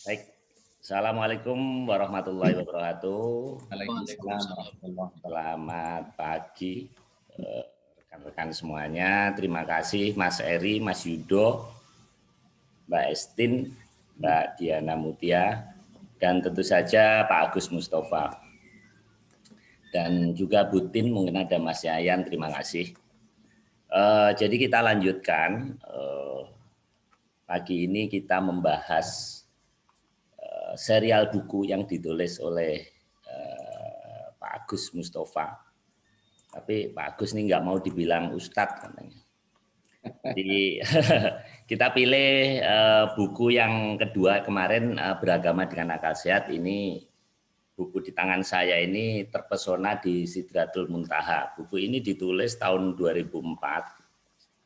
Baik, Assalamualaikum warahmatullahi wabarakatuh. Waalaikumsalam warahmatullahi wabarakatuh. Selamat pagi, rekan-rekan semuanya. Terima kasih Mas Eri, Mas Yudo, Mbak Estin, Mbak Diana Mutia, dan tentu saja Pak Agus Mustafa. Dan juga Butin, mungkin ada Mas Yayan, terima kasih. Jadi kita lanjutkan, pagi ini kita membahas serial buku yang ditulis oleh Pak Agus Mustafa. Tapi Pak Agus ini nggak mau dibilang Ustadz katanya. Jadi kita pilih buku yang kedua kemarin, Beragama dengan Akal Sehat. Ini buku di tangan saya ini, Terpesona di Sidratul Muntaha. Buku ini ditulis tahun 2004,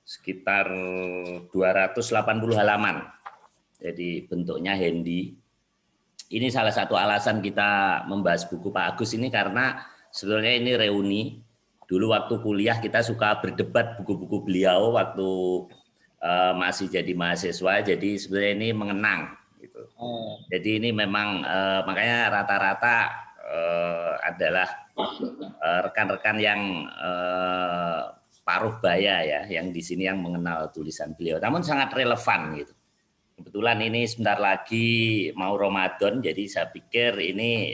sekitar 280 halaman. Jadi bentuknya handy. Ini salah satu alasan kita membahas buku Pak Agus ini karena sebetulnya ini reuni. Dulu waktu kuliah kita suka berdebat buku-buku beliau waktu masih jadi mahasiswa. Jadi sebenarnya ini mengenang. Gitu. Jadi ini memang makanya rata-rata adalah rekan-rekan yang paruh baya ya, yang di sini yang mengenal tulisan beliau. Namun sangat relevan gitu. Kebetulan ini sebentar lagi mau Ramadan, jadi saya pikir ini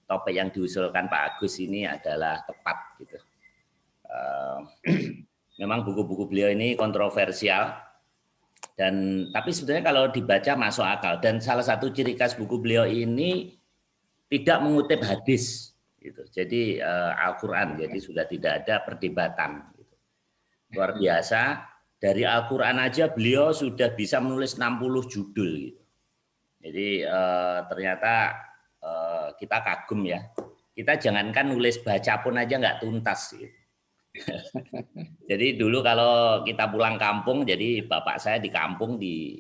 topik yang diusulkan Pak Agus ini adalah tepat gitu. Memang buku-buku beliau ini kontroversial, tapi sebenarnya kalau dibaca masuk akal. Dan salah satu ciri khas buku beliau ini tidak mengutip hadis, gitu. Jadi Al-Quran, jadi sudah tidak ada perdebatan. Gitu. Luar biasa. Dari Al-Quran aja beliau sudah bisa menulis 60 judul gitu. Jadi ternyata kita kagum ya. Kita jangankan nulis baca pun aja nggak tuntas gitu. Jadi dulu kalau kita pulang kampung, jadi bapak saya di kampung di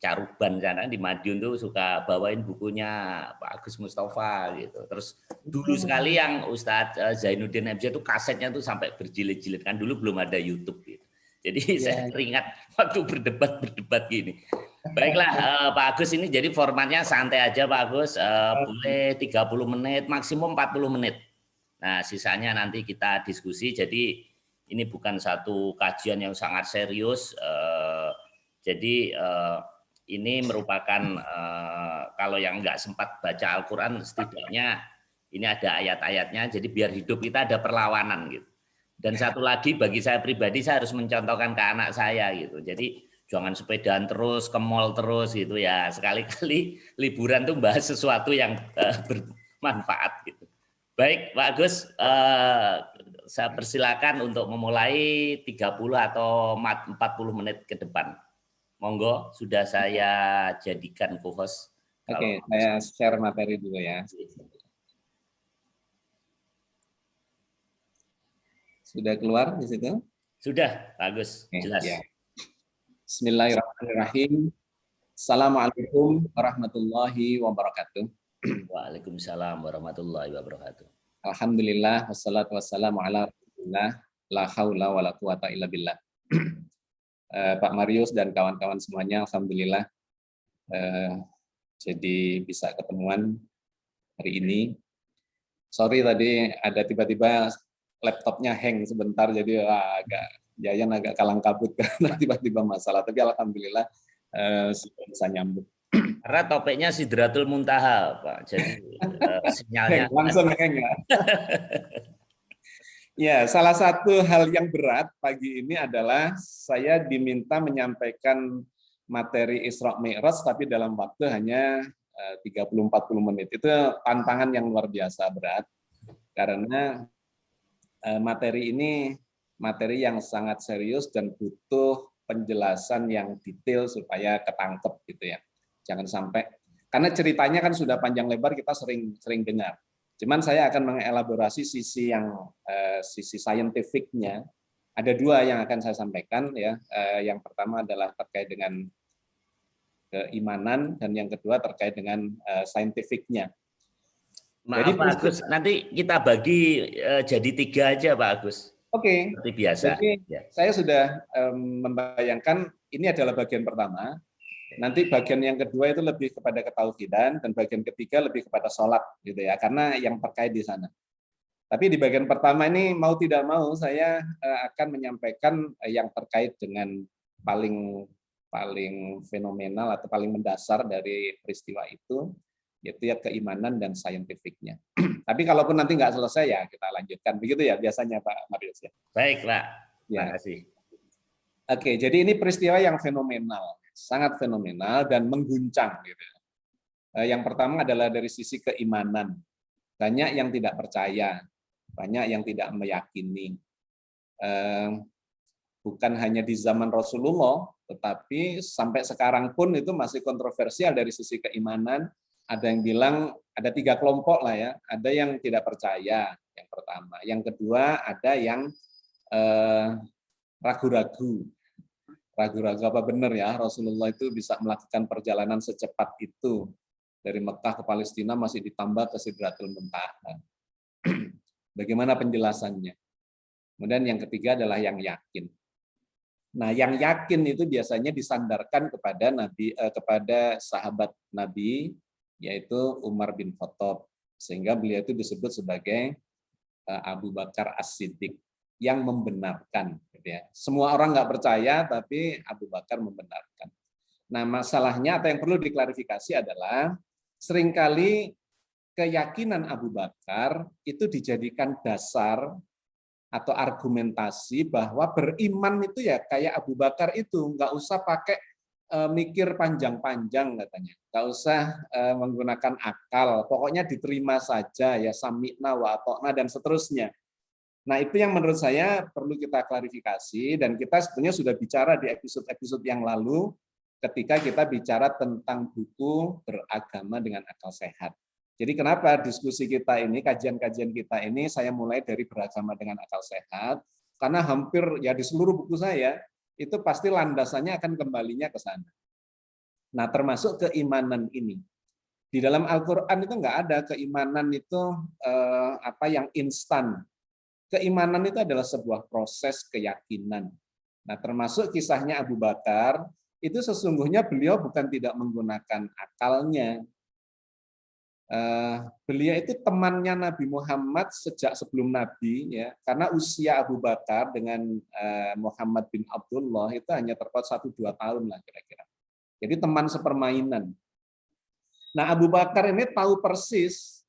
Caruban sana di Madiun tuh suka bawain bukunya Pak Agus Mustafa gitu. Terus dulu sekali yang Ustadz Zainuddin MZ itu kasetnya tuh sampai berjilid-jilid, kan dulu belum ada YouTube gitu. Jadi saya teringat waktu berdebat gini. Baiklah Pak Agus, ini jadi formatnya santai aja Pak Agus, boleh 30 menit, maksimum 40 menit. Nah sisanya nanti kita diskusi, jadi ini bukan satu kajian yang sangat serius. Jadi ini merupakan kalau yang nggak sempat baca Al-Quran, setidaknya ini ada ayat-ayatnya, jadi biar hidup kita ada perlawanan gitu. Dan satu lagi bagi saya pribadi, saya harus mencontohkan ke anak saya gitu. Jadi jangan sepedaan terus, ke mall terus gitu ya. Sekali-kali liburan tuh bahas sesuatu yang bermanfaat gitu. Baik Pak Agus, saya persilakan untuk memulai 30 atau 40 menit ke depan. Monggo, sudah saya jadikan co-host. Oke, saya share materi dulu ya. Sudah keluar di situ? Sudah, bagus, jelas. Ya. Bismillahirrahmanirrahim. Assalamualaikum warahmatullahi wabarakatuh. Waalaikumsalam warahmatullahi wabarakatuh. Alhamdulillah, wassalatu wassalamu ala rasulillah, la haula wa la quwata illa billah. Pak Marius dan kawan-kawan semuanya, alhamdulillah jadi bisa ketemuan hari ini. Sorry tadi ada tiba-tiba laptopnya hang sebentar, jadi Yayan agak kalang kabut karena tiba-tiba masalah. Tapi alhamdulillah sudah bisa nyambung. Karena topiknya Sidratul Muntaha, Pak. Jadi sinyalnya langsung hang ya. Ya, salah satu hal yang berat pagi ini adalah saya diminta menyampaikan materi Isra Mi'raj tapi dalam waktu hanya 30-40 menit. Itu tantangan yang luar biasa berat karena materi ini materi yang sangat serius dan butuh penjelasan yang detail supaya ketangkep gitu ya. Jangan sampai, karena ceritanya kan sudah panjang lebar, kita sering dengar. Cuman saya akan mengelaborasi sisi scientificnya. Ada dua yang akan saya sampaikan ya. Yang pertama adalah terkait dengan keimanan dan yang kedua terkait dengan scientificnya. Maaf jadi, Pak Agus, nanti kita bagi jadi 3 aja Pak Agus. Oke. Seperti biasa. Jadi saya sudah membayangkan ini adalah bagian pertama. Nanti bagian yang kedua itu lebih kepada ketauhidan dan bagian ketiga lebih kepada sholat gitu ya, karena yang terkait di sana. Tapi di bagian pertama ini mau tidak mau saya akan menyampaikan yang terkait dengan paling fenomenal atau paling mendasar dari peristiwa itu, yaitu ya keimanan dan saintifiknya. Tapi kalaupun nanti nggak selesai ya kita lanjutkan. Begitu ya biasanya Pak Marius ya. Baik, Pak. Terima Ya. kasih. Oke, jadi ini peristiwa yang fenomenal, sangat fenomenal dan mengguncang gitu. Yang pertama adalah dari sisi keimanan. Banyak yang tidak percaya, banyak yang tidak meyakini. Bukan hanya di zaman Rasulullah, tetapi sampai sekarang pun itu masih kontroversial dari sisi keimanan. Ada yang bilang ada 3 kelompok lah ya. Ada yang tidak percaya, yang pertama. Yang kedua ada yang ragu-ragu. Ragu-ragu apa benar ya Rasulullah itu bisa melakukan perjalanan secepat itu dari Mekah ke Palestina masih ditambah ke Sidratul Muntaha. Bagaimana penjelasannya? Kemudian yang ketiga adalah yang yakin. Nah, yang yakin itu biasanya disandarkan kepada sahabat Nabi, yaitu Umar bin Khattab, sehingga beliau itu disebut sebagai Abu Bakar As-Siddiq yang membenarkan. Gitu ya. Semua orang nggak percaya, tapi Abu Bakar membenarkan. Nah, masalahnya atau yang perlu diklarifikasi adalah seringkali keyakinan Abu Bakar itu dijadikan dasar atau argumentasi bahwa beriman itu ya kayak Abu Bakar itu, nggak usah pakai mikir panjang-panjang katanya, nggak usah menggunakan akal, pokoknya diterima saja ya sami'na wa atokna dan seterusnya. Nah itu yang menurut saya perlu kita klarifikasi dan kita sebenarnya sudah bicara di episode-episode yang lalu ketika kita bicara tentang buku Beragama dengan Akal Sehat. Jadi kenapa diskusi kita ini, kajian-kajian kita ini saya mulai dari Beragama dengan Akal Sehat, karena hampir ya di seluruh buku saya itu pasti landasannya akan kembalinya ke sana. Nah termasuk keimanan ini. Di dalam Al-Quran itu nggak ada keimanan itu yang instan. Keimanan itu adalah sebuah proses keyakinan. Nah termasuk kisahnya Abu Bakar, itu sesungguhnya beliau bukan tidak menggunakan akalnya. Beliau itu temannya Nabi Muhammad sejak sebelum Nabi, ya, karena usia Abu Bakar dengan Muhammad bin Abdullah itu hanya terpaut 1-2 tahun lah kira-kira. Jadi teman sepermainan. Nah Abu Bakar ini tahu persis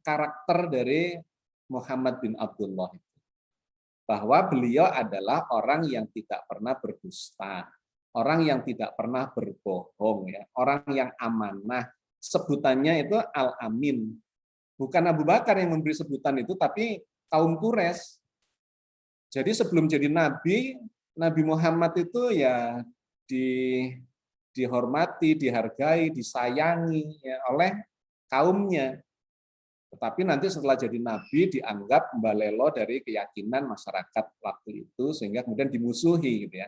karakter dari Muhammad bin Abdullah itu, bahwa beliau adalah orang yang tidak pernah berdusta, orang yang tidak pernah berbohong, ya, orang yang amanah. Sebutannya itu Al-Amin. Bukan Abu Bakar yang memberi sebutan itu, tapi kaum Quraisy. Jadi sebelum jadi Nabi, Nabi Muhammad itu ya dihormati, dihargai, disayangi ya, oleh kaumnya. Tetapi nanti setelah jadi Nabi dianggap mbalelo dari keyakinan masyarakat waktu itu, sehingga kemudian dimusuhi. Gitu ya.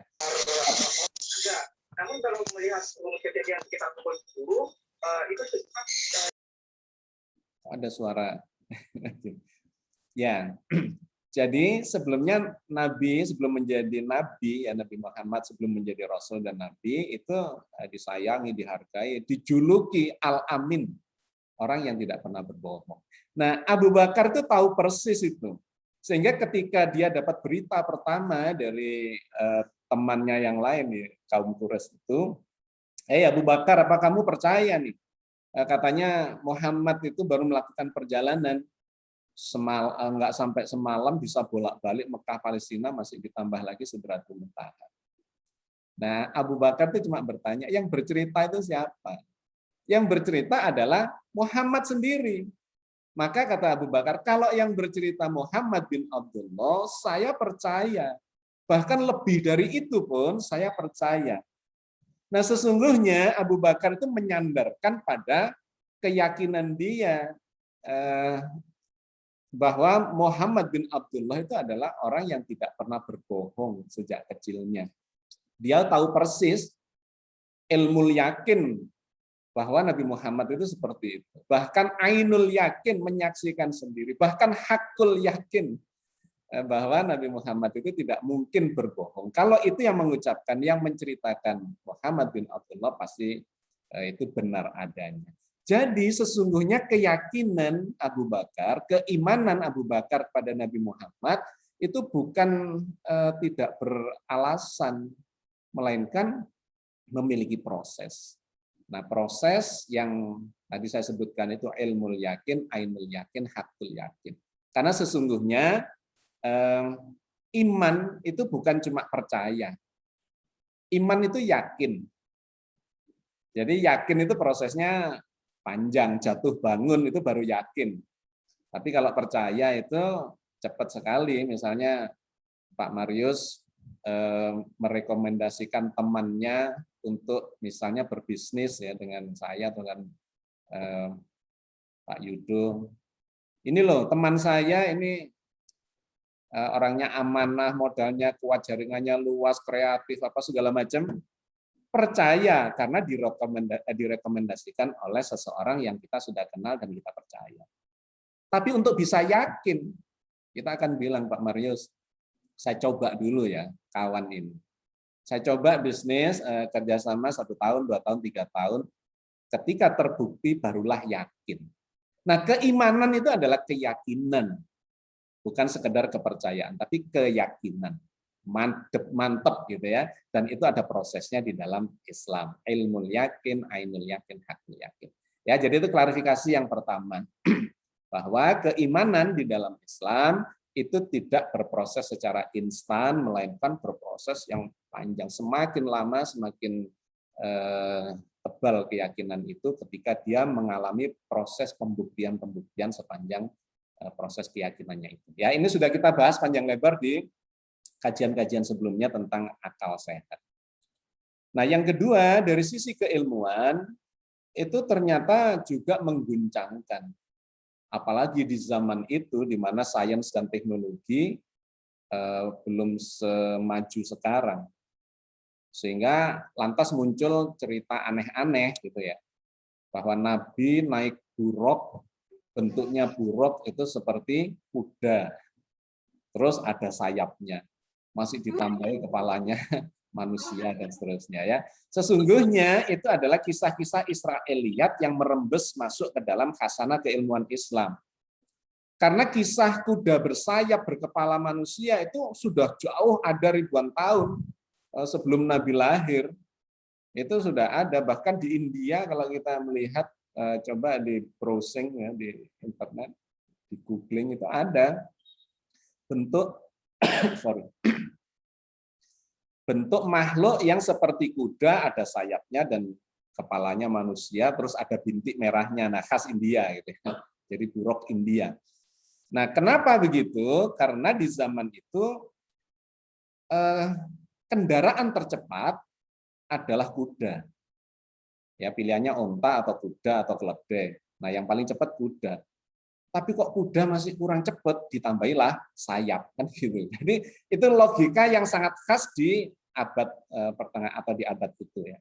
Namun kalau melihat kejadian sekitar pukul 10, itu ada suara. Ya, jadi sebelumnya Nabi, sebelum menjadi Nabi, ya Nabi Muhammad sebelum menjadi Rasul dan Nabi itu disayangi, dihargai, dijuluki Al-Amin, orang yang tidak pernah berbohong. Nah, Abu Bakar itu tahu persis itu, sehingga ketika dia dapat berita pertama dari temannya yang lain di kaum Quraisy itu, Abu Bakar, apa kamu percaya nih? Katanya Muhammad itu baru melakukan perjalanan nggak sampai semalam bisa bolak-balik Mekah Palestina, masih ditambah lagi Sidratul Muntaha. Nah, Abu Bakar itu cuma bertanya, yang bercerita itu siapa? Yang bercerita adalah Muhammad sendiri. Maka kata Abu Bakar, kalau yang bercerita Muhammad bin Abdullah, saya percaya. Bahkan lebih dari itu pun saya percaya. Nah, sesungguhnya Abu Bakar itu menyandarkan pada keyakinan dia bahwa Muhammad bin Abdullah itu adalah orang yang tidak pernah berbohong sejak kecilnya. Dia tahu persis ilmu yakin bahwa Nabi Muhammad itu seperti itu. Bahkan ainul yakin, menyaksikan sendiri. Bahkan hakul yakin, bahwa Nabi Muhammad itu tidak mungkin berbohong. Kalau itu yang mengucapkan, yang menceritakan Muhammad bin Abdullah pasti itu benar adanya. Jadi sesungguhnya keyakinan Abu Bakar, keimanan Abu Bakar pada Nabi Muhammad itu bukan tidak beralasan, melainkan memiliki proses. Nah, proses yang tadi saya sebutkan itu ilmul yakin, ainul yakin, hakul yakin. Karena sesungguhnya iman itu bukan cuma percaya. Iman itu yakin. Jadi yakin itu prosesnya panjang, jatuh bangun itu baru yakin. Tapi kalau percaya itu cepat sekali. Misalnya Pak Marius merekomendasikan temannya untuk misalnya berbisnis ya dengan saya atau dengan Pak Yudo. Ini loh teman saya ini orangnya amanah, modalnya kuat, jaringannya luas, kreatif, apa segala macam. Percaya karena direkomendasikan oleh seseorang yang kita sudah kenal dan kita percaya. Tapi untuk bisa yakin, kita akan bilang, Pak Marius, saya coba dulu ya kawan ini. Saya coba bisnis kerjasama 1 tahun, 2 tahun, 3 tahun. Ketika terbukti barulah yakin. Nah, keimanan itu adalah keyakinan. Bukan sekedar kepercayaan, tapi keyakinan. Mantep gitu ya. Dan itu ada prosesnya di dalam Islam. Ilmul yakin, ainul yakin, hakul yakin. Ya, jadi itu klarifikasi yang pertama. Bahwa keimanan di dalam Islam itu tidak berproses secara instan, melainkan berproses yang panjang. Semakin lama, semakin tebal keyakinan itu ketika dia mengalami proses pembuktian sepanjang proses keyakinannya itu. Ya, ini sudah kita bahas panjang lebar di kajian-kajian sebelumnya tentang akal sehat. Nah, yang kedua dari sisi keilmuan itu ternyata juga mengguncangkan. Apalagi di zaman itu di mana sains dan teknologi belum semaju sekarang. Sehingga lantas muncul cerita aneh-aneh gitu ya. Bahwa Nabi naik buruk, bentuknya buruk itu seperti kuda. Terus ada sayapnya. Masih ditambahi kepalanya manusia dan seterusnya ya. Sesungguhnya itu adalah kisah-kisah Israiliyat yang merembes masuk ke dalam khasanah keilmuan Islam. Karena kisah kuda bersayap berkepala manusia itu sudah jauh ada ribuan tahun sebelum Nabi lahir. Itu sudah ada, bahkan di India kalau kita melihat coba di browsing ya di internet, di googling itu ada bentuk bentuk makhluk yang seperti kuda, ada sayapnya dan kepalanya manusia, terus ada bintik merahnya, nah khas India gitu. Jadi buruk India. Nah, kenapa begitu? Karena di zaman itu kendaraan tercepat adalah kuda. Ya, pilihannya onta atau kuda atau keledai. Nah, yang paling cepat kuda. Tapi kok kuda masih kurang cepat, ditambahilah sayap kan gitu. Jadi itu logika yang sangat khas di abad pertengahan atau di abad itu ya.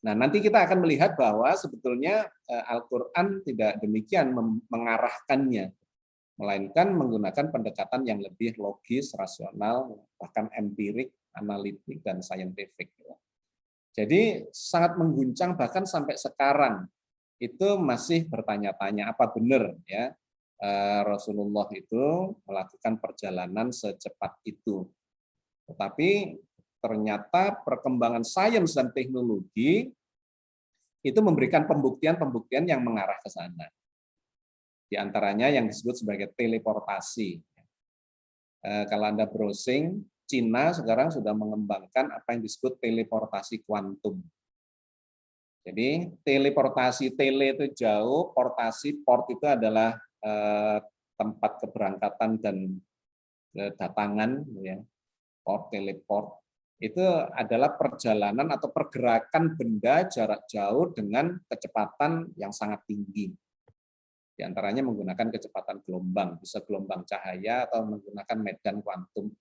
Nah, nanti kita akan melihat bahwa sebetulnya Al-Qur'an tidak demikian mengarahkannya, melainkan menggunakan pendekatan yang lebih logis, rasional, bahkan empirik, analitik dan saintifik. Jadi sangat mengguncang bahkan sampai sekarang itu masih bertanya-tanya apa benar ya Rasulullah itu melakukan perjalanan secepat itu. Tetapi ternyata perkembangan sains dan teknologi itu memberikan pembuktian-pembuktian yang mengarah ke sana. Di antaranya yang disebut sebagai teleportasi. Kalau Anda browsing, Cina sekarang sudah mengembangkan apa yang disebut teleportasi kuantum. Jadi teleportasi, tele itu jauh, portasi, port itu adalah tempat keberangkatan dan kedatangan, ya. Port, teleport, itu adalah perjalanan atau pergerakan benda jarak jauh dengan kecepatan yang sangat tinggi. Di antaranya menggunakan kecepatan gelombang, bisa gelombang cahaya atau menggunakan medan kuantum.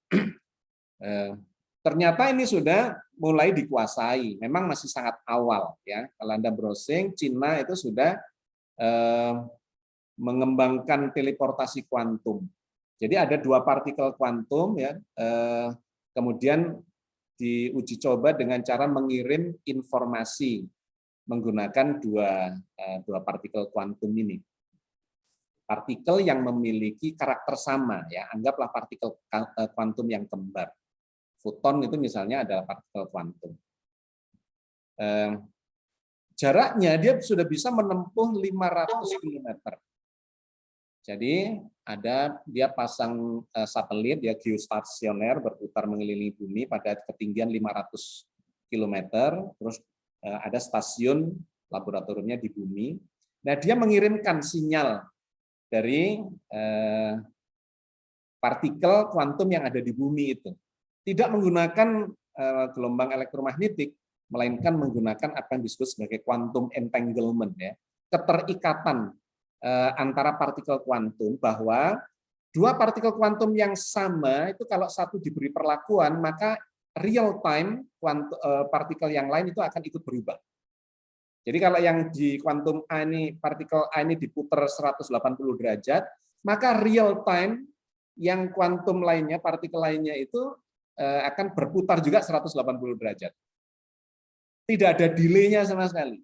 Ternyata ini sudah mulai dikuasai, memang masih sangat awal ya. Kalau Anda browsing, Cina itu sudah mengembangkan teleportasi kuantum. Jadi ada 2 partikel kuantum ya, kemudian diuji coba dengan cara mengirim informasi menggunakan dua partikel kuantum ini. Partikel yang memiliki karakter sama, ya, anggaplah partikel kuantum yang kembar. Foton itu misalnya adalah partikel kuantum. Jaraknya dia sudah bisa menempuh 500 km. Jadi dia pasang satelit ya geostasioner berputar mengelilingi bumi pada ketinggian 500 km, terus ada stasiun laboratoriumnya di bumi. Nah, dia mengirimkan sinyal dari partikel kuantum yang ada di bumi itu. Tidak menggunakan gelombang elektromagnetik, melainkan menggunakan apa yang disebut sebagai quantum entanglement, ya, keterikatan antara partikel kuantum, bahwa 2 partikel kuantum yang sama itu kalau satu diberi perlakuan, maka real time partikel yang lain itu akan ikut berubah. Jadi kalau yang di kuantum A ini, partikel A ini diputar 180 derajat, maka real time yang kuantum lainnya, partikel lainnya itu akan berputar juga 180 derajat. Tidak ada delay-nya sama sekali.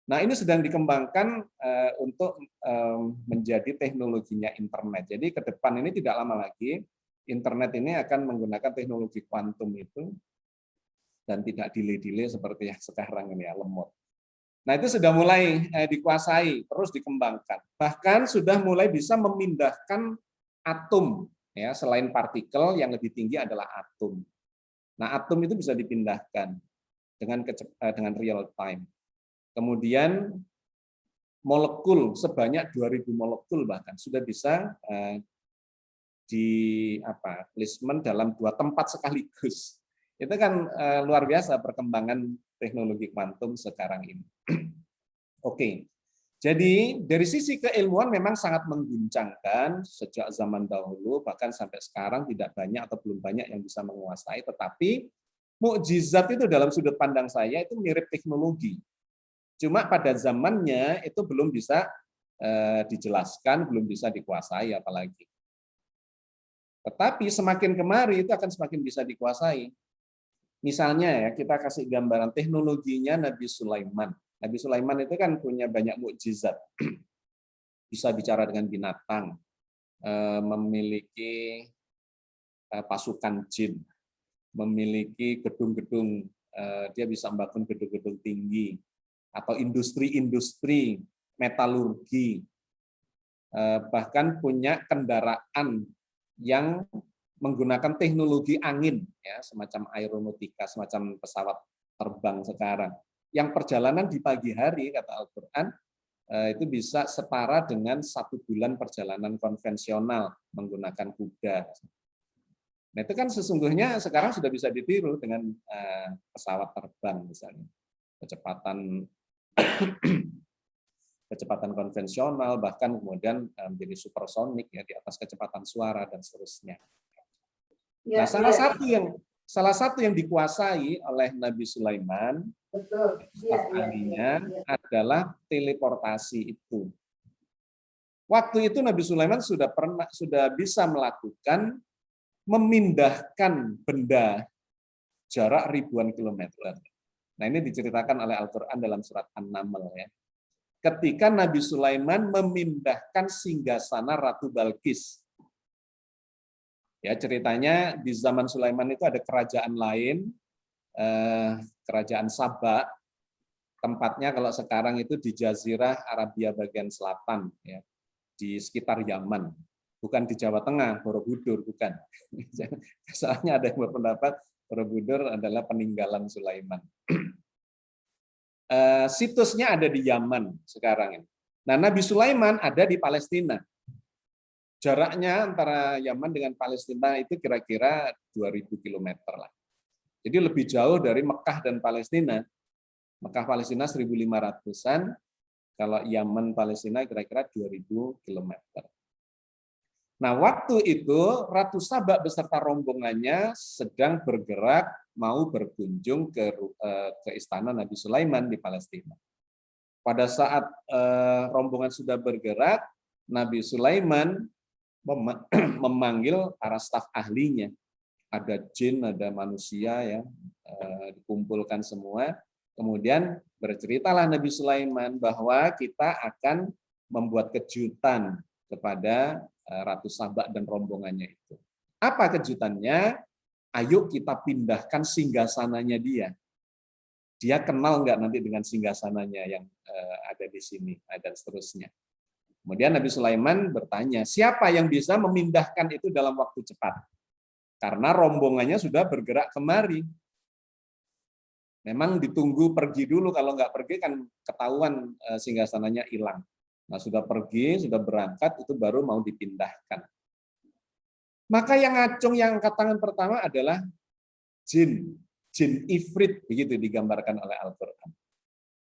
Nah, ini sedang dikembangkan untuk menjadi teknologinya internet. Jadi ke depan ini tidak lama lagi, internet ini akan menggunakan teknologi kuantum itu, dan tidak delay-delay seperti yang sekarang ini, ya, lemot. Nah, itu sudah mulai dikuasai, terus dikembangkan. Bahkan sudah mulai bisa memindahkan atom, ya, selain partikel yang lebih tinggi adalah atom. Nah, atom itu bisa dipindahkan dengan real time. Kemudian molekul sebanyak 2000 molekul bahkan sudah bisa placement dalam 2 tempat sekaligus. Itu kan luar biasa perkembangan teknologi kuantum sekarang ini. Oke. Jadi dari sisi keilmuan memang sangat mengguncangkan sejak zaman dahulu, bahkan sampai sekarang tidak banyak atau belum banyak yang bisa menguasai, tetapi mukjizat itu dalam sudut pandang saya itu mirip teknologi. Cuma pada zamannya itu belum bisa dijelaskan, belum bisa dikuasai apalagi. Tetapi semakin kemari itu akan semakin bisa dikuasai. Misalnya ya, kita kasih gambaran teknologinya Nabi Sulaiman. Nabi Sulaiman itu kan punya banyak mukjizat. Bisa bicara dengan binatang, memiliki pasukan jin, memiliki gedung-gedung, dia bisa membangun gedung-gedung tinggi, atau industri-industri metalurgi, bahkan punya kendaraan yang menggunakan teknologi angin, ya, semacam aeronautika, semacam pesawat terbang sekarang, yang perjalanan di pagi hari, kata Al-Quran, itu bisa setara dengan 1 bulan perjalanan konvensional menggunakan kuda. Nah, itu kan sesungguhnya sekarang sudah bisa ditiru dengan pesawat terbang misalnya, kecepatan konvensional, bahkan kemudian menjadi supersonik, ya, di atas kecepatan suara dan seterusnya. Nah, salah satu yang dikuasai oleh Nabi Sulaiman, staf ahlinya, adalah teleportasi itu. Waktu itu Nabi Sulaiman sudah bisa melakukan memindahkan benda jarak ribuan kilometer. Nah, ini diceritakan oleh Al-Quran dalam surat An-Naml, ya. Ketika Nabi Sulaiman memindahkan singgasana Ratu Balqis. Ya, ceritanya di zaman Sulaiman itu ada kerajaan lain, kerajaan Sabah, tempatnya kalau sekarang itu di Jazirah Arabia bagian selatan, ya, di sekitar Yaman, bukan di Jawa Tengah, Borobudur, bukan. Soalnya ada yang berpendapat Borobudur adalah peninggalan Sulaiman. Situsnya ada di Yaman sekarang ini. Nah, Nabi Sulaiman ada di Palestina. Jaraknya antara Yaman dengan Palestina itu kira-kira 2000 km lah. Jadi lebih jauh dari Mekah dan Palestina. Mekah Palestina 1500-an, kalau Yaman Palestina kira-kira 2000 km. Nah, waktu itu Ratu Sabah beserta rombongannya sedang bergerak mau berkunjung ke istana Nabi Sulaiman di Palestina. Pada saat rombongan sudah bergerak, Nabi Sulaiman memanggil para staf ahlinya. Ada jin, ada manusia ya, dikumpulkan semua. Kemudian berceritalah Nabi Sulaiman bahwa kita akan membuat kejutan kepada Ratu Sabak dan rombongannya itu. Apa kejutannya? Ayo kita pindahkan singgasananya dia. Dia kenal nggak nanti dengan singgasananya yang ada di sini, dan seterusnya. Kemudian Nabi Sulaiman bertanya, siapa yang bisa memindahkan itu dalam waktu cepat? Karena rombongannya sudah bergerak kemari. Memang ditunggu pergi dulu, kalau nggak pergi kan ketahuan singgasananya hilang. Nah sudah pergi, sudah berangkat, itu baru mau dipindahkan. Maka yang ngacung yang angkat tangan pertama adalah jin. Jin ifrit, begitu digambarkan oleh Al-Quran.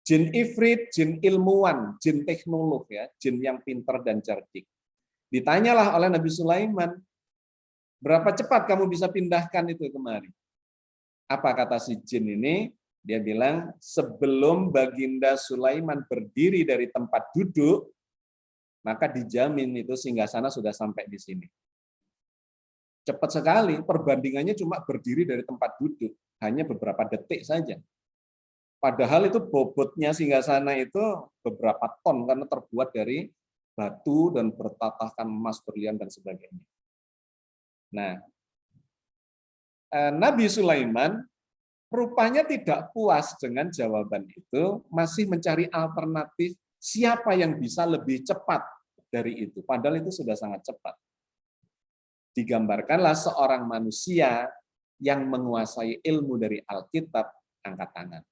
Jin ifrit, jin ilmuwan, jin teknolog, ya, jin yang pintar dan cerdik. Ditanyalah oleh Nabi Sulaiman, berapa cepat kamu bisa pindahkan itu kemari? Apa kata si jin ini? Dia bilang, sebelum Baginda Sulaiman berdiri dari tempat duduk, maka dijamin itu singgasana sudah sampai di sini. Cepat sekali, perbandingannya cuma berdiri dari tempat duduk, hanya beberapa detik saja. Padahal itu bobotnya singgasana itu beberapa ton, karena terbuat dari batu dan bertatahkan emas, berlian, dan sebagainya. Nah, Nabi Sulaiman rupanya tidak puas dengan jawaban itu, masih mencari alternatif siapa yang bisa lebih cepat dari itu. Padahal itu sudah sangat cepat. Digambarkanlah seorang manusia yang menguasai ilmu dari Alkitab, angkat tangan.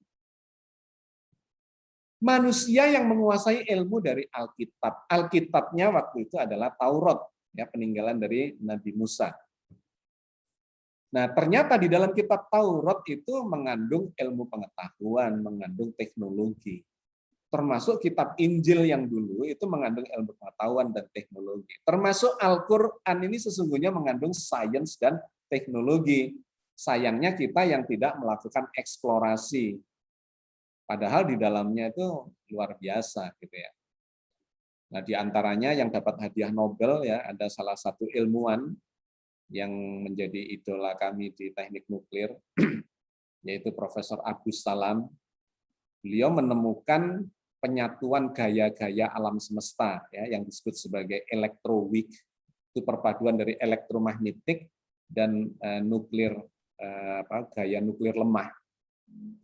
Manusia yang menguasai ilmu dari Alkitab. Alkitabnya waktu itu adalah Taurat, ya, peninggalan dari Nabi Musa. Nah, ternyata di dalam kitab Taurat itu mengandung ilmu pengetahuan, mengandung teknologi. Termasuk kitab Injil yang dulu itu mengandung ilmu pengetahuan dan teknologi. Termasuk Al-Quran ini sesungguhnya mengandung sains dan teknologi. Sayangnya kita yang tidak melakukan eksplorasi. Padahal di dalamnya itu luar biasa gitu ya. Nah, di antaranya yang dapat hadiah Nobel ya, ada salah satu ilmuwan yang menjadi idola kami di teknik nuklir, yaitu Profesor Abdus Salam. Beliau menemukan penyatuan gaya-gaya alam semesta ya, yang disebut sebagai electroweak. Itu perpaduan dari elektromagnetik dan gaya nuklir lemah.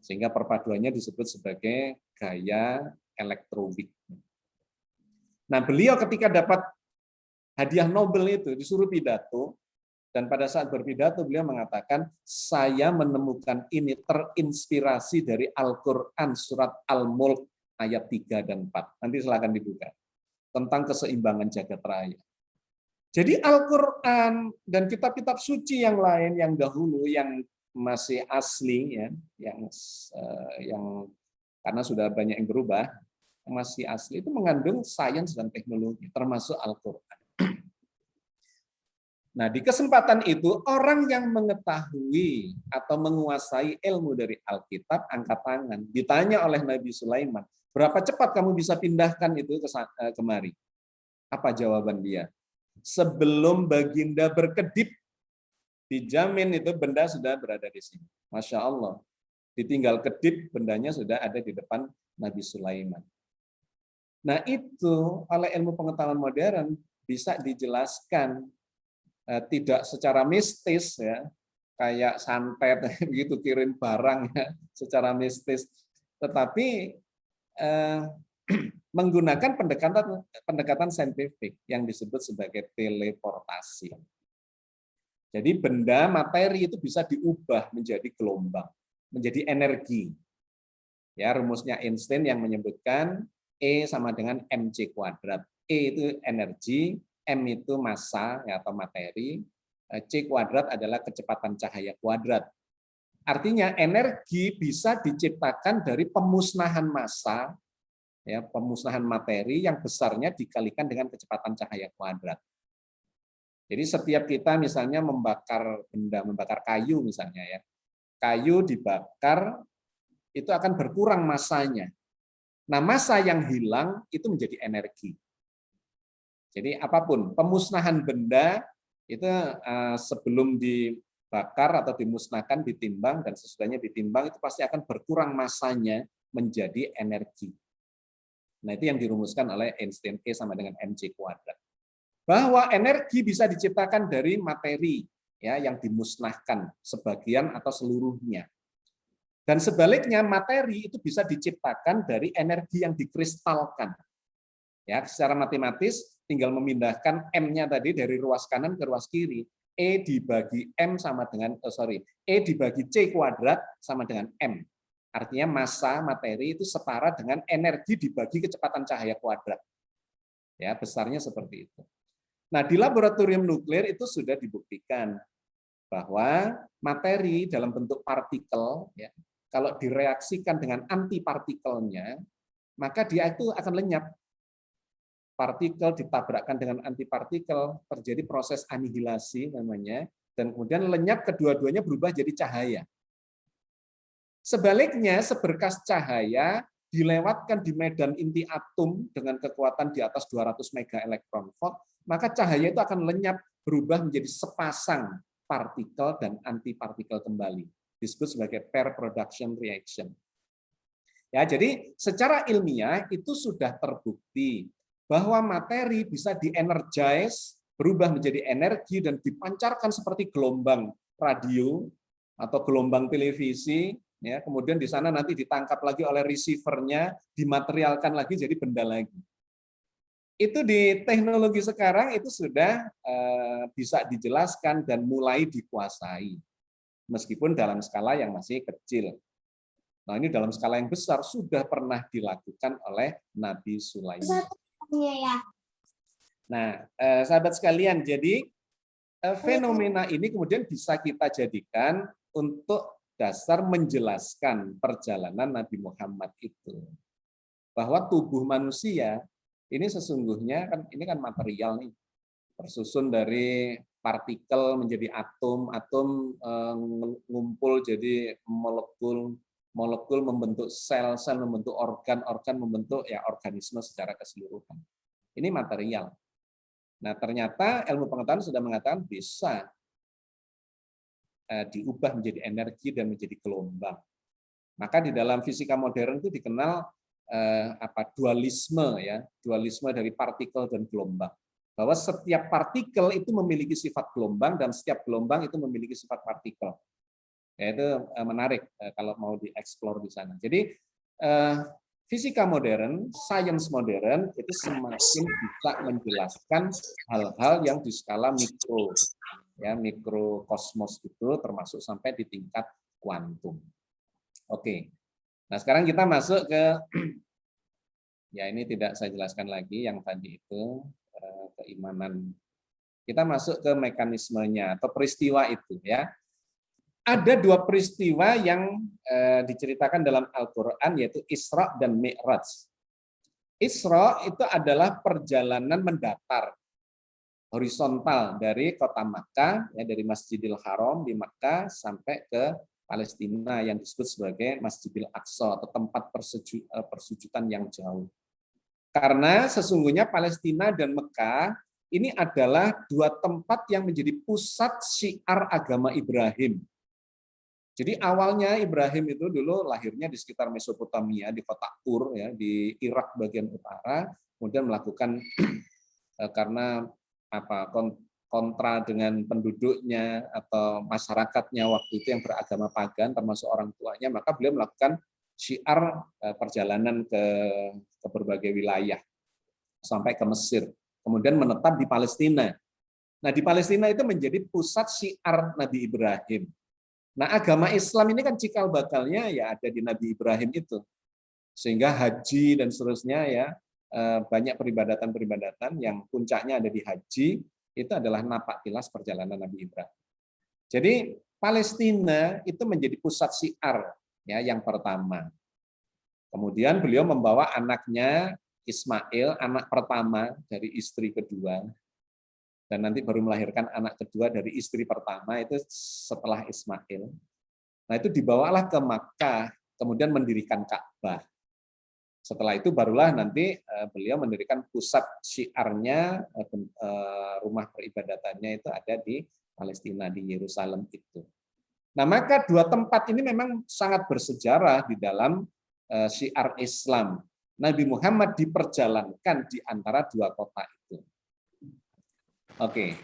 Sehingga perpaduannya disebut sebagai gaya electroweak. Nah, beliau ketika dapat hadiah Nobel itu disuruh pidato, dan pada saat berpidato beliau mengatakan, saya menemukan ini terinspirasi dari Al-Quran surat Al-Mulk ayat 3 dan 4. Nanti silakan dibuka. Tentang keseimbangan jagat raya. Jadi Al-Quran dan kitab-kitab suci yang lain yang dahulu yang masih asli ya, yang karena sudah banyak yang berubah, yang masih asli itu mengandung sains dan teknologi termasuk Al-Quran. Nah, di kesempatan itu orang yang mengetahui atau menguasai ilmu dari Alkitab angkat tangan. Ditanya oleh Nabi Sulaiman, berapa cepat kamu bisa pindahkan itu kemari? Apa jawaban dia? Sebelum Baginda berkedip, dijamin itu benda sudah berada di sini. Masya Allah. Ditinggal kedip, bendanya sudah ada di depan Nabi Sulaiman. Nah, itu oleh ilmu pengetahuan modern bisa dijelaskan, tidak secara mistis ya, kayak santet begitu kirim barang ya, secara mistis, tetapi menggunakan pendekatan saintifik yang disebut sebagai teleportasi. Jadi benda materi itu bisa diubah menjadi gelombang, menjadi energi. Ya, rumusnya Einstein yang menyebutkan E sama dengan mc². E itu energi, M itu massa ya, atau materi, C kuadrat adalah kecepatan cahaya kuadrat. Artinya energi bisa diciptakan dari pemusnahan massa, ya, pemusnahan materi yang besarnya dikalikan dengan kecepatan cahaya kuadrat. Jadi setiap kita misalnya membakar benda, membakar kayu misalnya ya, kayu dibakar itu akan berkurang massanya. Nah, massa yang hilang itu menjadi energi. Jadi apapun pemusnahan benda itu sebelum dibakar atau dimusnahkan ditimbang, dan sesudahnya ditimbang itu pasti akan berkurang masanya menjadi energi. Nah, itu yang dirumuskan oleh Einstein, E sama dengan mc². Bahwa energi bisa diciptakan dari materi ya yang dimusnahkan sebagian atau seluruhnya. Dan sebaliknya materi itu bisa diciptakan dari energi yang dikristalkan. Ya, secara matematis tinggal memindahkan M-nya tadi dari ruas kanan ke ruas kiri. E dibagi M sama dengan E dibagi C² sama dengan M. Artinya massa materi itu setara dengan energi dibagi kecepatan cahaya kuadrat. Ya, besarnya seperti itu. Nah, di laboratorium nuklir itu sudah dibuktikan bahwa materi dalam bentuk partikel, ya, kalau direaksikan dengan antipartikelnya, maka dia itu akan lenyap. Partikel ditabrakkan dengan antipartikel, terjadi proses anihilasi namanya, dan kemudian lenyap, kedua-duanya berubah jadi cahaya. Sebaliknya, seberkas cahaya dilewatkan di medan inti atom dengan kekuatan di atas 200 mega elektron volt, maka cahaya itu akan lenyap, berubah menjadi sepasang partikel dan antipartikel kembali. Disebut sebagai pair production reaction. Ya, jadi secara ilmiah itu sudah terbukti bahwa materi bisa di-energize, berubah menjadi energi dan dipancarkan seperti gelombang radio atau gelombang televisi. Ya, kemudian di sana nanti ditangkap lagi oleh receiver-nya, dimaterialkan lagi jadi benda lagi. Itu di teknologi sekarang itu sudah bisa dijelaskan dan mulai dikuasai, meskipun dalam skala yang masih kecil. Nah, ini dalam skala yang besar sudah pernah dilakukan oleh Nabi Sulaiman. Nah, sahabat sekalian, jadi fenomena ini kemudian bisa kita jadikan untuk dasar menjelaskan perjalanan Nabi Muhammad itu. Bahwa tubuh manusia ini sesungguhnya kan ini kan material nih, tersusun dari partikel menjadi atom, atom ngumpul jadi molekul, molekul membentuk sel, sel membentuk organ, organ membentuk ya organisme secara keseluruhan. Ini material. Nah, ternyata ilmu pengetahuan sudah mengatakan bisa diubah menjadi energi dan menjadi gelombang. Maka di dalam fisika modern itu dikenal dualisme, ya, dualisme dari partikel dan gelombang. Bahwa setiap partikel itu memiliki sifat gelombang dan setiap gelombang itu memiliki sifat partikel. Ya, itu menarik kalau mau dieksplor di sana. Jadi fisika modern, sains modern itu semakin bisa menjelaskan hal-hal yang di skala mikro. Ya, mikrokosmos itu termasuk sampai di tingkat kuantum. Oke. Nah, sekarang kita masuk ke ya ini tidak saya jelaskan lagi yang tadi itu keimanan. Kita masuk ke mekanismenya atau peristiwa itu ya. Ada dua peristiwa yang diceritakan dalam Al-Qur'an yaitu Isra dan Mi'raj. Isra itu adalah perjalanan mendatar horizontal dari kota Makkah, ya, dari Masjidil Haram di Makkah sampai ke Palestina yang disebut sebagai Masjidil Aqsa atau tempat persujudan yang jauh. Karena sesungguhnya Palestina dan Mekah ini adalah dua tempat yang menjadi pusat syiar agama Ibrahim. Jadi awalnya Ibrahim itu dulu lahirnya di sekitar Mesopotamia, di kota Ur, ya, di Irak bagian utara, kemudian melakukan karena kontra dengan penduduknya atau masyarakatnya waktu itu yang beragama pagan termasuk orang tuanya, maka beliau melakukan syiar perjalanan ke berbagai wilayah sampai ke Mesir, kemudian menetap di Palestina. Nah, di Palestina itu menjadi pusat syiar Nabi Ibrahim. Nah, agama Islam ini kan cikal bakalnya ya ada di Nabi Ibrahim itu, sehingga haji dan seterusnya ya banyak peribadatan-peribadatan yang puncaknya ada di haji, itu adalah napak tilas perjalanan Nabi Ibrahim. Jadi Palestina itu menjadi pusat syiar ya yang pertama. Kemudian beliau membawa anaknya Ismail, anak pertama dari istri kedua, dan nanti baru melahirkan anak kedua dari istri pertama itu setelah Ismail. Nah, itu dibawalah ke Makkah, kemudian mendirikan Ka'bah. Setelah itu barulah nanti beliau mendirikan pusat syiarnya, rumah peribadatannya itu ada di Palestina, di Yerusalem itu. Nah, maka dua tempat ini memang sangat bersejarah di dalam syiar Islam. Nabi Muhammad diperjalankan di antara dua kota itu. Oke,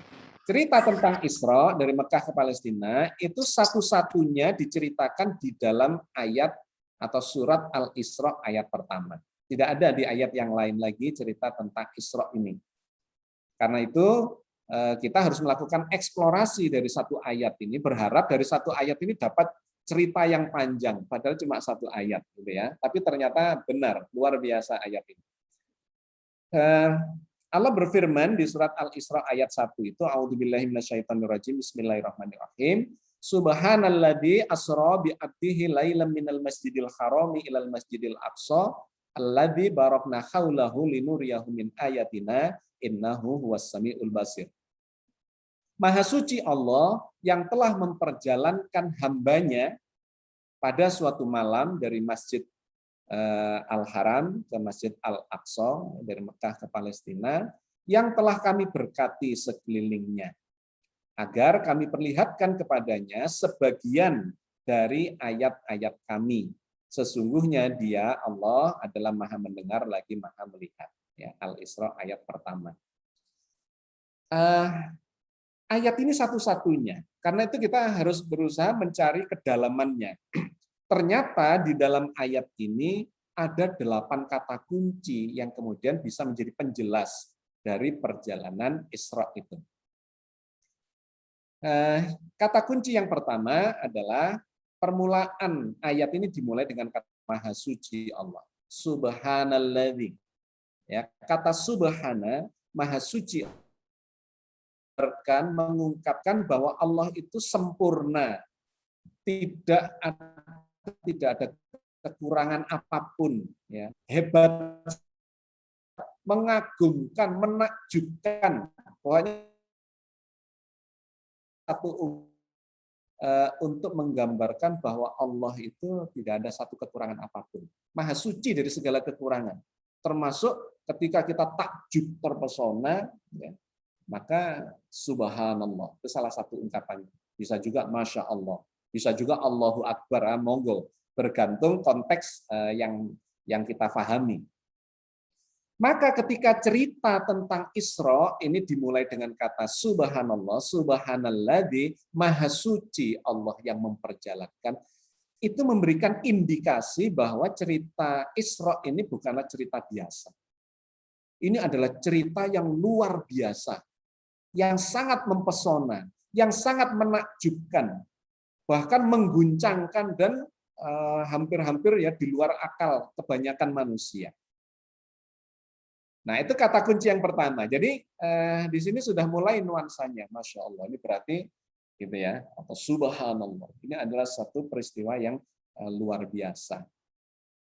cerita tentang Isra dari Mekah ke Palestina itu satu-satunya diceritakan di dalam ayat atau surat Al-Isra ayat pertama. Tidak ada di ayat yang lain lagi cerita tentang Isra ini. Karena itu kita harus melakukan eksplorasi dari satu ayat ini, berharap dari satu ayat ini dapat cerita yang panjang, padahal cuma satu ayat, gitu ya. Tapi ternyata benar, luar biasa ayat ini. Allah berfirman di surat Al-Isra ayat 1 itu, A'udzubillahi minasyaitonirrajim, Bismillahirrahmanirrahim. Subhanalladzi asra bi 'abdihi lailan minal masjidil harami ilal masjidil aqsa alladzi barakna haulahu linuriyahu min ayatina innahu huwas samiul basir. Maha suci Allah yang telah memperjalankan hambanya pada suatu malam dari Masjid Al-Haram ke Masjid Al-Aqsa, dari Mekah ke Palestina, yang telah kami berkati sekelilingnya, agar kami perlihatkan kepadanya sebagian dari ayat-ayat kami. Sesungguhnya Dia, Allah, adalah Maha mendengar lagi Maha melihat. Ya, Al-Isra ayat pertama. Ayat ini satu-satunya, karena itu kita harus berusaha mencari kedalamannya. Ternyata di dalam ayat ini ada 8 kata kunci yang kemudian bisa menjadi penjelas dari perjalanan Isra itu. Kata kunci yang pertama adalah permulaan ayat ini dimulai dengan kata Maha Suci Allah. Subhanalladzi. Ya, kata subhana, Maha Suci, mengungkapkan bahwa Allah itu sempurna, tidak ada kekurangan apapun, ya, hebat, mengagumkan, menakjubkan, pokoknya satu untuk menggambarkan bahwa Allah itu tidak ada satu kekurangan apapun, Maha suci dari segala kekurangan, termasuk ketika kita takjub terpesona, ya, maka subhanallah, itu salah satu ungkapannya. Bisa juga masya Allah, bisa juga Allahu Akbar, monggo, bergantung konteks yang kita pahami. Maka ketika cerita tentang Isra ini dimulai dengan kata subhanallah, subhanalladzi, maha suci Allah yang memperjalankan, itu memberikan indikasi bahwa cerita Isra ini bukanlah cerita biasa. Ini adalah cerita yang luar biasa, yang sangat mempesona, yang sangat menakjubkan, bahkan mengguncangkan dan hampir-hampir ya di luar akal kebanyakan manusia. Nah, itu kata kunci yang pertama. Jadi di sini sudah mulai nuansanya, masya Allah. Ini berarti gitu ya, atau subhanallah. Ini adalah satu peristiwa yang luar biasa.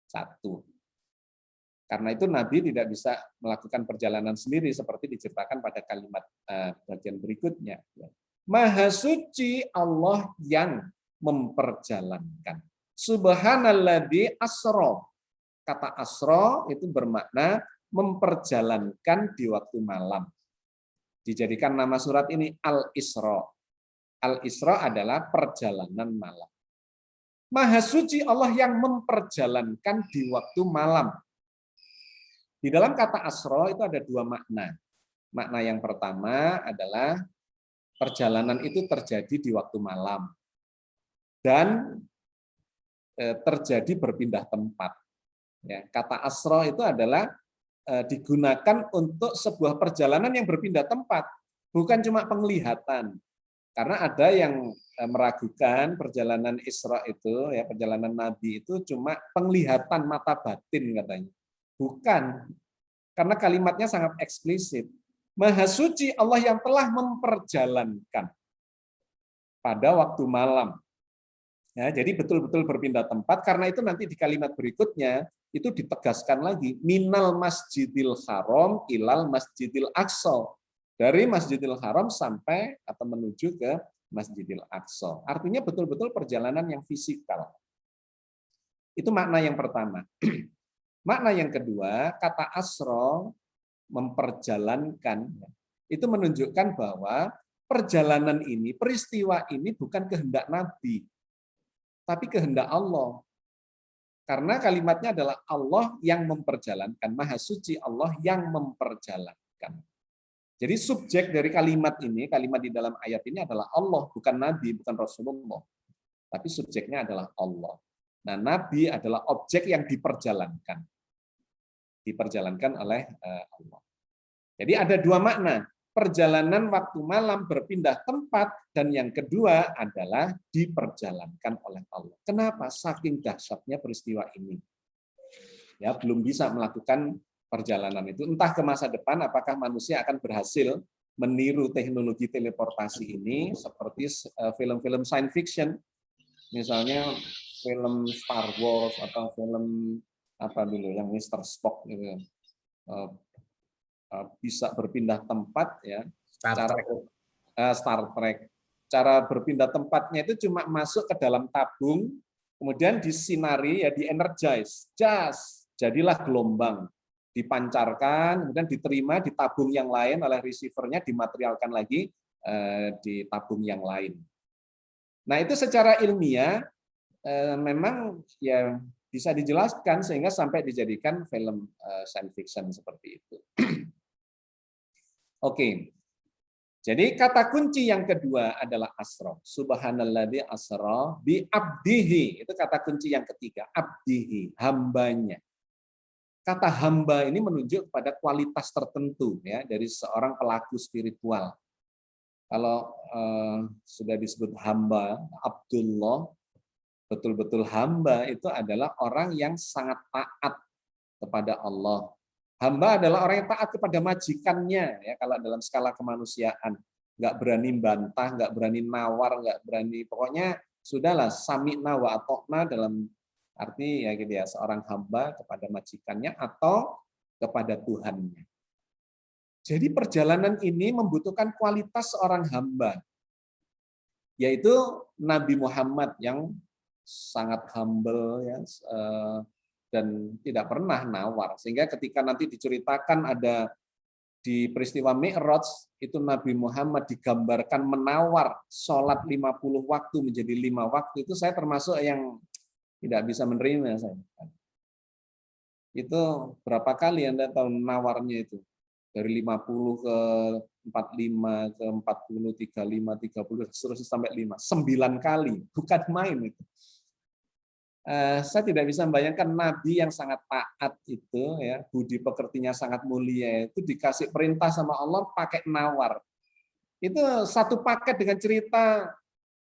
Satu. Karena itu Nabi tidak bisa melakukan perjalanan sendiri seperti diceritakan pada kalimat bagian berikutnya. Maha suci Allah yang memperjalankan. Subhanalladzi asra. Kata asra itu bermakna memperjalankan di waktu malam. Dijadikan nama surat ini Al-Isra. Al-Isra adalah perjalanan malam. Maha suci Allah yang memperjalankan di waktu malam. Di dalam kata asra itu ada dua makna. Makna yang pertama adalah perjalanan itu terjadi di waktu malam dan terjadi berpindah tempat. Ya, kata asra itu adalah digunakan untuk sebuah perjalanan yang berpindah tempat, bukan cuma penglihatan. Karena ada yang meragukan perjalanan Isra itu, ya perjalanan Nabi itu cuma penglihatan mata batin katanya. Bukan, karena kalimatnya sangat eksplisit. Maha suci Allah yang telah memperjalankan pada waktu malam. Ya, jadi betul-betul berpindah tempat, karena itu nanti di kalimat berikutnya itu ditegaskan lagi, minal masjidil haram ilal masjidil aqsa. Dari Masjidil Haram sampai atau menuju ke Masjidil Aqsa. Artinya betul-betul perjalanan yang fisikal. Itu makna yang pertama. Makna yang kedua, kata asro, memperjalankan, itu menunjukkan bahwa perjalanan ini, peristiwa ini bukan kehendak Nabi, tapi kehendak Allah. Karena kalimatnya adalah Allah yang memperjalankan, Maha Suci Allah yang memperjalankan. Jadi subjek dari kalimat ini, kalimat di dalam ayat ini adalah Allah, bukan Nabi, bukan Rasulullah. Tapi subjeknya adalah Allah. Nah, Nabi adalah objek yang diperjalankan. Diperjalankan oleh Allah. Jadi ada dua makna. Perjalanan waktu malam berpindah tempat, dan yang kedua adalah diperjalankan oleh Allah. Kenapa? Saking dahsyatnya peristiwa ini. Ya, belum bisa melakukan perjalanan itu. Entah ke masa depan apakah manusia akan berhasil meniru teknologi teleportasi ini seperti film-film science fiction. Misalnya film Star Wars atau film apa dulu yang Mr. Spock gitu. Bisa berpindah tempat ya. Star Trek. Cara berpindah tempatnya itu cuma masuk ke dalam tabung, kemudian disinari ya, di-energize. Jadilah gelombang. Dipancarkan, kemudian diterima di tabung yang lain oleh receiver-nya, dimaterialkan lagi di tabung yang lain. Nah, itu secara ilmiah memang ya bisa dijelaskan sehingga sampai dijadikan film science fiction seperti itu. Oke. Jadi kata kunci yang kedua adalah asra. Subhanalladzi asra bi abdihi. Itu kata kunci yang ketiga, abdihi, hambanya. Kata hamba ini menunjuk pada kualitas tertentu ya dari seorang pelaku spiritual. Kalau sudah disebut hamba, Abdullah, betul-betul hamba itu adalah orang yang sangat taat kepada Allah. Hamba adalah orang yang taat kepada majikannya, ya kalau dalam skala kemanusiaan. Nggak berani bantah, nggak berani nawar, nggak berani, pokoknya sudahlah sami'na wa atokna dalam arti ya gitu ya, seorang hamba kepada majikannya atau kepada Tuhannya. Jadi perjalanan ini membutuhkan kualitas seorang hamba, yaitu Nabi Muhammad yang sangat humble ya, dan tidak pernah nawar. Sehingga ketika nanti diceritakan ada di peristiwa Mi'raj, itu Nabi Muhammad digambarkan menawar sholat 50 waktu menjadi 5 waktu, itu saya termasuk yang tidak bisa menerima saya. Itu berapa kali Anda tahu nawarnya itu? Dari 50 ke 45, ke 40, 35, 30, seterusnya sampai 5. 9 kali, bukan main itu. Saya tidak bisa membayangkan Nabi yang sangat taat itu, ya, budi pekertinya sangat mulia, itu dikasih perintah sama Allah pakai nawar. Itu satu paket dengan cerita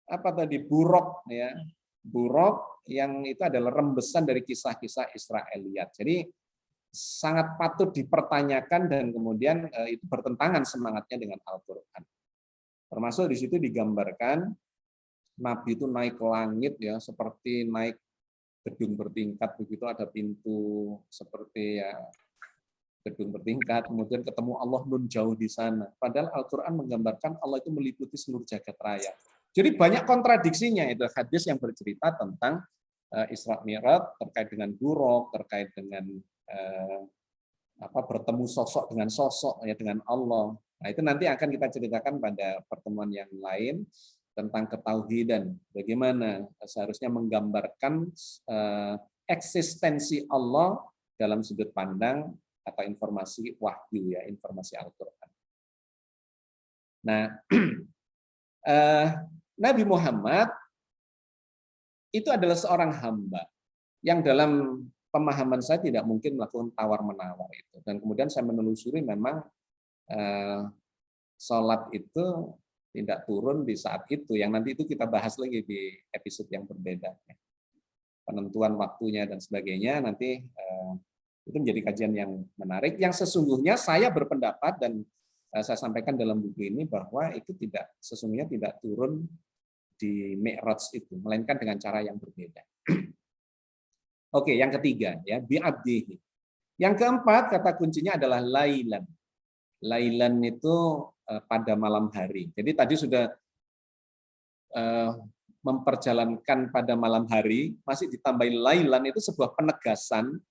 apa tadi, buruk, ya, buruk yang itu adalah rembesan dari kisah-kisah Israiliyat. Jadi sangat patut dipertanyakan dan kemudian itu bertentangan semangatnya dengan Al-Quran. Termasuk di situ digambarkan Nabi itu naik ke langit ya, seperti naik gedung bertingkat, begitu ada pintu seperti ya gedung bertingkat, kemudian ketemu Allah nun jauh di sana. Padahal Al-Quran menggambarkan Allah itu meliputi seluruh jagat raya. Jadi banyak kontradiksinya itu hadis yang bercerita tentang Isra Mi'raj terkait dengan buruk, terkait dengan bertemu sosok dengan sosok ya dengan Allah. Nah, itu nanti akan kita ceritakan pada pertemuan yang lain tentang ketauhidan, bagaimana seharusnya menggambarkan eksistensi Allah dalam sudut pandang atau informasi wahyu ya, informasi Al-Qur'an. Nah, Nabi Muhammad itu adalah seorang hamba yang dalam pemahaman saya tidak mungkin melakukan tawar-menawar itu. Dan kemudian saya menelusuri memang sholat itu tidak turun di saat itu, yang nanti itu kita bahas lagi di episode yang berbeda. Penentuan waktunya dan sebagainya nanti itu menjadi kajian yang menarik. Yang sesungguhnya saya berpendapat dan saya sampaikan dalam buku ini bahwa itu sesungguhnya tidak turun di Mi'raj itu, melainkan dengan cara yang berbeda. Oke, yang ketiga ya, bi'abdihi. Yang keempat kata kuncinya adalah lailan. Lailan itu pada malam hari. Jadi tadi sudah memperjalankan pada malam hari, masih ditambahin lailan, itu sebuah penegasan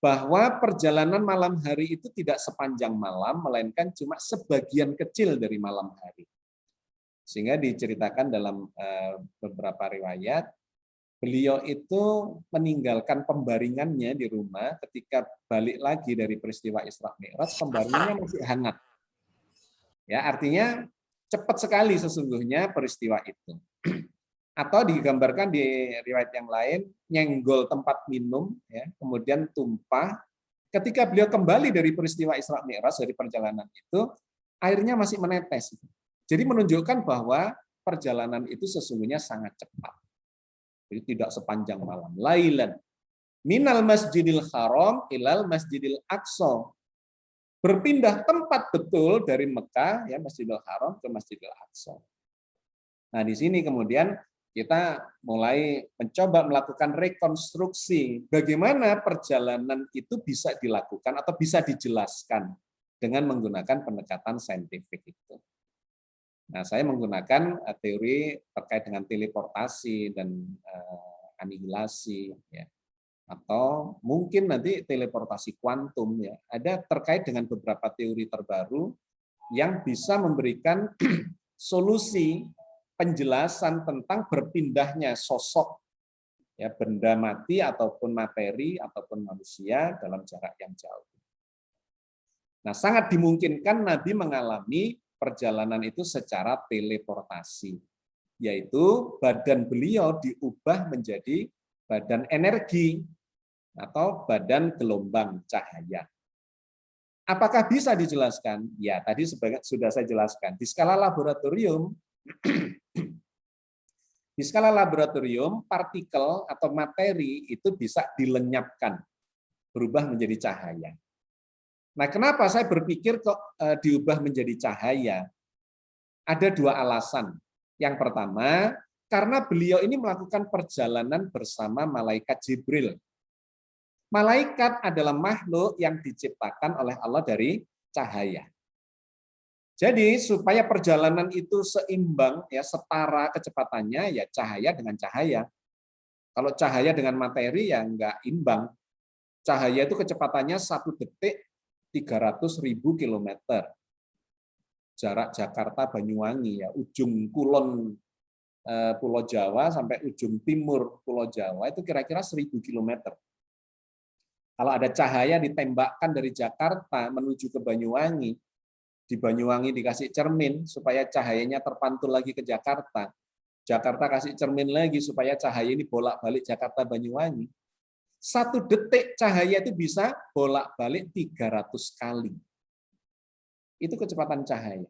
bahwa perjalanan malam hari itu tidak sepanjang malam, melainkan cuma sebagian kecil dari malam hari. Sehingga diceritakan dalam beberapa riwayat, beliau itu meninggalkan pembaringannya di rumah ketika balik lagi dari peristiwa Isra Mi'raj, pembaringannya masih hangat. Ya, artinya cepat sekali sesungguhnya peristiwa itu. Atau digambarkan di riwayat yang lain, nyenggol tempat minum, ya, kemudian tumpah. Ketika beliau kembali dari peristiwa Isra Mi'raj, dari perjalanan itu, airnya masih menetes. Jadi menunjukkan bahwa perjalanan itu sesungguhnya sangat cepat. Jadi tidak sepanjang malam. Lailan minal masjidil haram ilal masjidil aqsa. Berpindah tempat betul dari Mekah, ya, Masjidil Haram ke Masjidil Aqsa. Nah, di sini kemudian kita mulai mencoba melakukan rekonstruksi bagaimana perjalanan itu bisa dilakukan atau bisa dijelaskan dengan menggunakan pendekatan saintifik itu. Nah, saya menggunakan teori terkait dengan teleportasi dan anihilasi, ya. Atau mungkin nanti teleportasi kuantum, ya. Ada terkait dengan beberapa teori terbaru yang bisa memberikan solusi penjelasan tentang berpindahnya sosok, ya, benda mati ataupun materi ataupun manusia dalam jarak yang jauh. Nah, sangat dimungkinkan Nabi mengalami perjalanan itu secara teleportasi, yaitu badan beliau diubah menjadi badan energi atau badan gelombang cahaya. Apakah bisa dijelaskan? Ya, tadi sudah saya jelaskan. Di skala laboratorium, partikel atau materi itu bisa dilenyapkan, berubah menjadi cahaya. Nah, kenapa saya berpikir kok diubah menjadi cahaya? Ada dua alasan. Yang pertama, karena beliau ini melakukan perjalanan bersama malaikat Jibril. Malaikat adalah makhluk yang diciptakan oleh Allah dari cahaya. Jadi supaya perjalanan itu seimbang, ya, setara kecepatannya, ya cahaya dengan cahaya. Kalau cahaya dengan materi ya nggak imbang. Cahaya itu kecepatannya 1 detik 300.000 kilometer. Jarak Jakarta Banyuwangi, ya, ujung kulon Pulau Jawa sampai ujung timur Pulau Jawa itu kira-kira 1.000 kilometer. Kalau ada cahaya ditembakkan dari Jakarta menuju ke Banyuwangi, di Banyuwangi dikasih cermin supaya cahayanya terpantul lagi ke Jakarta. Jakarta kasih cermin lagi supaya cahaya ini bolak-balik Jakarta Banyuwangi. 1 detik cahaya itu bisa bolak-balik 300 kali. Itu kecepatan cahaya.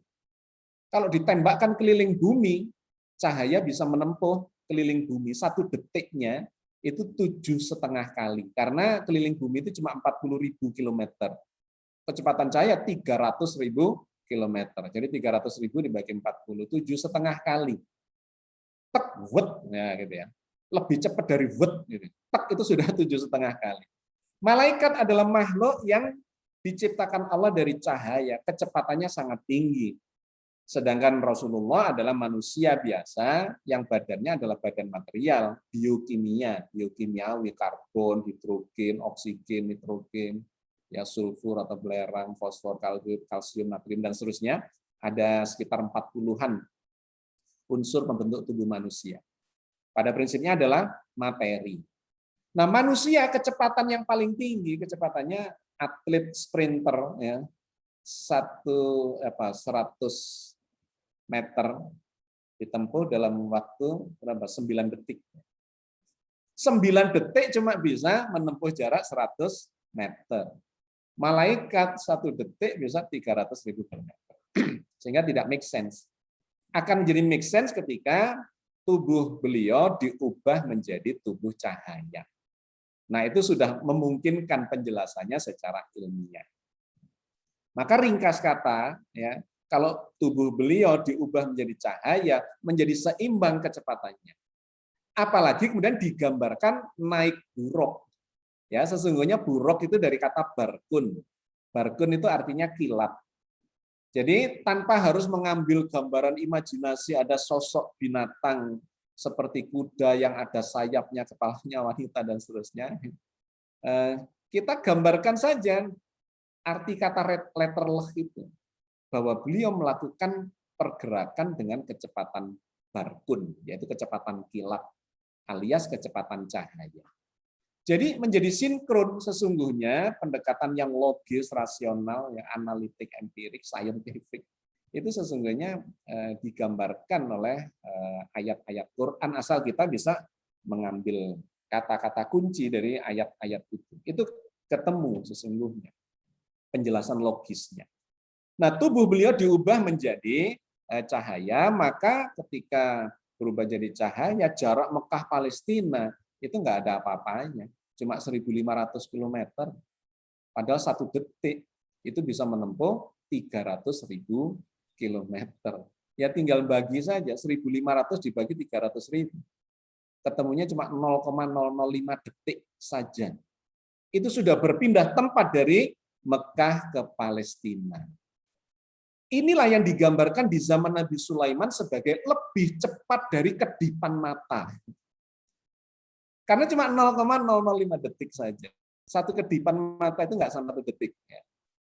Kalau ditembakkan keliling bumi, cahaya bisa menempuh keliling bumi 1 detiknya itu 7,5 kali. Karena keliling bumi itu cuma 40.000 kilometer. Kecepatan cahaya 300.000 kilometer. Jadi 300.000 dibagi 40, 7,5 kali. Tek, wet, ya, gitu ya. Lebih cepat dari wet. Gitu. Tek itu sudah 7,5 kali. Malaikat adalah makhluk yang diciptakan Allah dari cahaya. Kecepatannya sangat tinggi. Sedangkan Rasulullah adalah manusia biasa yang badannya adalah badan material, biokimia, biokimiawi, karbon, hidrogen, oksigen, nitrogen, ya, sulfur atau belerang, fosfor, kalsium, natrium, dan seterusnya. Ada sekitar 40-an unsur pembentuk tubuh manusia. Pada prinsipnya adalah materi. Nah, manusia kecepatan yang paling tinggi, kecepatannya atlet sprinter, ya, 100 meter ditempuh dalam waktu berapa? 9 detik. 9 detik cuma bisa menempuh jarak 100 meter. Malaikat 1 detik bisa 300.000 kilometer. Sehingga tidak make sense. Akan menjadi make sense ketika tubuh beliau diubah menjadi tubuh cahaya. Nah, itu sudah memungkinkan penjelasannya secara ilmiah. Maka ringkas kata, ya, kalau tubuh beliau diubah menjadi cahaya, menjadi seimbang kecepatannya. Apalagi kemudian digambarkan naik buruk. Ya, sesungguhnya buruk itu dari kata barkun. Barkun itu artinya kilat. Jadi tanpa harus mengambil gambaran imajinasi ada sosok binatang seperti kuda yang ada sayapnya, kepalanya wanita dan seterusnya. kita gambarkan saja arti kata letterless itu, bahwa beliau melakukan pergerakan dengan kecepatan barkun, yaitu kecepatan kilat alias kecepatan cahaya. Jadi menjadi sinkron sesungguhnya pendekatan yang logis, rasional, yang analitik, empirik, scientific itu sesungguhnya digambarkan oleh ayat-ayat Quran asal kita bisa mengambil kata-kata kunci dari ayat-ayat itu. Itu ketemu sesungguhnya penjelasan logisnya. Nah, tubuh beliau diubah menjadi cahaya, maka ketika berubah jadi cahaya, jarak Mekah Palestina itu nggak ada apa-apanya, cuma 1.500 km. Padahal 1 detik itu bisa menempuh 300.000 km. Ya tinggal bagi saja, 1.500 dibagi 300.000. Ketemunya cuma 0,005 detik saja. Itu sudah berpindah tempat dari Mekah ke Palestina. Inilah yang digambarkan di zaman Nabi Sulaiman sebagai lebih cepat dari kedipan mata. Karena cuma 0,005 detik saja. Satu kedipan mata itu nggak sampai 1 detik. Ya.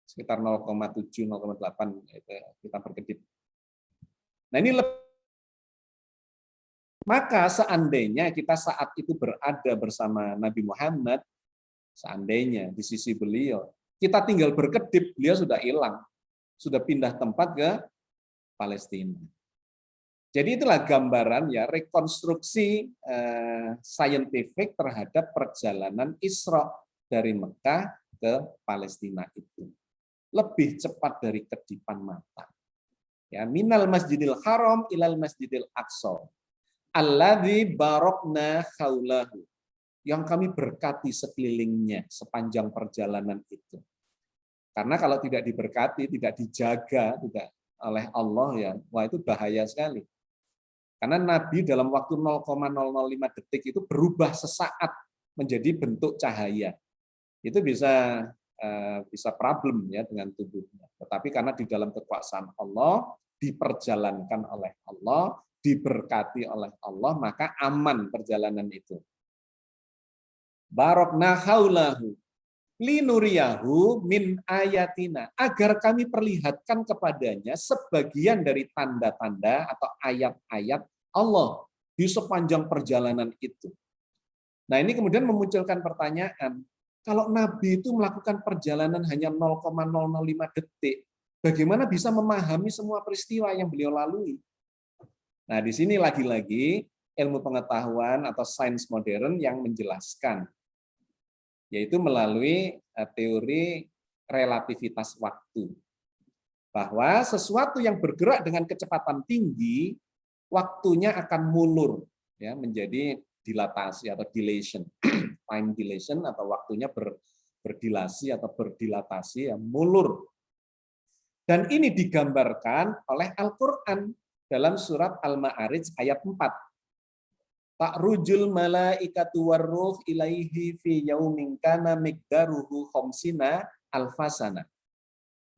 Sekitar 0,7, 0,8 itu kita berkedip. Nah ini maka seandainya kita saat itu berada bersama Nabi Muhammad, seandainya di sisi beliau, kita tinggal berkedip, beliau sudah hilang. Sudah pindah tempat ke Palestina. Jadi itulah gambaran ya rekonstruksi saintifik terhadap perjalanan Isra dari Mekah ke Palestina itu. Lebih cepat dari kedipan mata. Ya, minal Masjidil Haram ilal Masjidil Aqsa. Alladzi barokna haulahu. Yang kami berkati sekelilingnya sepanjang perjalanan itu. Karena kalau tidak diberkati, tidak dijaga, tidak oleh Allah ya, wah itu bahaya sekali. Karena Nabi dalam waktu 0,005 detik itu berubah sesaat menjadi bentuk cahaya. Itu bisa problem ya dengan tubuhnya. Tetapi karena di dalam kekuasaan Allah, diperjalankan oleh Allah, diberkati oleh Allah, maka aman perjalanan itu. Barokna haulahu linuriyahu min ayatina, agar kami perlihatkan kepadanya sebagian dari tanda-tanda atau ayat-ayat Allah di sepanjang perjalanan itu. Nah ini kemudian memunculkan pertanyaan, kalau Nabi itu melakukan perjalanan hanya 0,005 detik, bagaimana bisa memahami semua peristiwa yang beliau lalui? Nah di sini lagi-lagi ilmu pengetahuan atau sains modern yang menjelaskan, yaitu melalui teori relativitas waktu. Bahwa sesuatu yang bergerak dengan kecepatan tinggi, waktunya akan mulur ya menjadi dilatasi atau dilation. Time dilation atau waktunya berdilasi atau berdilatasi ya, mulur. Dan ini digambarkan oleh Al-Qur'an dalam surat Al-Ma'arij ayat 4. Ta'rujul malaikatu warruh ilaihi fi yaumin kana miqdaruhu khamsina alfasana.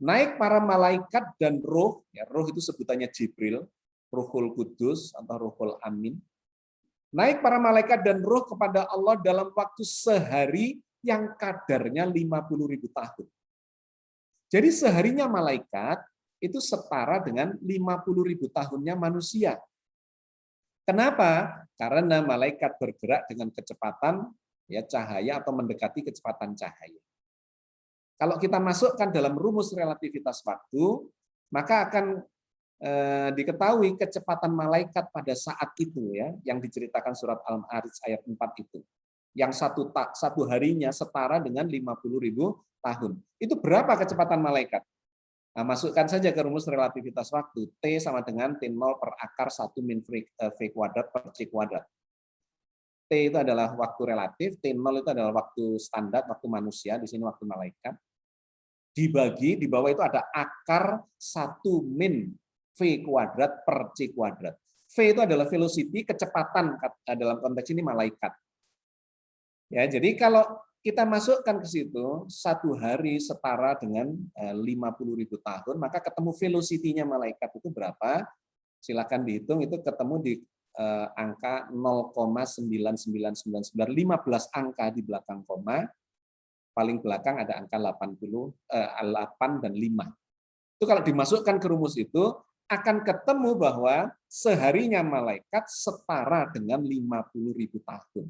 Naik para malaikat dan roh, ya roh itu sebutannya Jibril, Ruhul Kudus atau Ruhul Amin. Naik para malaikat dan roh kepada Allah dalam waktu sehari yang kadarnya 50.000 tahun. Jadi seharinya malaikat itu setara dengan 50.000 tahunnya manusia. Kenapa? Karena malaikat bergerak dengan kecepatan ya cahaya atau mendekati kecepatan cahaya. Kalau kita masukkan dalam rumus relativitas waktu, maka akan diketahui kecepatan malaikat pada saat itu ya, yang diceritakan surat Al-Ma'arij ayat 4 itu. Yang satu harinya setara dengan 50.000 tahun. Itu berapa kecepatan malaikat? Nah, masukkan saja ke rumus relativitas waktu. T sama dengan T0 per akar 1 min V kuadrat per C kuadrat. T itu adalah waktu relatif, T0 itu adalah waktu standar, waktu manusia, di sini waktu malaikat. Dibagi, di bawah itu ada akar 1 min V kuadrat per C kuadrat. V itu adalah velocity, kecepatan dalam konteks ini malaikat. Ya, jadi kalau kita masukkan ke situ, satu hari setara dengan 50.000 tahun, maka ketemu velocity-nya malaikat itu berapa? Silakan dihitung, itu ketemu di angka 0,99995, 15 angka di belakang koma. paling belakang ada angka 80, 8 dan 5. Itu kalau dimasukkan ke rumus itu akan ketemu bahwa seharinya malaikat setara dengan 50.000 tahun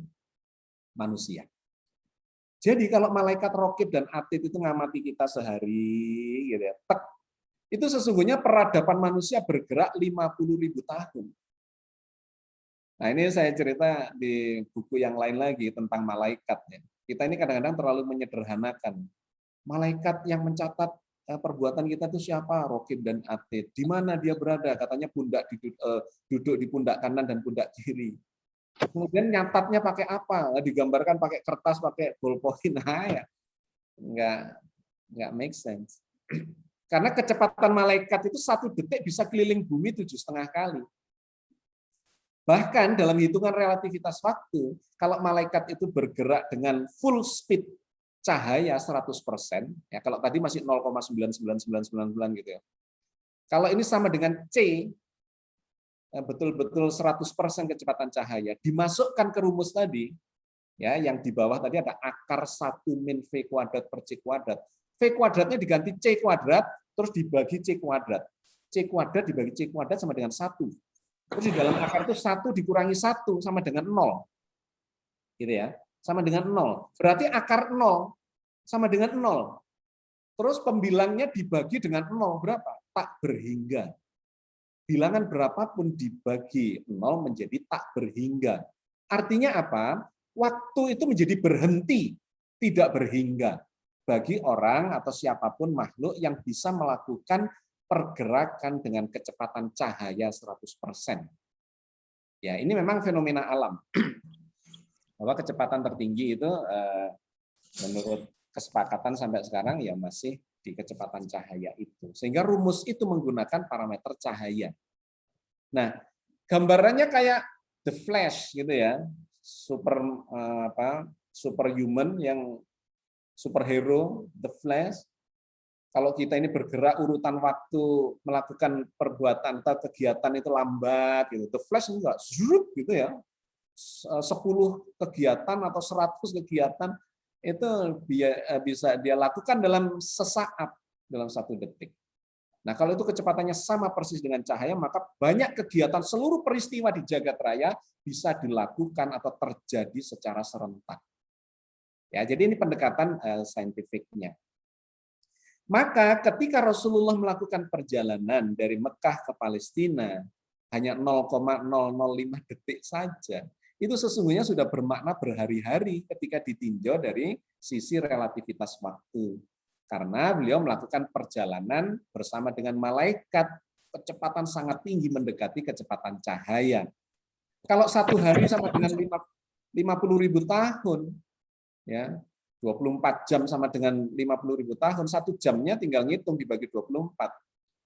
manusia. Jadi kalau malaikat Raqib dan Atid itu ngamati kita sehari, gitu ya, itu sesungguhnya peradaban manusia bergerak 50.000 tahun. Nah ini saya cerita di buku yang lain lagi tentang malaikat. Ya. Kita ini kadang-kadang terlalu menyederhanakan. Malaikat yang mencatat perbuatan kita itu siapa? Raqib dan Atid. Di mana dia berada? Katanya duduk di pundak kanan dan pundak kiri. Kemudian nyatatnya pakai apa? Digambarkan pakai kertas, pakai ballpoint. Nah, ya. Nggak make sense. Karena kecepatan malaikat itu 1 detik bisa keliling bumi 7,5 kali. Bahkan dalam hitungan relativitas waktu, kalau malaikat itu bergerak dengan full speed cahaya 100%, ya kalau tadi masih 0,99999 gitu ya. Kalau ini sama dengan C, betul-betul 100% kecepatan cahaya, dimasukkan ke rumus tadi, ya yang di bawah tadi ada akar 1 min V kuadrat per C kuadrat. V kuadratnya diganti C kuadrat, terus dibagi C kuadrat. C kuadrat dibagi C kuadrat sama dengan 1. Terus di dalam akar itu 1 dikurangi 1 sama dengan 0. Gitu ya. Sama dengan 0. Berarti akar 0 sama dengan 0. Terus pembilangnya dibagi dengan 0 berapa? Tak berhingga. Bilangan berapapun dibagi 0 menjadi tak berhingga. Artinya apa? Waktu itu menjadi berhenti, tidak berhingga. Bagi orang atau siapapun makhluk yang bisa melakukan pergerakan dengan kecepatan cahaya 100%. Ya, ini memang fenomena alam. Bahwa kecepatan tertinggi itu menurut kesepakatan sampai sekarang ya masih di kecepatan cahaya itu. Sehingga rumus itu menggunakan parameter cahaya. Nah, gambarannya kayak The Flash gitu ya. Superhuman yang superhero The Flash. Kalau kita ini bergerak urutan waktu melakukan perbuatan atau kegiatan itu lambat gitu. The Flash enggak zrup gitu ya. 10 kegiatan atau 100 kegiatan itu bisa dia lakukan dalam sesaat, dalam 1 detik. Nah, kalau itu kecepatannya sama persis dengan cahaya, maka banyak kegiatan seluruh peristiwa di jagat raya bisa dilakukan atau terjadi secara serentak. Ya, jadi ini pendekatan saintifiknya. Maka ketika Rasulullah melakukan perjalanan dari Mekah ke Palestina hanya 0,005 detik saja, itu sesungguhnya sudah bermakna berhari-hari ketika ditinjau dari sisi relativitas waktu. Karena beliau melakukan perjalanan bersama dengan malaikat, kecepatan sangat tinggi mendekati kecepatan cahaya. Kalau 1 hari sama dengan 50.000 tahun, ya 24 jam sama dengan 50.000 tahun, 1 jamnya tinggal ngitung dibagi 24.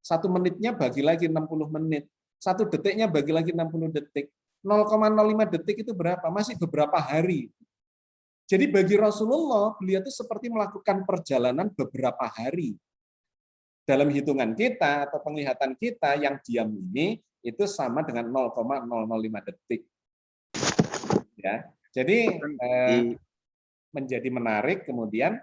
1 menitnya bagi lagi 60 menit. 1 detiknya bagi lagi 60 detik. 0,05 detik itu berapa? Masih beberapa hari. Jadi bagi Rasulullah, beliau itu seperti melakukan perjalanan beberapa hari. Dalam hitungan kita atau penglihatan kita yang diam ini itu sama dengan 0,005 detik. Ya. Jadi menjadi menarik kemudian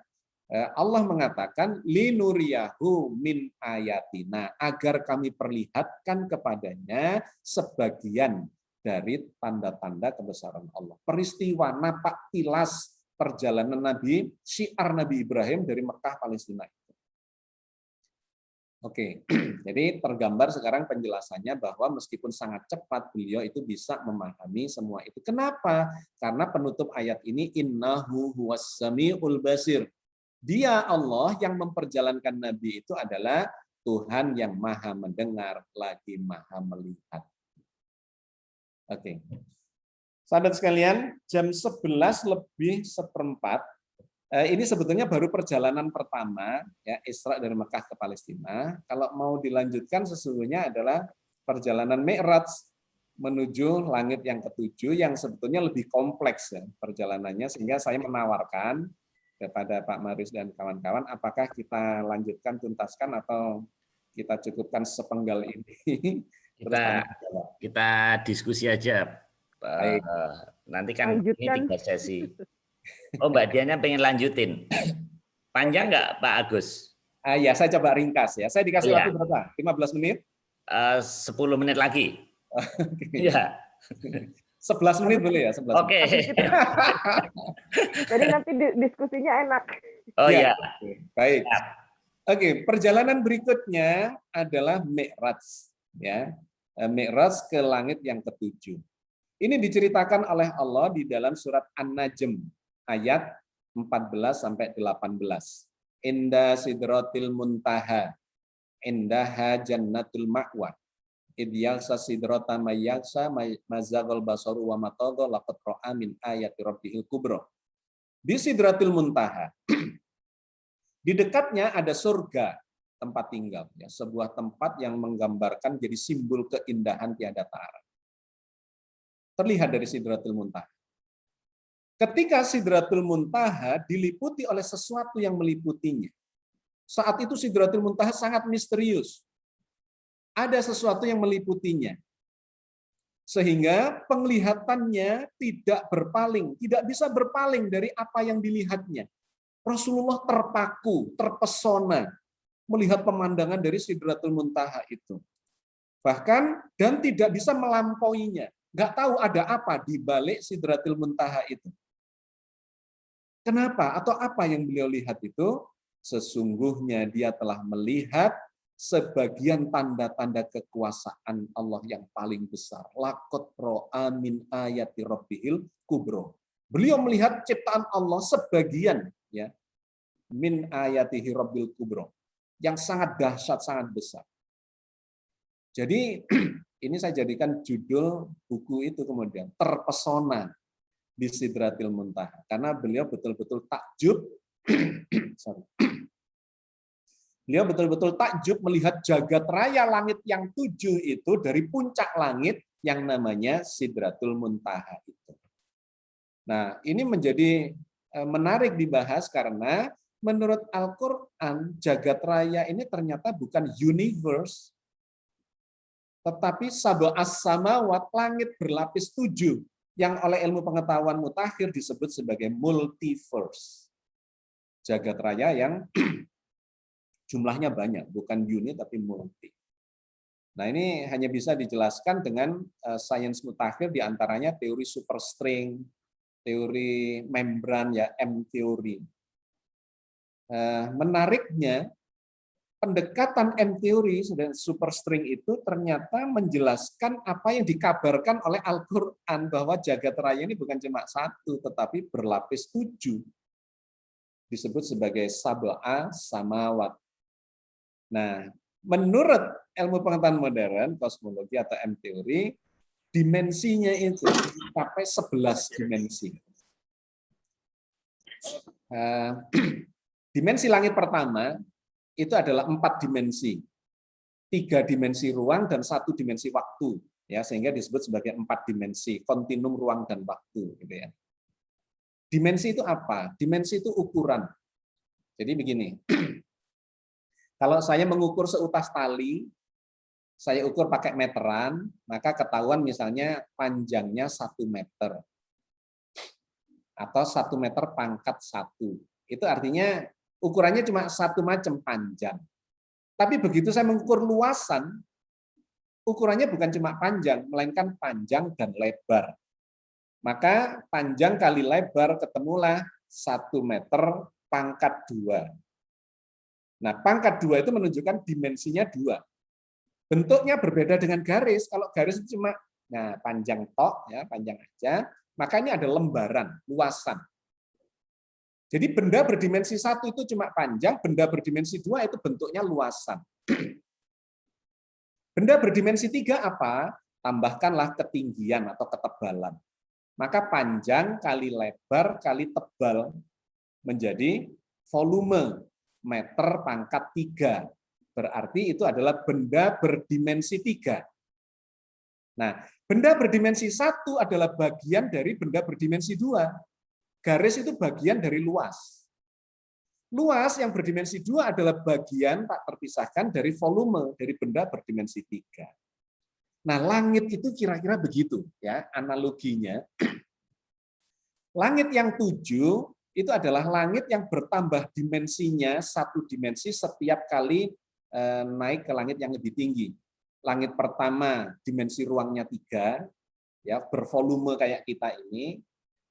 Allah mengatakan linuriyahu min ayatina, agar kami perlihatkan kepadanya sebagian dari tanda-tanda kebesaran Allah. Peristiwa napak tilas perjalanan Nabi, syiar Nabi Ibrahim dari Mekah Palestina itu. Oke, jadi tergambar sekarang penjelasannya bahwa meskipun sangat cepat beliau itu bisa memahami semua itu. Kenapa? Karena penutup ayat ini innahu huwas samiul basir. Dia Allah yang memperjalankan Nabi itu adalah Tuhan yang maha mendengar lagi maha melihat. Oke. Sahabat sekalian, jam 11:04 ini sebetulnya baru perjalanan pertama ya Isra dari Mekah ke Palestina. Kalau mau dilanjutkan sesungguhnya adalah perjalanan Mi'raj menuju langit yang ke-7 yang sebetulnya lebih kompleks ya perjalanannya, sehingga saya menawarkan kepada Pak Marius dan kawan-kawan apakah kita lanjutkan tuntaskan atau kita cukupkan sepenggal ini. Kita diskusi aja. Nanti kan lanjutkan. Ini 3 sesi. Oh, Mbak Diana pengen lanjutin. Panjang nggak Pak Agus? Ya, saya coba ringkas ya. Saya dikasih Iya. waktu berapa? 15 menit? 10 menit lagi. Iya. 11 menit boleh ya? 11 Oke. Jadi nanti diskusinya enak. Oh Ya, ya. baik. Siap. Oke, perjalanan berikutnya adalah Mi'raj. Ya, Mi'raj ke langit yang ketujuh. Ini diceritakan oleh Allah di dalam surat An-Najm ayat 14 sampai 18. Inda sidratil muntaha, indaha jannatul ma'wa. Idyaksa sidrata mayyaksa mazagol basaru wa matadha laqad ra'a min ayati rabbihil kubra. Di sidratil muntaha. Di dekatnya ada surga, tempat tinggal, ya, sebuah tempat yang menggambarkan jadi simbol keindahan tiada tara. Terlihat dari Sidratul Muntaha. Ketika Sidratul Muntaha diliputi oleh sesuatu yang meliputinya. Saat itu Sidratul Muntaha sangat misterius. Ada sesuatu yang meliputinya. Sehingga penglihatannya tidak berpaling, tidak bisa berpaling dari apa yang dilihatnya. Rasulullah terpaku, terpesona melihat pemandangan dari Sidratul Muntaha itu. Bahkan dan tidak bisa melampauinya. Nggak tahu ada apa di balik Sidratul Muntaha itu. Kenapa? Atau apa yang beliau lihat itu? Sesungguhnya dia telah melihat sebagian tanda-tanda kekuasaan Allah yang paling besar. Laqad ra'a min ayati rabbihil kubro. Beliau melihat ciptaan Allah sebagian, ya, min ayatihi rabbil kubro, yang sangat dahsyat, sangat besar. Jadi ini saya jadikan judul buku itu kemudian, Terpesona di Sidratil Muntaha. Karena beliau betul-betul takjub, beliau betul-betul takjub melihat jagat raya langit yang 7 itu dari puncak langit yang namanya Sidratul Muntaha itu. Nah, ini menjadi menarik dibahas karena menurut Al-Quran, jagat raya ini ternyata bukan universe, tetapi sab'as samawat, langit berlapis 7, yang oleh ilmu pengetahuan mutakhir disebut sebagai multiverse. Jagat raya yang jumlahnya banyak, bukan uni tapi multi. Nah, ini hanya bisa dijelaskan dengan sains mutakhir, diantaranya teori superstring, teori membran, ya, M-teori. Menariknya, pendekatan M-teori dan superstring itu ternyata menjelaskan apa yang dikabarkan oleh Al-Quran, bahwa jagat raya ini bukan cuma 1, tetapi berlapis 7. Disebut sebagai sab'a samawat. Nah, menurut ilmu pengetahuan modern, kosmologi atau M-teori, dimensinya itu sampai 11 dimensi. Dimensi langit pertama itu adalah 4 dimensi, 3 dimensi ruang dan 1 dimensi waktu, ya, sehingga disebut sebagai 4 dimensi, kontinum ruang dan waktu, gitu ya. Dimensi itu apa? Dimensi itu ukuran. Jadi begini, kalau saya mengukur seutas tali, saya ukur pakai meteran, maka ketahuan misalnya panjangnya 1 meter atau 1 meter pangkat 1. Itu artinya ukurannya cuma 1 macam panjang. Tapi begitu saya mengukur luasan, ukurannya bukan cuma panjang, melainkan panjang dan lebar. Maka panjang kali lebar ketemulah 1 meter pangkat 2. Nah, pangkat 2 itu menunjukkan dimensinya 2. Bentuknya berbeda dengan garis. Kalau garis itu cuma panjang tok, ya, panjang aja, maka ini ada lembaran, luasan. Jadi benda berdimensi 1 itu cuma panjang, benda berdimensi 2 itu bentuknya luasan. Benda berdimensi 3 apa? Tambahkanlah ketinggian atau ketebalan. Maka panjang kali lebar kali tebal menjadi volume, meter pangkat 3. Berarti itu adalah benda berdimensi 3. Nah, benda berdimensi 1 adalah bagian dari benda berdimensi 2. Garis itu bagian dari luas. Luas yang berdimensi 2 adalah bagian tak terpisahkan dari volume, dari benda berdimensi 3. Nah, langit itu kira-kira begitu, ya, analoginya. Langit yang 7 itu adalah langit yang bertambah dimensinya satu dimensi setiap kali naik ke langit yang lebih tinggi. Langit pertama dimensi ruangnya 3, ya bervolume kayak kita ini,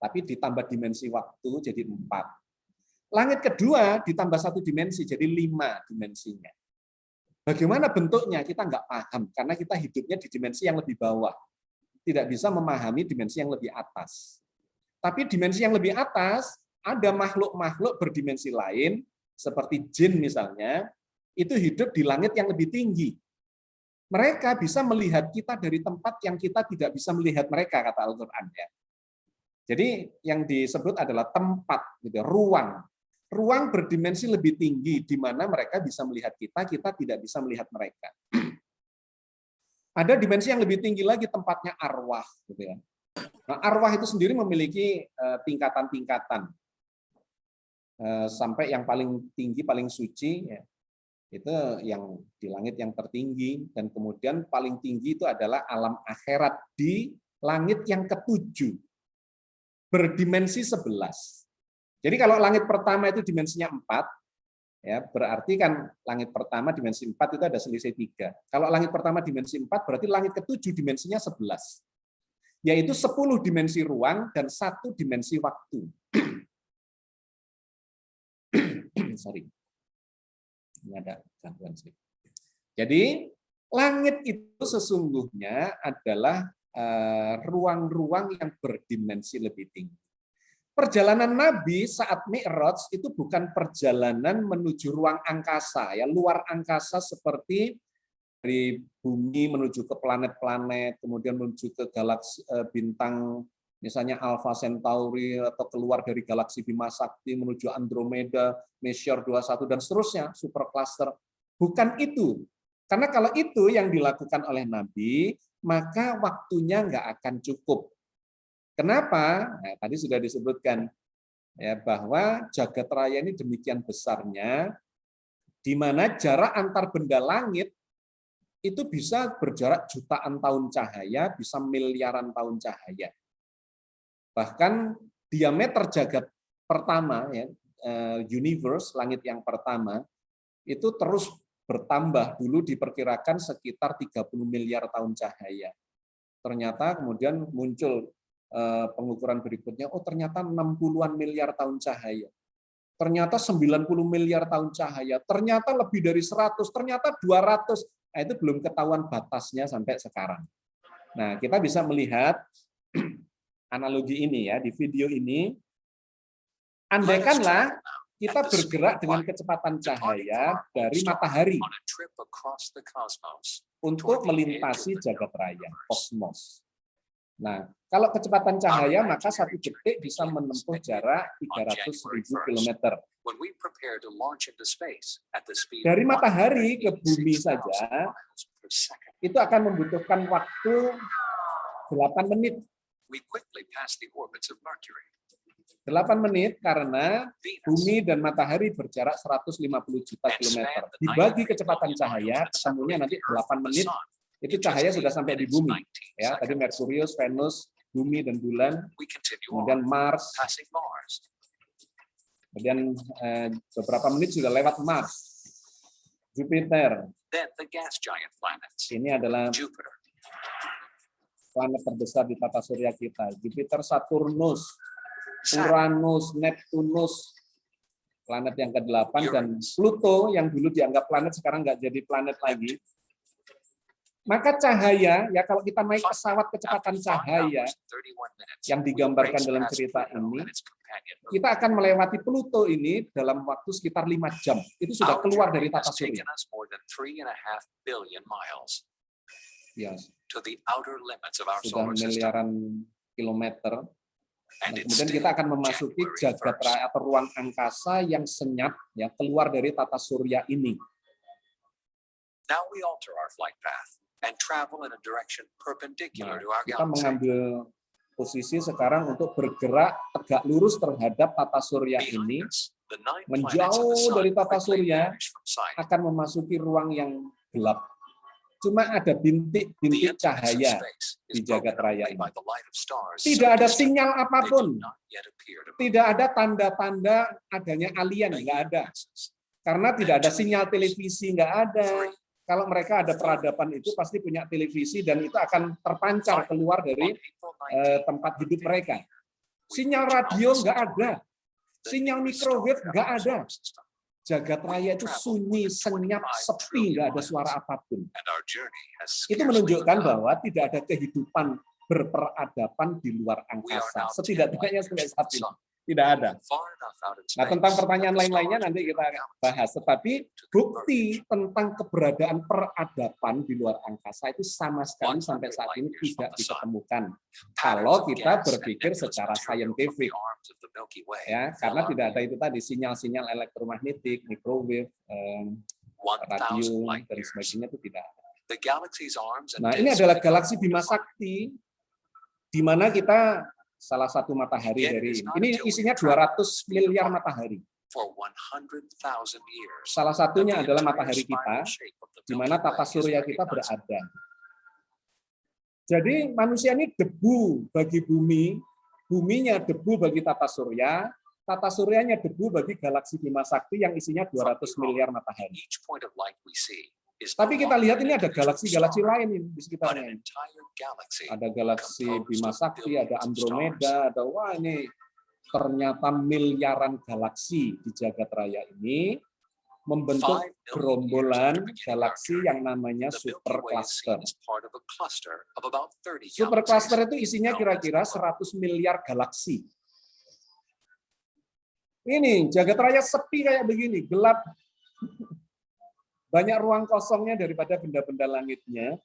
tapi ditambah dimensi waktu jadi 4. Langit kedua ditambah satu dimensi jadi 5 dimensinya. Bagaimana bentuknya kita nggak paham karena kita hidupnya di dimensi yang lebih bawah, tidak bisa memahami dimensi yang lebih atas. Tapi dimensi yang lebih atas ada makhluk-makhluk berdimensi lain seperti jin misalnya, itu hidup di langit yang lebih tinggi. Mereka bisa melihat kita dari tempat yang kita tidak bisa melihat mereka, kata Al-Quran. Ya. Jadi yang disebut adalah tempat, gitu, ruang. Ruang berdimensi lebih tinggi, di mana mereka bisa melihat kita, kita tidak bisa melihat mereka. Ada dimensi yang lebih tinggi lagi, tempatnya arwah. Gitu ya. Nah, arwah itu sendiri memiliki tingkatan-tingkatan. Sampai yang paling tinggi, paling suci, ya, itu yang di langit yang tertinggi, dan kemudian paling tinggi itu adalah alam akhirat di langit yang ke-7, berdimensi 11. Jadi kalau langit pertama itu dimensinya 4, ya berarti kan langit pertama dimensi 4 itu ada selisih 3. Kalau langit pertama dimensi 4, berarti langit ke-7 dimensinya 11. Yaitu 10 dimensi ruang dan 1 dimensi waktu. Sorry. Ini ada gangguan sedikit. Jadi langit itu sesungguhnya adalah ruang-ruang yang berdimensi lebih tinggi. Perjalanan Nabi saat Mi'raj itu bukan perjalanan menuju ruang angkasa, ya luar angkasa seperti dari bumi menuju ke planet-planet, kemudian menuju ke galaksi bintang misalnya Alpha Centauri, atau keluar dari galaksi Bima Sakti menuju Andromeda, Messier 21 dan seterusnya, super cluster. Bukan itu. Karena kalau itu yang dilakukan oleh Nabi, maka waktunya nggak akan cukup. Kenapa? Nah, tadi sudah disebutkan ya bahwa jagat raya ini demikian besarnya, di mana jarak antar benda langit itu bisa berjarak jutaan tahun cahaya, bisa miliaran tahun cahaya. Bahkan diameter jagat pertama, ya, universe, langit yang pertama, itu terus bertambah. Dulu diperkirakan sekitar 30 miliar tahun cahaya. Ternyata kemudian muncul pengukuran berikutnya, oh ternyata 60-an miliar tahun cahaya. Ternyata 90 miliar tahun cahaya. Ternyata lebih dari 100, ternyata 200. Nah, itu belum ketahuan batasnya sampai sekarang. Nah, kita bisa melihat analogi ini ya di video ini. Andaikanlah kita bergerak dengan kecepatan cahaya dari matahari untuk melintasi jagat raya, kosmos. Nah, kalau kecepatan cahaya maka 1 detik bisa menempuh jarak 300.000 km. Dari matahari ke bumi saja itu akan membutuhkan waktu 8 menit. 8 menit karena bumi dan matahari berjarak 150 juta kilometer. Dibagi kecepatan cahaya, ketemunya nanti 8 menit, itu cahaya sudah sampai di bumi. Ya, tadi Merkurius, Venus, bumi dan bulan, kemudian Mars. Kemudian beberapa menit sudah lewat Mars. Jupiter. Ini adalah planet terbesar di tata surya kita. Jupiter, Saturnus, Uranus, Neptunus, planet yang ke-8, dan Pluto yang dulu dianggap planet sekarang nggak jadi planet lagi. Maka cahaya, ya kalau kita naik pesawat kecepatan cahaya yang digambarkan dalam cerita ini, kita akan melewati Pluto ini dalam waktu sekitar 5 jam. Itu sudah keluar dari tata surya. Ya, sudah miliaran kilometer. Nah, kemudian kita akan memasuki jagat raya atau ruang angkasa yang senyap, ya keluar dari tata surya ini. Nah, kita mengambil posisi sekarang untuk bergerak tegak lurus terhadap tata surya ini, menjauh dari tata surya, akan memasuki ruang yang gelap. cuma ada bintik-bintik cahaya di jagat raya ini. Tidak ada sinyal apapun, tidak ada tanda-tanda adanya alien, nggak ada. Karena tidak ada sinyal televisi, nggak ada. Kalau mereka ada peradaban itu pasti punya televisi dan itu akan terpancar keluar dari tempat hidup mereka. Sinyal radio nggak ada, sinyal microwave nggak ada. Jagat raya itu sunyi, senyap, sepi, nggak ada suara apapun. Itu menunjukkan bahwa tidak ada kehidupan berperadaban di luar angkasa. Setidak-tidaknya sampai saat ini tidak ada. Nah, tentang pertanyaan lain-lainnya nanti kita bahas. Tetapi bukti tentang keberadaan peradaban di luar angkasa itu sama sekali sampai saat ini tidak ditemukan. Kalau kita berpikir secara saintifik, ya, karena tidak ada itu tadi sinyal-sinyal elektromagnetik, microwave, radio dan sebagainya itu tidak ada. Nah, ini adalah galaksi Bima Sakti, di mana kita salah satu matahari dari ini isinya 200 miliar matahari. Salah satunya adalah matahari kita, di mana tata surya kita berada. Jadi manusia ini debu bagi bumi, buminya debu bagi tata suryanya debu bagi galaksi Bima Sakti yang isinya 200 miliar matahari. Tapi kita lihat ini ada galaksi-galaksi lain ini di sekitarnya. Ada galaksi Bima Sakti, ada Andromeda, ada wah ini ternyata miliaran galaksi di jagat raya ini membentuk gerombolan galaksi yang namanya supercluster. Supercluster itu isinya kira-kira 100 miliar galaksi. Ini jagat raya sepi kayak begini, gelap. Banyak ruang kosongnya daripada benda-benda langitnya.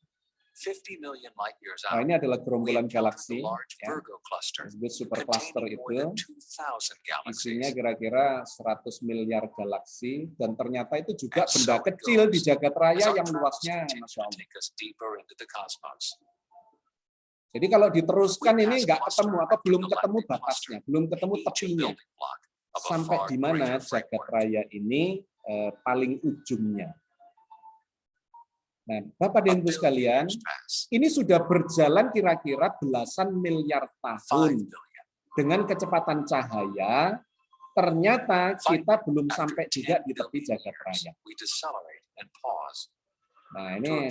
Nah, ini adalah gerombolan galaksi, ya. Disebut supercluster itu. Isinya kira-kira 100 miliar galaksi, dan ternyata itu juga benda kecil di jagat raya yang luasnya, Masya Allah. Jadi kalau diteruskan ini nggak ketemu, atau belum ketemu batasnya, belum ketemu tepinya. Sampai di mana jagat raya ini paling ujungnya. Nah, Bapak dan Ibu sekalian, ini sudah berjalan kira-kira belasan miliar tahun dengan kecepatan cahaya. Ternyata kita belum sampai juga di tepi jagat raya. Nah, ini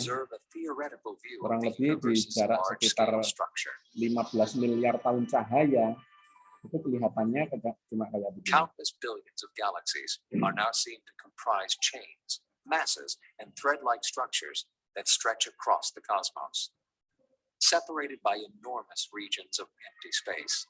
kurang lebih di jarak sekitar 15 miliar tahun cahaya. Itu kelihatannya cuma kayak begini. Countless billions of galaxies are now seen to comprise chains, masses, and thread-like structures that stretch across the cosmos, separated by enormous regions of empty space.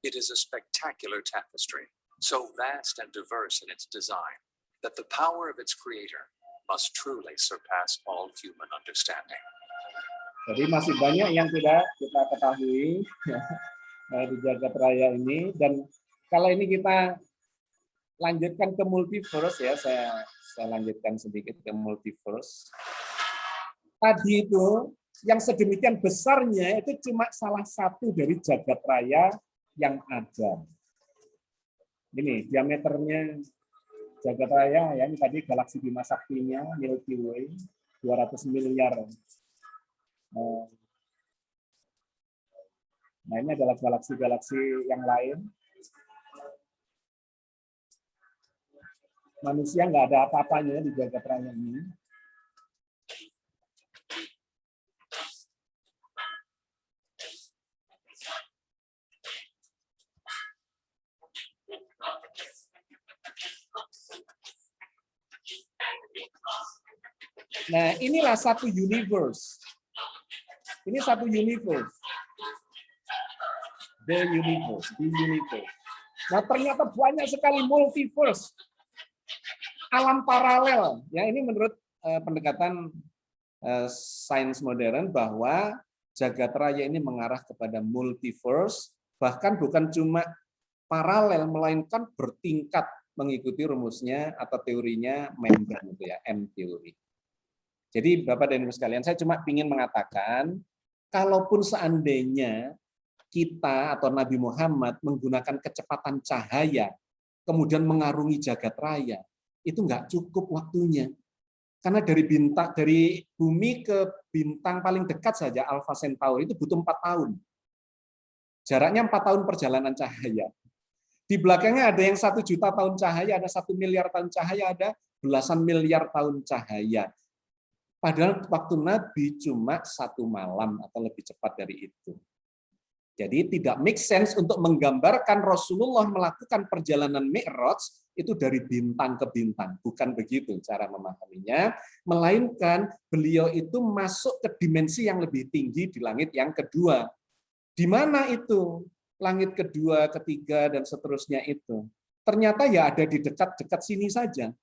It is a spectacular tapestry, so vast and diverse in its design, that the power of its creator must truly surpass all human understanding. Jadi masih banyak yang tidak kita ketahui di jagat raya ini, dan kalau ini kita lanjutkan ke multiverse, ya, saya lanjutkan sedikit ke multiverse. Tadi itu yang sedemikian besarnya itu cuma salah satu dari jagat raya yang ada. Ini diameternya jagat raya, ya, ini tadi galaksi Bima Saktinya, Milky Way, 200 miliar. Nah, ini adalah galaksi-galaksi yang lain. Manusia nggak ada apa-apanya di jagat raya ini. Nah, inilah satu universe. Ini satu universe. The universe. Nah, ternyata banyak sekali multiverse. Alam paralel. Ya, ini menurut pendekatan sains modern bahwa jagat raya ini mengarah kepada multiverse, bahkan bukan cuma paralel, melainkan bertingkat mengikuti rumusnya atau teorinya Membrane, itu ya, M teori. Jadi Bapak dan Ibu sekalian, saya cuma ingin mengatakan, kalaupun seandainya kita atau Nabi Muhammad menggunakan kecepatan cahaya, kemudian mengarungi jagat raya, itu nggak cukup waktunya. Karena dari bumi ke bintang paling dekat saja Alpha Centauri itu butuh 4 tahun. Jaraknya 4 tahun perjalanan cahaya. Di belakangnya ada yang 1 juta tahun cahaya, ada 1 miliar tahun cahaya, ada belasan miliar tahun cahaya. Padahal waktu Nabi cuma 1 malam atau lebih cepat dari itu. Jadi tidak make sense untuk menggambarkan Rasulullah melakukan perjalanan Mi'raj itu dari bintang ke bintang. Bukan begitu cara memahaminya, melainkan beliau itu masuk ke dimensi yang lebih tinggi di langit yang kedua. Di mana itu? Langit kedua, ketiga, dan seterusnya itu. Ternyata ya ada di dekat-dekat sini saja.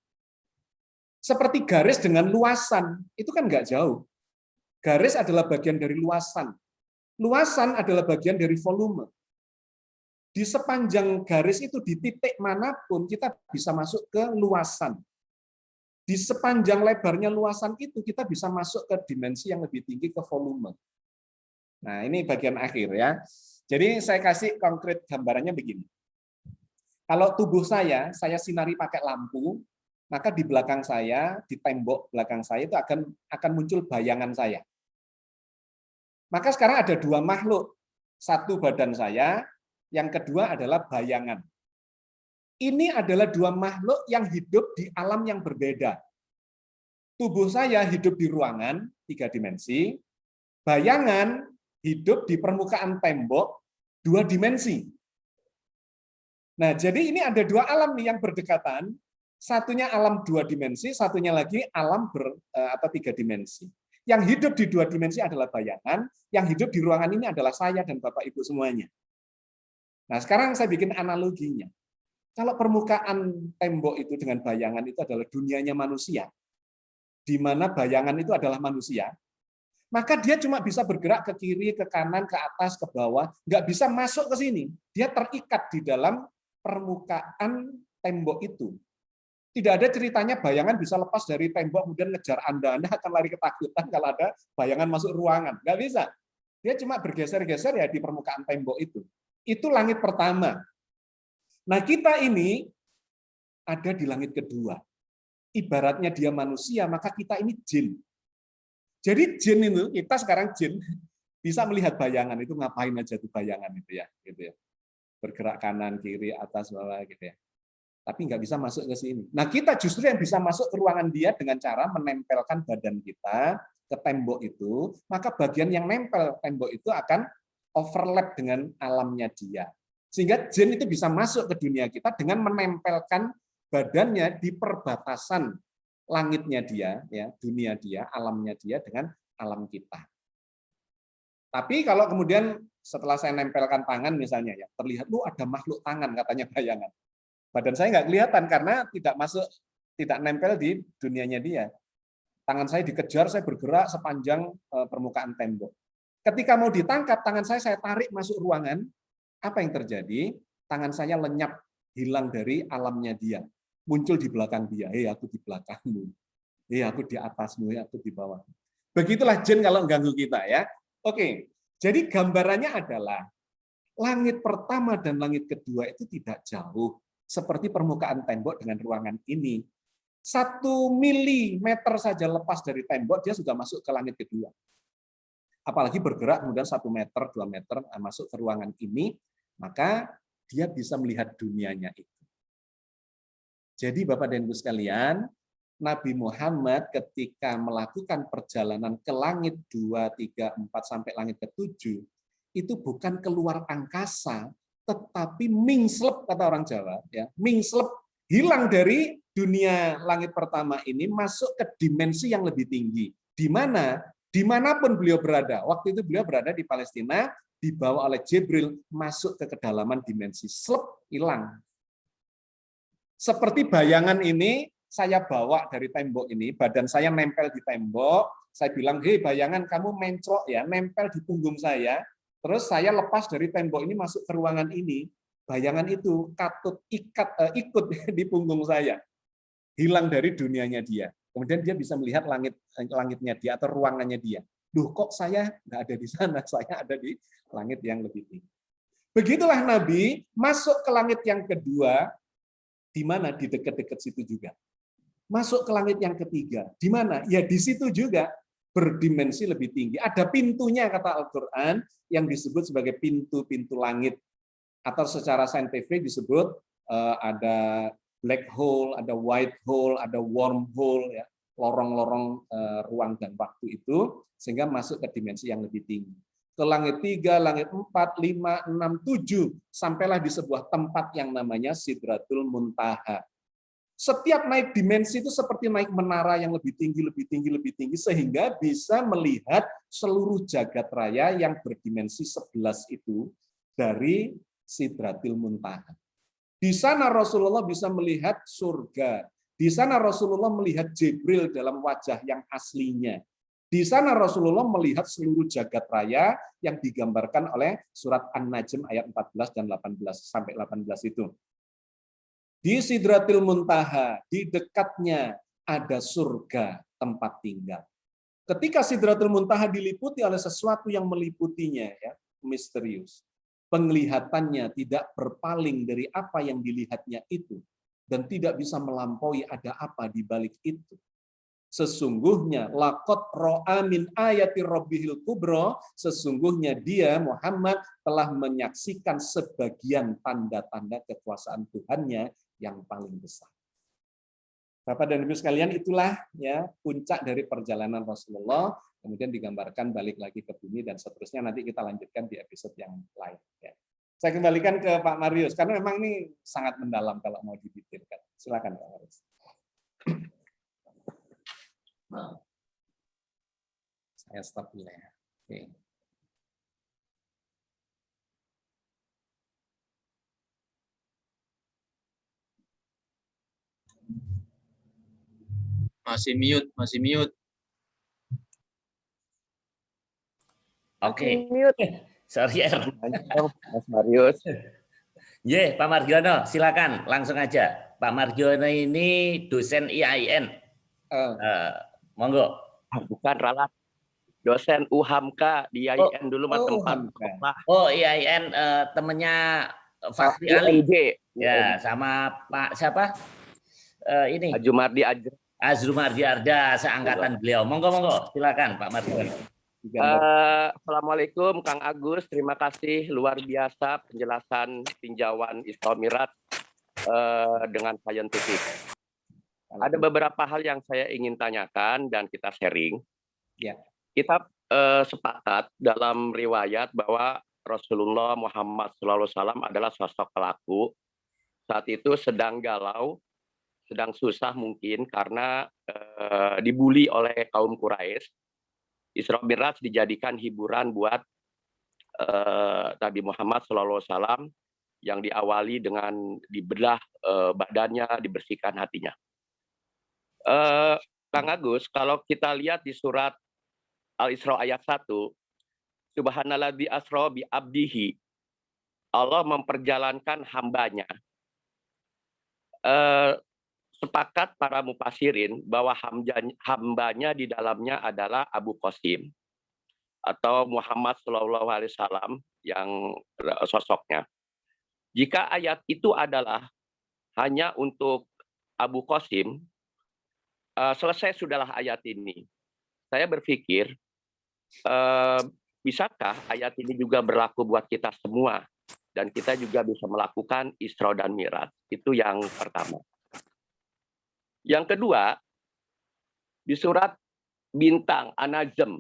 Seperti garis dengan luasan, itu kan nggak jauh. Garis adalah bagian dari luasan. Luasan adalah bagian dari volume. Di sepanjang garis itu, di titik manapun, kita bisa masuk ke luasan. Di sepanjang lebarnya luasan itu, kita bisa masuk ke dimensi yang lebih tinggi, ke volume. Nah, ini bagian akhir ya. Jadi saya kasih konkret gambarannya begini. Kalau tubuh saya sinari pakai lampu, maka di belakang saya, di tembok belakang saya itu akan muncul bayangan saya. Maka sekarang ada 2 makhluk. Satu badan saya, yang kedua adalah bayangan. Ini adalah 2 makhluk yang hidup di alam yang berbeda. Tubuh saya hidup di ruangan 3 dimensi, bayangan hidup di permukaan tembok 2 dimensi. Nah, jadi ini ada 2 alam nih yang berdekatan. Satunya alam 2 dimensi, satunya lagi alam atau 3 dimensi. Yang hidup di 2 dimensi adalah bayangan, yang hidup di ruangan ini adalah saya dan Bapak Ibu semuanya. Nah, sekarang saya bikin analoginya. Kalau permukaan tembok itu dengan bayangan itu adalah dunianya manusia, di mana bayangan itu adalah manusia, maka dia cuma bisa bergerak ke kiri, ke kanan, ke atas, ke bawah, nggak bisa masuk ke sini. Dia terikat di dalam permukaan tembok itu. Tidak ada ceritanya bayangan bisa lepas dari tembok kemudian ngejar Anda akan lari ketakutan kalau ada bayangan masuk ruangan. Nggak bisa. Dia cuma bergeser-geser ya di permukaan tembok itu. Itu langit pertama. Nah, kita ini ada di langit kedua. Ibaratnya dia manusia, maka kita ini jin. Jadi jin itu, kita sekarang jin, bisa melihat bayangan itu ngapain aja tuh bayangan itu ya, gitu ya. Bergerak kanan, kiri, atas, bawah gitu ya. Tapi nggak bisa masuk ke sini. Nah, kita justru yang bisa masuk ke ruangan dia dengan cara menempelkan badan kita ke tembok itu, maka bagian yang nempel tembok itu akan overlap dengan alamnya dia. Sehingga jin itu bisa masuk ke dunia kita dengan menempelkan badannya di perbatasan langitnya dia, ya, dunia dia, alamnya dia dengan alam kita. Tapi kalau kemudian setelah saya nempelkan tangan misalnya ya, terlihat ada makhluk tangan katanya bayangan. Badan saya nggak kelihatan karena tidak nempel di dunianya dia. Tangan saya dikejar, saya bergerak sepanjang permukaan tembok. Ketika mau ditangkap, tangan saya tarik masuk ruangan, apa yang terjadi? Tangan saya lenyap, hilang dari alamnya dia. Muncul di belakang dia, aku di belakangmu. Aku di atasmu, aku di bawah. Begitulah jin kalau ganggu kita ya. Oke, jadi gambarannya adalah langit pertama dan langit kedua itu tidak jauh. Seperti permukaan tembok dengan ruangan ini. 1 milimeter saja lepas dari tembok, dia sudah masuk ke langit kedua. Apalagi bergerak kemudian 1 meter, 2 meter masuk ke ruangan ini, maka dia bisa melihat dunianya itu. Jadi Bapak dan Ibu sekalian, Nabi Muhammad ketika melakukan perjalanan ke langit 2, 3, 4 sampai langit ke-7, itu bukan keluar angkasa, tetapi mingslep kata orang Jawa, ya, mingslep, hilang dari dunia langit pertama ini masuk ke dimensi yang lebih tinggi. Di mana? Dimanapun beliau berada. Waktu itu beliau berada di Palestina, dibawa oleh Jibril masuk ke kedalaman dimensi, slep, hilang. Seperti bayangan ini saya bawa dari tembok ini, badan saya nempel di tembok, saya bilang, hei bayangan kamu mencrok ya, nempel di punggung saya. Terus saya lepas dari tembok ini masuk ke ruangan ini, bayangan itu ikut di punggung saya, hilang dari dunianya dia. Kemudian dia bisa melihat langitnya dia atau ruangannya dia. Duh, kok saya nggak ada di sana, saya ada di langit yang lebih tinggi. Begitulah Nabi masuk ke langit yang kedua, di mana di dekat-dekat situ juga. masuk ke langit yang ketiga. Di mana? Ya di situ juga berdimensi lebih tinggi. Ada pintunya kata Al-Qur'an yang disebut sebagai pintu-pintu langit, atau secara saintifik disebut ada black hole, ada white hole, ada wormhole, ya, lorong-lorong ruang dan waktu itu, sehingga masuk ke dimensi yang lebih tinggi. Ke langit 3, langit 4, 5, 6, 7, sampailah di sebuah tempat yang namanya Sidratul Muntaha. Setiap naik dimensi itu seperti naik menara yang lebih tinggi, lebih tinggi, lebih tinggi, sehingga bisa melihat seluruh jagat raya yang berdimensi 11 itu dari Sidratul Muntaha. Di sana Rasulullah bisa melihat surga. Di sana Rasulullah melihat Jibril dalam wajah yang aslinya. Di sana Rasulullah melihat seluruh jagat raya yang digambarkan oleh surat An-Najm ayat 14 dan 18 sampai 18 itu. Di Sidratil Muntaha, di dekatnya ada surga tempat tinggal. Ketika Sidratul Muntaha diliputi oleh sesuatu yang meliputinya, ya, misterius. Penglihatannya tidak berpaling dari apa yang dilihatnya itu, dan tidak bisa melampaui ada apa di balik itu. Sesungguhnya laqad ra'a min ayati rabbihil kubra, sesungguhnya dia Muhammad telah menyaksikan sebagian tanda-tanda kekuasaan Tuhannya yang paling besar. Bapak dan Ibu sekalian, itulah ya puncak dari perjalanan Rasulullah, kemudian digambarkan balik lagi ke bumi dan seterusnya. Nanti kita lanjutkan di episode yang lain. Ya. Saya kembalikan ke Pak Marius karena memang ini sangat mendalam kalau mau didetailkan. Silakan Pak Marius. Saya stop dulu ya. Oke. Masih mute, masih mute. Oke. Mute. Sorry, Mas Marius. Ye, Pak Margiono, silakan langsung aja. Pak Margiono ini dosen IAIN. Monggo. Bukan ralat. Dosen UHAMKA di IAIN dulu mah tempat sekolah. Oh, IAIN temennya Fakhri Ali. UNJ. Ya, sama Pak siapa? Ini. Ajumardi Azrumardi Arda, seangkatan beliau. Monggo, monggo. Silakan Pak Margiono. Assalamualaikum Kang Agus, terima kasih luar biasa penjelasan tinjauan Isra Mi'raj dengan saintifik. Ada beberapa hal yang saya ingin tanyakan dan kita sharing. Ya. Kita sepakat dalam riwayat bahwa Rasulullah Muhammad SAW adalah sosok pelaku. Saat itu sedang galau, sedang susah mungkin karena dibully oleh kaum Quraisy. Isra Mi'raj dijadikan hiburan buat Nabi Muhammad SAW yang diawali dengan dibelah badannya, dibersihkan hatinya. Kang Agus, kalau kita lihat di surat Al-Isra ayat 1, Subhanalladzi asra bi abdihi, Allah memperjalankan hambanya. Sepakat para mufasirin bahwa hambanya di dalamnya adalah Abu Qasim atau Muhammad SAW yang sosoknya. Jika ayat itu adalah hanya untuk Abu Qasim, selesai sudahlah ayat ini. Saya berpikir, bisakah ayat ini juga berlaku buat kita semua? Dan kita juga bisa melakukan Isra dan Mi'raj. Itu yang pertama. Yang kedua, di surat Bintang An-Najm,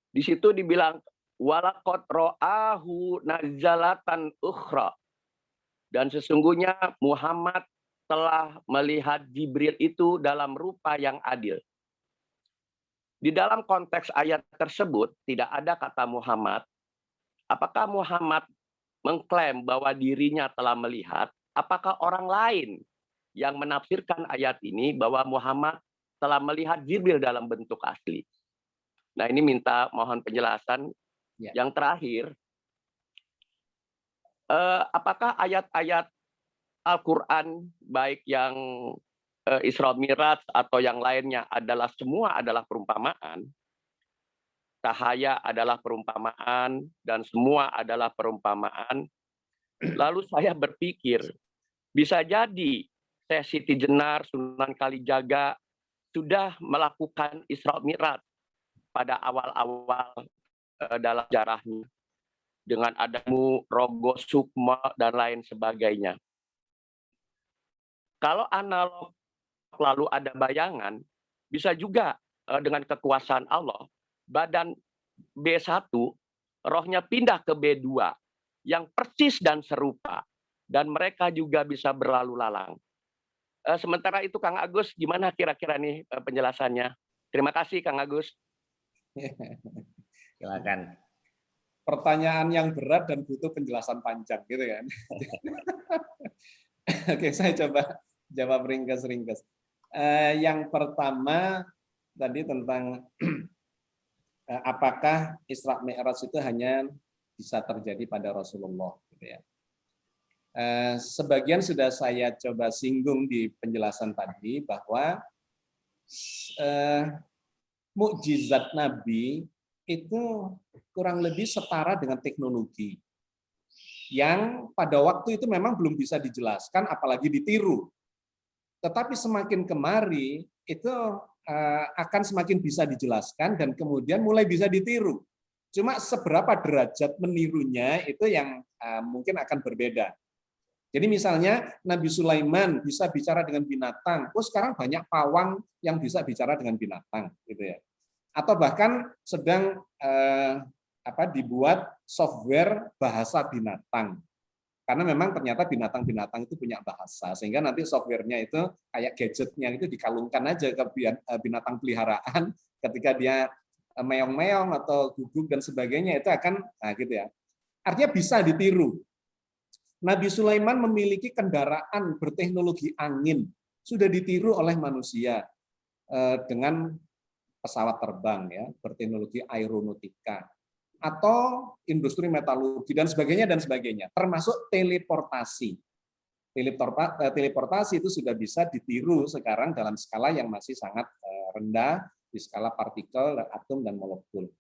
di situ dibilang walaqad ra'ahu nazalatan ukhra, dan sesungguhnya Muhammad telah melihat Jibril itu dalam rupa yang adil. Di dalam konteks ayat tersebut tidak ada kata Muhammad. Apakah Muhammad mengklaim bahwa dirinya telah melihat? Apakah orang lain yang menafsirkan ayat ini bahwa Muhammad telah melihat Jibril dalam bentuk asli? Nah, ini minta mohon penjelasan. Ya. Yang terakhir, apakah ayat-ayat Al-Quran, baik yang Isra Mi'raj atau yang lainnya semua adalah perumpamaan? Cahaya adalah perumpamaan dan semua adalah perumpamaan. Lalu saya berpikir, bisa jadi Syekh Siti Jenar, Sunan Kalijaga sudah melakukan Isra Mi'raj pada awal-awal dalam sejarahnya dengan adamu Rogo Sukma dan lain sebagainya. Kalau analog lalu ada bayangan, bisa juga dengan kekuasaan Allah, badan B1 rohnya pindah ke B2 yang persis dan serupa, dan mereka juga bisa berlalu lalang. Sementara itu Kang Agus, gimana kira-kira nih penjelasannya? Terima kasih Kang Agus. Silakan. Pertanyaan yang berat dan butuh penjelasan panjang gitu kan. Oke, saya coba jawab ringkas-ringkas. Yang pertama tadi tentang apakah Isra Mi'raj itu hanya bisa terjadi pada Rasulullah gitu ya. Sebagian sudah saya coba singgung di penjelasan tadi bahwa mukjizat Nabi itu kurang lebih setara dengan teknologi yang pada waktu itu memang belum bisa dijelaskan, apalagi ditiru. Tetapi semakin kemari itu akan semakin bisa dijelaskan dan kemudian mulai bisa ditiru. Cuma seberapa derajat menirunya itu yang mungkin akan berbeda. Jadi misalnya Nabi Sulaiman bisa bicara dengan binatang, sekarang banyak pawang yang bisa bicara dengan binatang, gitu ya. Atau bahkan sedang dibuat software bahasa binatang, karena memang ternyata binatang-binatang itu punya bahasa, sehingga nanti softwarenya itu kayak gadgetnya itu dikalungkan aja ke binatang peliharaan, ketika dia meong-meong atau guguk dan sebagainya itu akan gitu ya. Artinya bisa ditiru. Nabi Sulaiman memiliki kendaraan berteknologi angin, sudah ditiru oleh manusia dengan pesawat terbang ya, berteknologi aeronautika atau industri metalurgi dan sebagainya, termasuk teleportasi. Teleportasi itu sudah bisa ditiru sekarang dalam skala yang masih sangat rendah, di skala partikel, atom dan molekul.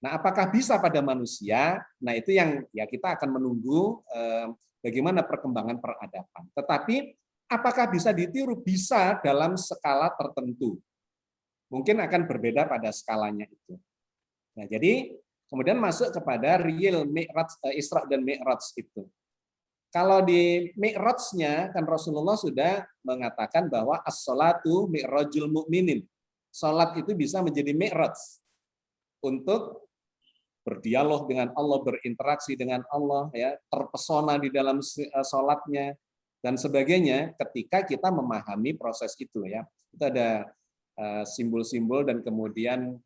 Nah, apakah bisa pada manusia? Nah, itu yang ya kita akan menunggu bagaimana perkembangan peradaban. Tetapi apakah bisa ditiru? Bisa dalam skala tertentu. Mungkin akan berbeda pada skalanya itu. Nah, jadi kemudian masuk kepada real Mi'raj, Isra dan Mi'raj itu. Kalau di Mi'rajnya kan Rasulullah sudah mengatakan bahwa as-sholatu mi'rajul mu'minin. Salat itu bisa menjadi Mi'raj untuk berdialog dengan Allah, berinteraksi dengan Allah, ya, terpesona di dalam salatnya dan sebagainya. Ketika kita memahami proses itu, ya, itu ada simbol-simbol dan kemudian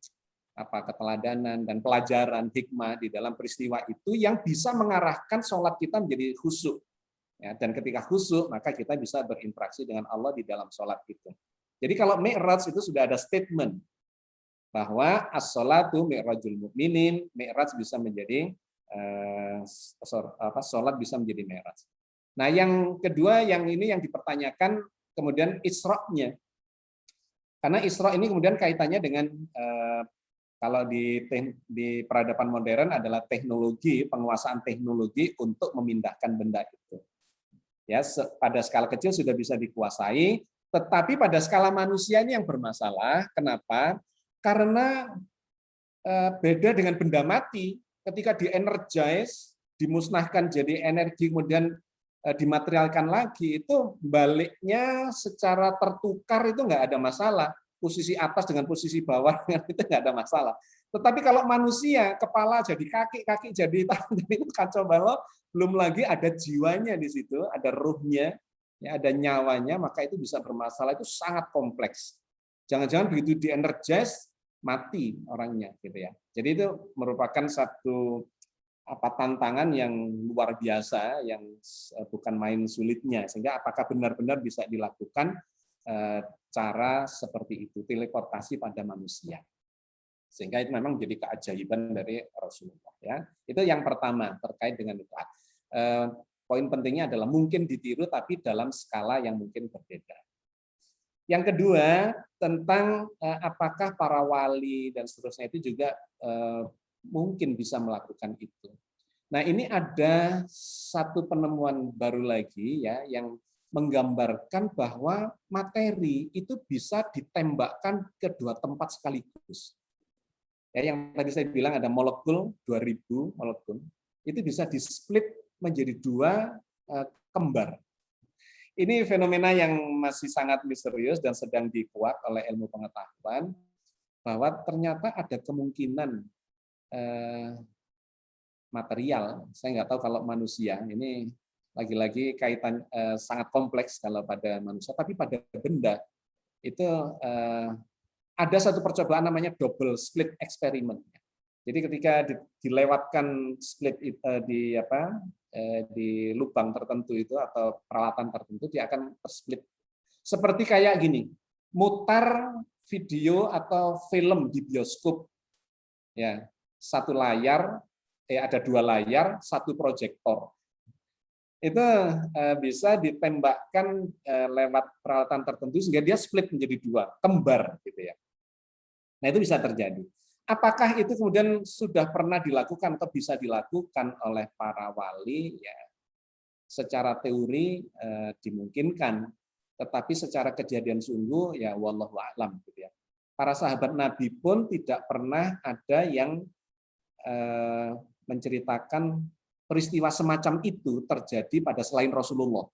keteladanan dan pelajaran hikmah di dalam peristiwa itu yang bisa mengarahkan sholat kita menjadi khusyuk. Ya, dan ketika khusyuk maka kita bisa berinteraksi dengan Allah di dalam sholat itu. Jadi kalau Mi'raj itu sudah ada statement bahwa as-sholatu mi'rajul mu'minin, Mi'raj bisa menjadi sholat bisa menjadi Mi'raj. Nah, yang kedua yang ini yang dipertanyakan kemudian Isra-nya. Karena Isra ini kemudian kaitannya dengan kalau di peradaban modern adalah teknologi, penguasaan teknologi untuk memindahkan benda itu. Ya, pada skala kecil sudah bisa dikuasai, tetapi pada skala manusia ini yang bermasalah. Kenapa? Karena beda dengan benda mati, ketika di-energize, dimusnahkan jadi energi, kemudian dimaterialkan lagi, itu baliknya secara tertukar itu nggak ada masalah. Posisi atas dengan posisi bawah itu nggak ada masalah. Tetapi kalau manusia, kepala jadi kaki, kaki jadi tangan, jadi itu kacau balau. Belum lagi ada jiwanya di situ, ada ruhnya, ya, ada nyawanya, maka itu bisa bermasalah. Itu sangat kompleks. Jangan-jangan begitu di-energize, mati orangnya, gitu ya. Jadi itu merupakan satu tantangan yang luar biasa, yang bukan main sulitnya, sehingga apakah benar-benar bisa dilakukan cara seperti itu, teleportasi pada manusia, sehingga itu memang menjadi keajaiban dari Rasulullah, ya. Itu yang pertama terkait dengan itu. Poin pentingnya adalah mungkin ditiru tapi dalam skala yang mungkin berbeda. Yang kedua tentang apakah para wali dan seterusnya itu juga mungkin bisa melakukan itu. Nah, ini ada satu penemuan baru lagi, ya, yang menggambarkan bahwa materi itu bisa ditembakkan ke dua tempat sekaligus. Ya, yang tadi saya bilang ada molekul 2000 molekul, itu bisa di-split menjadi dua kembar. Ini fenomena yang masih sangat misterius dan sedang dikuak oleh ilmu pengetahuan, bahwa ternyata ada kemungkinan material, saya nggak tahu kalau manusia, ini lagi-lagi kaitan sangat kompleks kalau pada manusia, tapi pada benda itu ada satu percobaan namanya double split experiment. Jadi ketika dilewatkan split di lubang tertentu itu atau peralatan tertentu, dia akan tersplit. Seperti kayak gini, mutar video atau film di bioskop, ya, satu layar, ada dua layar, satu proyektor. Itu bisa ditembakkan lewat peralatan tertentu sehingga dia split menjadi dua, kembar gitu ya. Nah, itu bisa terjadi. Apakah itu kemudian sudah pernah dilakukan atau bisa dilakukan oleh para wali? Ya, secara teori dimungkinkan, tetapi secara kejadian sungguh ya wallahu a'lam gitu ya. Para sahabat Nabi pun tidak pernah ada yang menceritakan peristiwa semacam itu terjadi pada selain Rasulullah.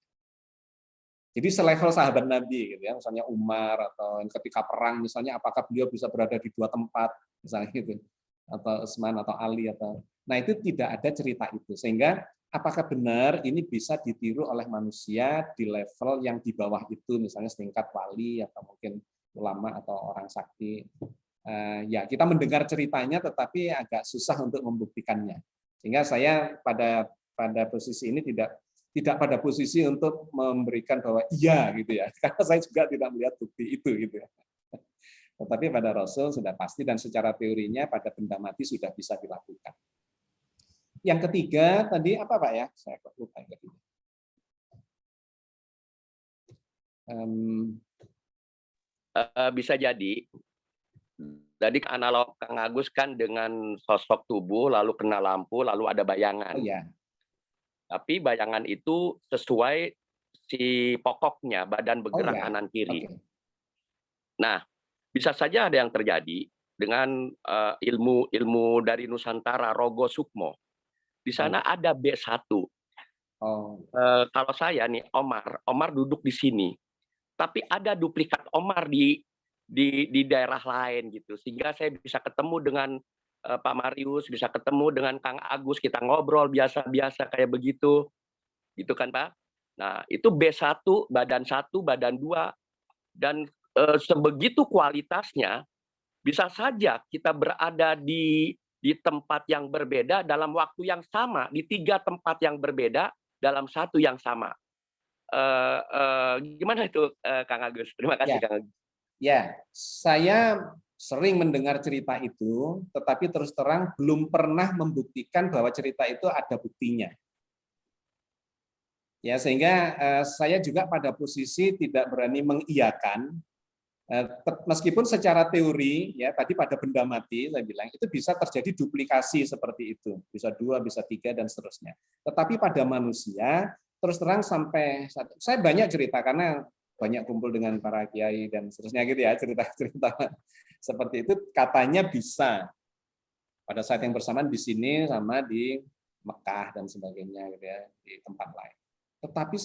Jadi selevel sahabat Nabi, gitu ya, misalnya Umar atau ketika perang, misalnya apakah beliau bisa berada di dua tempat, misalnya gitu, atau Utsman atau Ali atau, nah itu tidak ada cerita itu. Sehingga apakah benar ini bisa ditiru oleh manusia di level yang di bawah itu, misalnya setingkat wali atau mungkin ulama atau orang sakti. Ya kita mendengar ceritanya, tetapi agak susah untuk membuktikannya. Sehingga saya pada posisi ini tidak pada posisi untuk memberikan bahwa iya gitu ya, karena saya juga tidak melihat bukti itu gitu ya. Tetapi pada Rasul sudah pasti dan secara teorinya pada benda mati sudah bisa dilakukan. Yang ketiga tadi apa Pak ya? Saya kok lupa yang ketiga. Bisa jadi. Tadi analog Kang Agus kan dengan sosok tubuh, lalu kena lampu, lalu ada bayangan. Oh ya. Tapi bayangan itu sesuai si pokoknya, badan bergerak kanan kiri. Okay. Nah, bisa saja ada yang terjadi dengan ilmu dari Nusantara, Rogo Sukmo. Di sana ada B1. Kalau saya nih, Omar duduk di sini. Tapi ada duplikat Omar di daerah lain gitu. Sehingga saya bisa ketemu dengan Pak Marius, bisa ketemu dengan Kang Agus, kita ngobrol biasa-biasa kayak begitu, gitu kan Pak? Nah, itu B1, badan 1, badan 2, dan sebegitu kualitasnya, bisa saja kita berada di tempat yang berbeda dalam waktu yang sama, di 3 tempat yang berbeda dalam satu yang sama. Gimana itu Kang Agus? Terima kasih Kang Agus. Ya, saya sering mendengar cerita itu, tetapi terus terang belum pernah membuktikan bahwa cerita itu ada buktinya. Ya, sehingga saya juga pada posisi tidak berani mengiyakan, meskipun secara teori, ya tadi pada benda mati saya bilang itu bisa terjadi duplikasi seperti itu, bisa 2, bisa 3 dan seterusnya. Tetapi pada manusia terus terang sampai saya banyak cerita karena banyak kumpul dengan para kiai dan seterusnya gitu ya, cerita-cerita seperti itu katanya bisa pada saat yang bersamaan di sini sama di Mekah dan sebagainya gitu ya, di tempat lain. Tetapi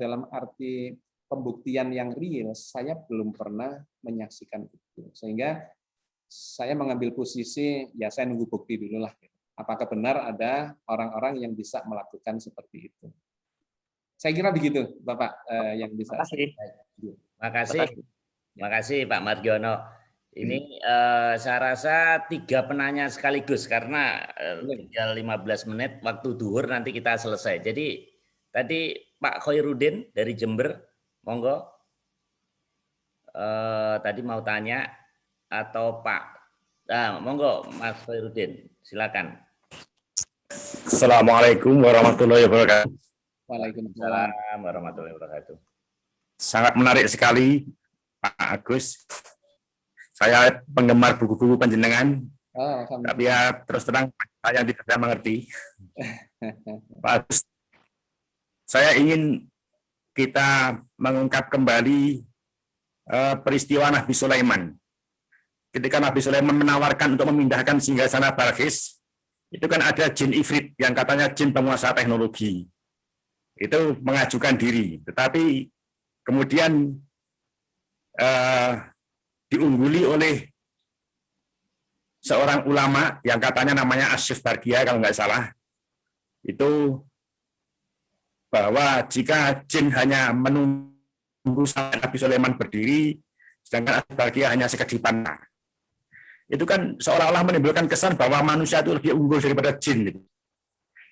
dalam arti pembuktian yang real saya belum pernah menyaksikan itu. Sehingga saya mengambil posisi ya saya nunggu bukti dulu lah. Apakah benar ada orang-orang yang bisa melakukan seperti itu? Saya kira begitu, Bapak, yang bisa. Terima kasih Pak Margiono. Ini saya rasa 3 penanya sekaligus karena tinggal 15 menit waktu duhur nanti kita selesai. Jadi tadi Pak Khairuddin dari Jember, monggo. Tadi mau tanya atau Pak? Nah, monggo Mas Khairuddin, silakan. Assalamualaikum warahmatullahi wabarakatuh. Waalaikumsalam warahmatullahi wabarakatuh. Sangat menarik sekali Pak Agus. Saya penggemar buku-buku panjenengan. Tapi ya terus terang saya tidak mengerti. Pak Agus, saya ingin kita mengungkap kembali peristiwa Nabi Sulaiman. Ketika Nabi Sulaiman menawarkan untuk memindahkan singgasana Balqis, itu kan ada jin ifrit yang katanya jin penguasa teknologi. Itu mengajukan diri, tetapi kemudian diungguli oleh seorang ulama yang katanya namanya Asyif Bargia kalau nggak salah, itu bahwa jika jin hanya menunggu sampai Nabi Sulaiman berdiri, sedangkan Asyif Bargia hanya sekedipan, itu kan seolah-olah menimbulkan kesan bahwa manusia itu lebih unggul daripada jin.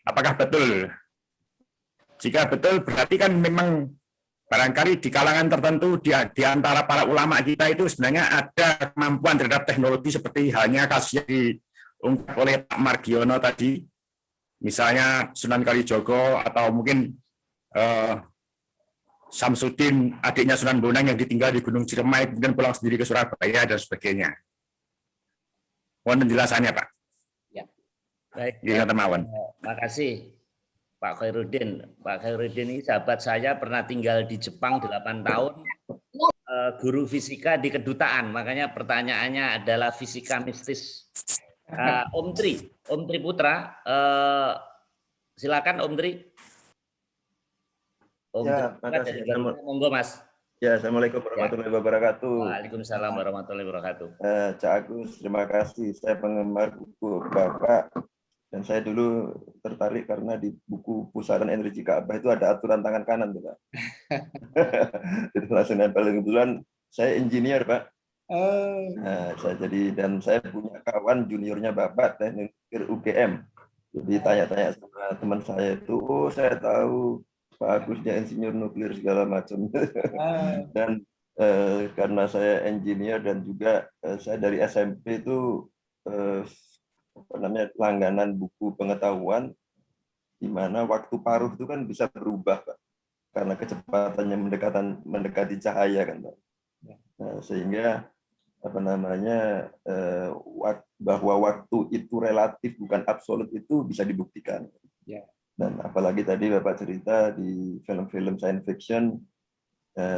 Apakah betul? Jika betul, berarti kan memang barangkali di kalangan tertentu di antara para ulama kita itu sebenarnya ada kemampuan terhadap teknologi seperti halnya kasus yang diungkap oleh Pak Margiono tadi, misalnya Sunan Kalijogo atau mungkin Samsudin, adiknya Sunan Bonang yang ditinggal di Gunung Ciremai, kemudian pulang sendiri ke Surabaya dan sebagainya. Mohon penjelasannya, Pak. Ya. Baik. Ya, Termawan. Makasih, Pak Khairuddin. Pak Khairuddin ini sahabat saya, pernah tinggal di Jepang 8 tahun, guru fisika di kedutaan. Makanya pertanyaannya adalah fisika mistis. Om Tri Putra, silakan Om Tri. Om Ya, Tri dari Garuda, monggo Mas. Ya, Assalamualaikum warahmatullahi wabarakatuh. Waalaikumsalam warahmatullahi wabarakatuh. Cak Agus, terima kasih. Saya penggemar buku Bapak, dan saya dulu tertarik karena di buku Pusaran Energi Ka'bah itu ada aturan tangan kanan, Pak. Jadi langsung nempel. Kebetulan saya engineer, Pak. Nah, saya punya kawan juniornya Bapak, teknik UGM. Jadi tanya-tanya sama teman saya itu, oh saya tahu Pak Agus dia insinyur nuklir segala macam. Dan karena saya engineer dan juga saya dari SMP itu langganan buku pengetahuan, di mana waktu paruh itu kan bisa berubah, Pak, karena kecepatannya mendekati cahaya kan, Pak. Nah, sehingga bahwa waktu itu relatif bukan absolut itu bisa dibuktikan. Dan apalagi tadi Bapak cerita di film-film science fiction,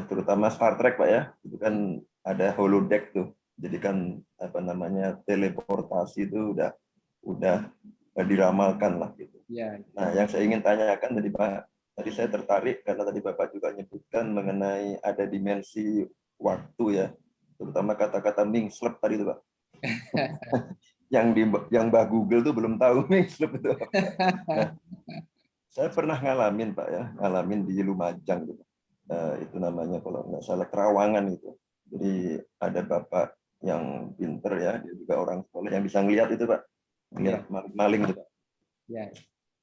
terutama Star Trek, Pak, ya, itu kan ada holodeck tuh. Jadi kan teleportasi itu udah diramalkan lah gitu. Nah, yang saya ingin tanyakan tadi Pak, tadi saya tertarik karena tadi Bapak juga menyebutkan mengenai ada dimensi waktu, ya, terutama kata-kata mingslep tadi itu, Pak. yang Mbak Google tuh belum tahu mingslep itu apa. Nah, saya pernah ngalamin, Pak, ya, ngalamin di Lumajang gitu. Itu namanya kalau nggak salah Terawangan itu. Jadi ada bapak yang pinter, ya, dia juga orang sekolah yang bisa ngelihat itu, Pak, ngelihat maling itu, Pak.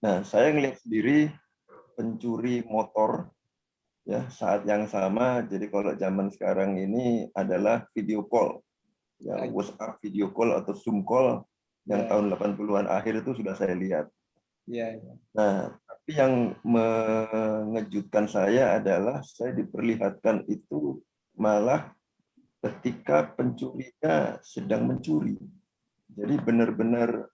Nah, saya ngelihat sendiri pencuri motor, ya, saat yang sama. Jadi kalau zaman sekarang ini adalah video call, ya, WhatsApp video call atau Zoom call yang tahun 80-an akhir itu sudah saya lihat. Nah, tapi yang mengejutkan saya adalah saya diperlihatkan itu malah ketika pencurinya sedang mencuri. Jadi benar-benar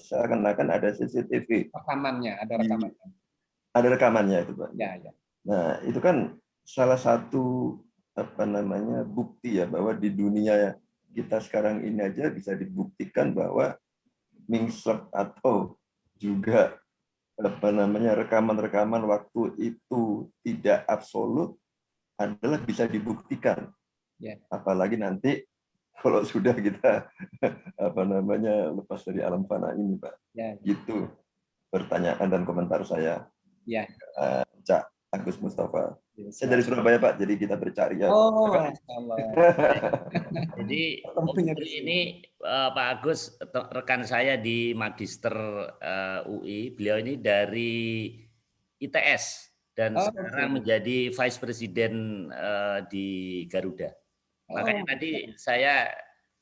seakan-akan ada CCTV. Ada rekamannya itu, Pak. Nah, itu kan salah satu bukti, ya, bahwa di dunia kita sekarang ini aja bisa dibuktikan bahwa mingslep atau juga rekaman-rekaman waktu itu tidak absolut adalah bisa dibuktikan. Apalagi nanti kalau sudah kita lepas dari alam fana ini, Pak. Gitu pertanyaan dan komentar saya. Cak Agus Mustafa. Saya dari Surabaya, Pak, jadi kita bercari, ya. Jadi ini Pak Agus rekan saya di Magister UI, beliau ini dari ITS dan sekarang menjadi Vice President di Garuda. Makanya tadi saya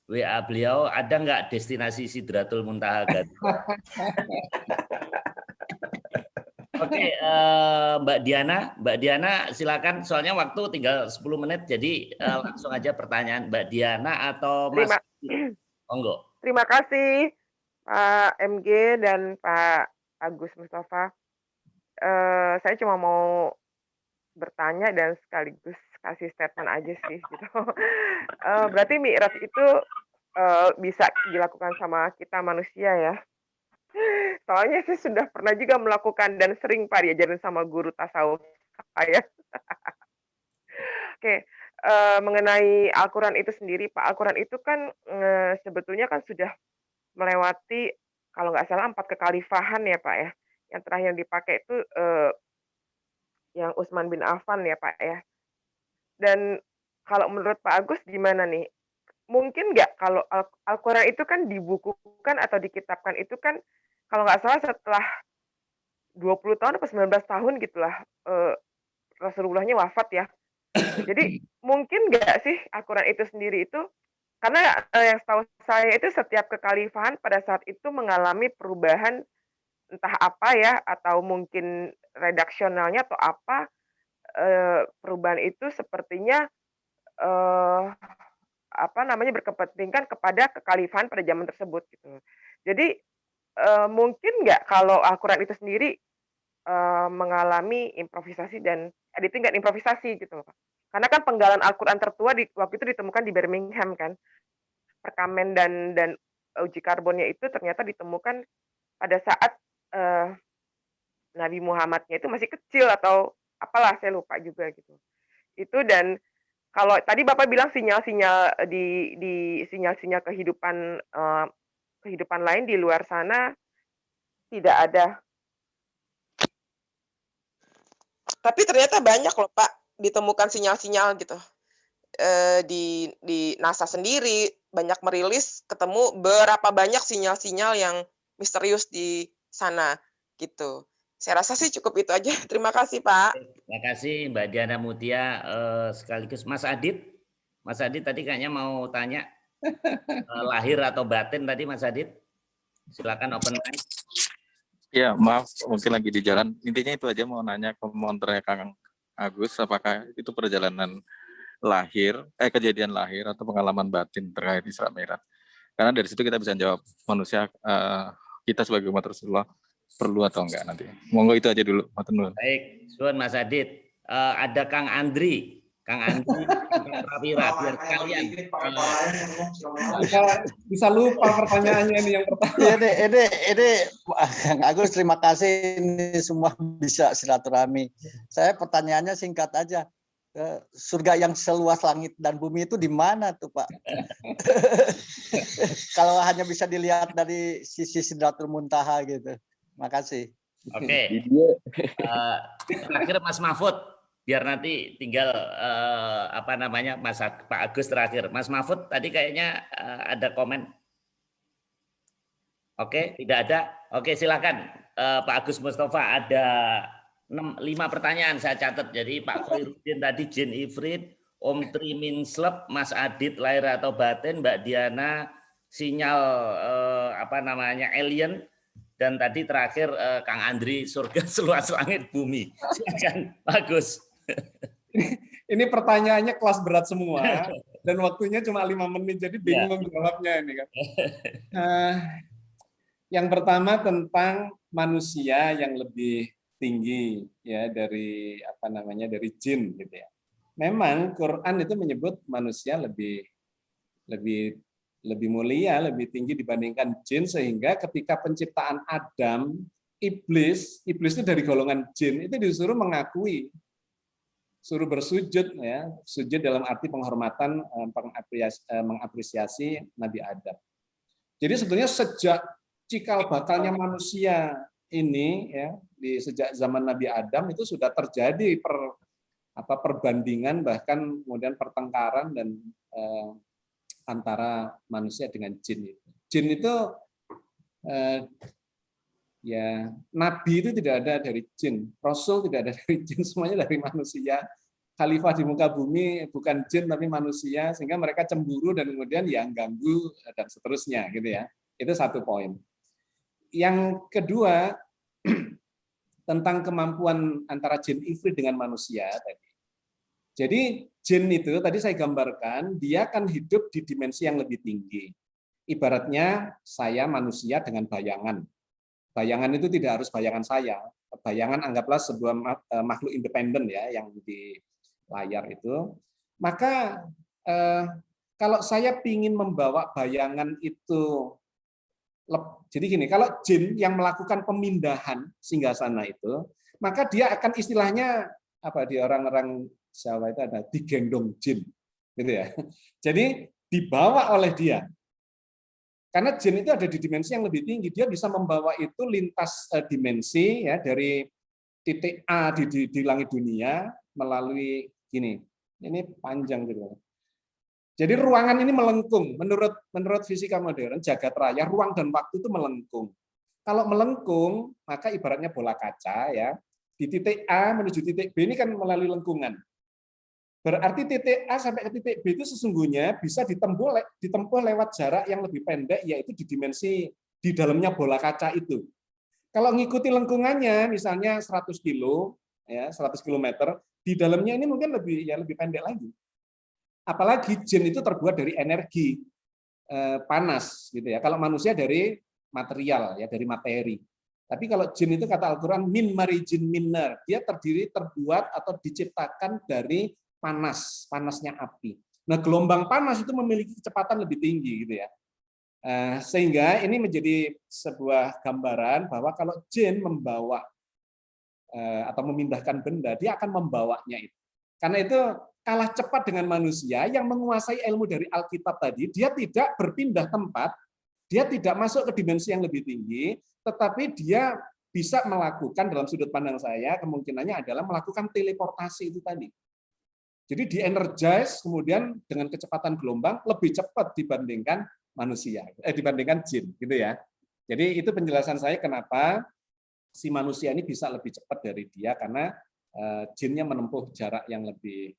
WA beliau, ada nggak destinasi Sidratul Muntaha Garuda? Oke, Mbak Diana silakan, soalnya waktu tinggal 10 menit, jadi langsung aja pertanyaan Mbak Diana atau Mas. Monggo. Terima kasih Pak MG dan Pak Agus Mustafa. saya cuma mau bertanya dan sekaligus kasih statement aja sih gitu. Berarti mi'raj itu bisa dilakukan sama kita manusia ya? Soalnya saya sudah pernah juga melakukan dan sering Pak diajarin sama guru tasawuf saya. Oke, mengenai Al-Quran itu sendiri Pak, Al-Quran itu kan sebetulnya kan sudah melewati kalau nggak salah 4 kekhalifahan ya Pak ya. Yang terakhir dipakai itu yang Utsman bin Affan ya Pak ya. Dan kalau menurut Pak Agus gimana nih? Mungkin nggak kalau Al-Quran itu kan dibukukan atau dikitabkan itu kan kalau nggak salah setelah 20 tahun atau 19 tahun gitulah Rasulullahnya wafat ya. Jadi mungkin nggak sih Al-Quran itu sendiri itu karena yang setahu saya itu setiap kekhalifahan pada saat itu mengalami perubahan entah apa ya atau mungkin redaksionalnya atau apa perubahan itu sepertinya apa namanya berkepentingan kepada kekhalifahan pada zaman tersebut gitu. Jadi mungkin nggak kalau Al-Quran itu sendiri mengalami improvisasi dan editing dan improvisasi gitu loh Pak. Karena kan penggalan Al-Quran tertua waktu itu ditemukan di Birmingham kan. Perkamen dan uji karbonnya itu ternyata ditemukan pada saat Nabi Muhammadnya itu masih kecil atau apalah saya lupa juga gitu. Itu dan kalau tadi Bapak bilang sinyal-sinyal di sinyal-sinyal kehidupan kehidupan lain di luar sana tidak ada. Tapi ternyata banyak loh Pak ditemukan sinyal-sinyal gitu. Di NASA sendiri banyak merilis ketemu berapa banyak sinyal-sinyal yang misterius di sana gitu. Saya rasa sih cukup itu aja. Terima kasih Pak. Terima kasih Mbak Diana Mutia sekaligus Mas Adit. Mas Adit tadi kayaknya mau tanya lahir atau batin tadi Mas Adit. Silakan open mic. Ya, maaf mungkin lagi di jalan. Intinya itu aja mau nanya ke monternya Kang Agus, apakah itu perjalanan lahir, kejadian lahir atau pengalaman batin terkait Isra Mi'raj. Karena dari situ kita bisa jawab manusia kita sebagai umat Rasulullah perlu atau enggak nanti. Monggo itu aja dulu, matur. Baik, suwun Mas Adit. Ada Kang Andri. Kang Andri Prawira biar kalian bisa lupa pertanyaannya ini yang pertama. Ini Kang Agus terima kasih ini semua bisa silaturahmi. Saya pertanyaannya singkat aja. Surga yang seluas langit dan bumi itu di mana tuh Pak? Kalau hanya bisa dilihat dari sisi Sidratul Muntaha gitu. Makasih. Oke. Terakhir Mas Mahfud, biar nanti tinggal apa namanya Pak Agus terakhir. Mas Mahfud tadi kayaknya ada komen. Oke, tidak ada. Oke, silakan Pak Agus Mustafa ada 5 pertanyaan saya catat. Jadi Pak Khairuddin tadi Jin Ifrit, Om Tri Minslep, Mas Adit lahir atau batin, Mbak Diana sinyal apa namanya alien, dan tadi terakhir Kang Andri surga seluas langit bumi. Silakan Pak Agus. Ini pertanyaannya kelas berat semua dan waktunya cuma 5 menit jadi bingung jawabnya ini kan. Yang pertama tentang manusia yang lebih tinggi ya dari apa namanya dari jin gitu ya. Memang Quran itu menyebut manusia lebih mulia, lebih tinggi dibandingkan jin sehingga ketika penciptaan Adam, iblis itu dari golongan jin itu disuruh mengakui, suruh bersujud ya, sujud dalam arti penghormatan, mengapresiasi Nabi Adam. Jadi sebetulnya sejak cikal bakalnya manusia ini ya sejak zaman Nabi Adam itu sudah terjadi perbandingan bahkan kemudian pertengkaran dan antara manusia dengan jin itu. Jin itu ya nabi itu tidak ada dari jin, rasul tidak ada dari jin, semuanya dari manusia. Khalifah di muka bumi bukan jin tapi manusia sehingga mereka cemburu dan kemudian yang ganggu dan seterusnya gitu ya. Itu satu poin. Yang kedua tentang kemampuan antara jin ifrit dengan manusia tadi. Jadi jin itu tadi saya gambarkan dia akan hidup di dimensi yang lebih tinggi. Ibaratnya saya manusia dengan bayangan. bayangan itu tidak harus bayangan saya. Bayangan anggaplah sebuah makhluk independen ya yang di layar itu. Maka kalau saya ingin membawa bayangan itu, jadi gini, kalau jin yang melakukan pemindahan singgasana itu, maka dia akan istilahnya apa di orang-orang Jawa itu ada digendong jin, gitu ya. Jadi dibawa oleh dia. Karena jin itu ada di dimensi yang lebih tinggi, dia bisa membawa itu lintas dimensi ya dari titik A di langit dunia melalui gini. Ini panjang gitu. Jadi ruangan ini melengkung. Menurut fisika modern, jagat raya, ruang dan waktu itu melengkung. Kalau melengkung, maka ibaratnya bola kaca ya. Di titik A menuju titik B ini kan melalui lengkungan. Berarti titik A sampai ke titik B itu sesungguhnya bisa ditempuh lewat jarak yang lebih pendek, yaitu di dimensi di dalamnya bola kaca itu. Kalau ngikuti lengkungannya, misalnya 100 kilo, ya 100 km, di dalamnya ini mungkin lebih pendek lagi. Apalagi jin itu terbuat dari energi panas, gitu ya. Kalau manusia dari material, ya dari materi. Tapi kalau jin itu kata Al-Quran min marijin minnar, dia terbuat atau diciptakan dari panasnya api. Nah, gelombang panas itu memiliki kecepatan lebih tinggi gitu ya. Sehingga ini menjadi sebuah gambaran bahwa kalau jin membawa atau memindahkan benda, dia akan membawanya itu. Karena itu kalah cepat dengan manusia yang menguasai ilmu dari Alkitab tadi, dia tidak berpindah tempat, dia tidak masuk ke dimensi yang lebih tinggi, tetapi dia bisa melakukan, dalam sudut pandang saya, kemungkinannya adalah melakukan teleportasi itu tadi. Jadi di-energize kemudian dengan kecepatan gelombang lebih cepat dibandingkan manusia, dibandingkan jin, gitu ya. Jadi itu penjelasan saya kenapa si manusia ini bisa lebih cepat dari dia, karena jinnya menempuh jarak yang lebih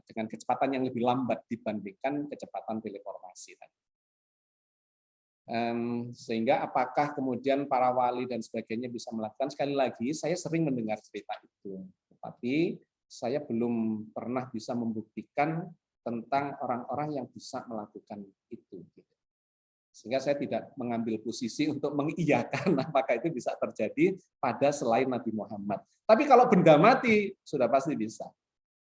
dengan kecepatan yang lebih lambat dibandingkan kecepatan teleportasi tadi. Sehingga apakah kemudian para wali dan sebagainya bisa melakukan, sekali lagi saya sering mendengar cerita itu, tetapi saya belum pernah bisa membuktikan tentang orang-orang yang bisa melakukan itu. Sehingga saya tidak mengambil posisi untuk mengiyakan apakah itu bisa terjadi pada selain Nabi Muhammad. Tapi kalau benda mati, sudah pasti bisa.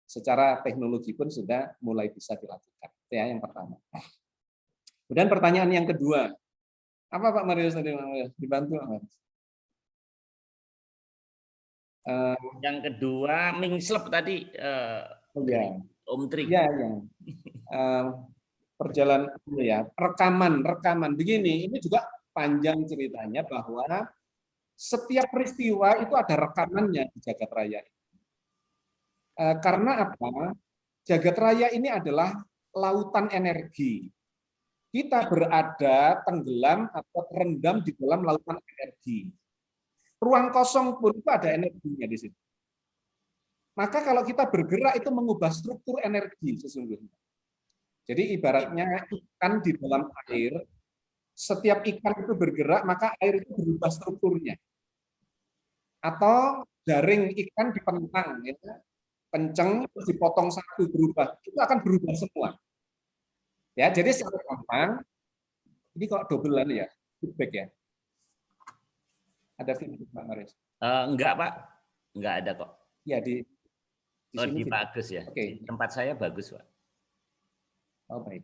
Secara teknologi pun sudah mulai bisa dilakukan. Itu ya yang pertama. Kemudian pertanyaan yang kedua. Apa Pak Marius tadi? Dibantu Pak? Yang kedua, Mingslep tadi, Om Tri. Ya. Perjalanan ya, rekaman. Begini, ini juga panjang ceritanya bahwa setiap peristiwa itu ada rekamannya di jagat raya. Karena apa? Jagat raya ini adalah lautan energi. Kita berada tenggelam atau terendam di dalam lautan energi. Ruang kosong pun itu ada energinya di situ. Maka kalau kita bergerak itu mengubah struktur energi sesungguhnya. Jadi ibaratnya ikan di dalam air, setiap ikan itu bergerak, maka air itu berubah strukturnya. Atau jaring ikan dipentang, ya, kenceng, terus dipotong satu berubah, itu akan berubah semua. Ya, jadi secara gampang, ini kok dobelan ya, feedback ya. Ada feedback Pak Maris? Enggak Pak, enggak ada kok. Ya di sini bagus ya. Oke. Tempat saya bagus Pak. Oh baik.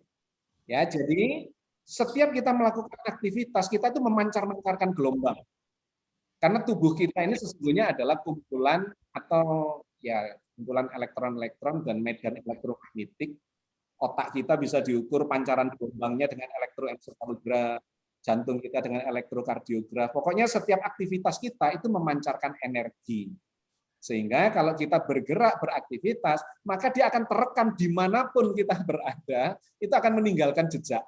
Ya, jadi setiap kita melakukan aktivitas, kita itu memancar-mancarkan gelombang. Karena tubuh kita ini sesungguhnya adalah kumpulan atau ya kumpulan elektron-elektron dan medan elektromagnetik. Otak kita bisa diukur pancaran gelombangnya dengan elektroencefalogram, jantung kita dengan elektrokardiograf. Pokoknya setiap aktivitas kita itu memancarkan energi. Sehingga kalau kita bergerak, beraktivitas, maka dia akan terekam dimanapun kita berada, itu akan meninggalkan jejak.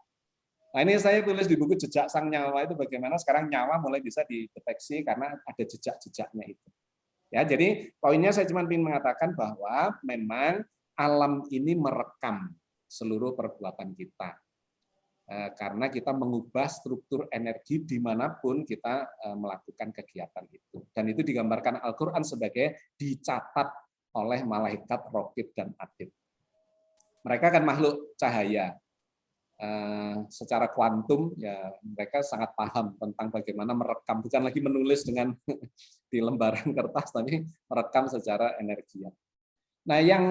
Nah ini saya tulis di buku Jejak Sang Nyawa itu bagaimana sekarang nyawa mulai bisa dideteksi karena ada jejak-jejaknya itu. Ya, jadi poinnya saya cuma ingin mengatakan bahwa memang alam ini merekam seluruh perbuatan kita. Karena kita mengubah struktur energi dimanapun kita melakukan kegiatan itu. Dan itu digambarkan Al-Quran sebagai dicatat oleh malaikat Raqib dan Atid. Mereka kan makhluk cahaya. secara kuantum ya mereka sangat paham tentang bagaimana merekam, bukan lagi menulis dengan di lembaran kertas, tapi merekam secara energial. Nah, yang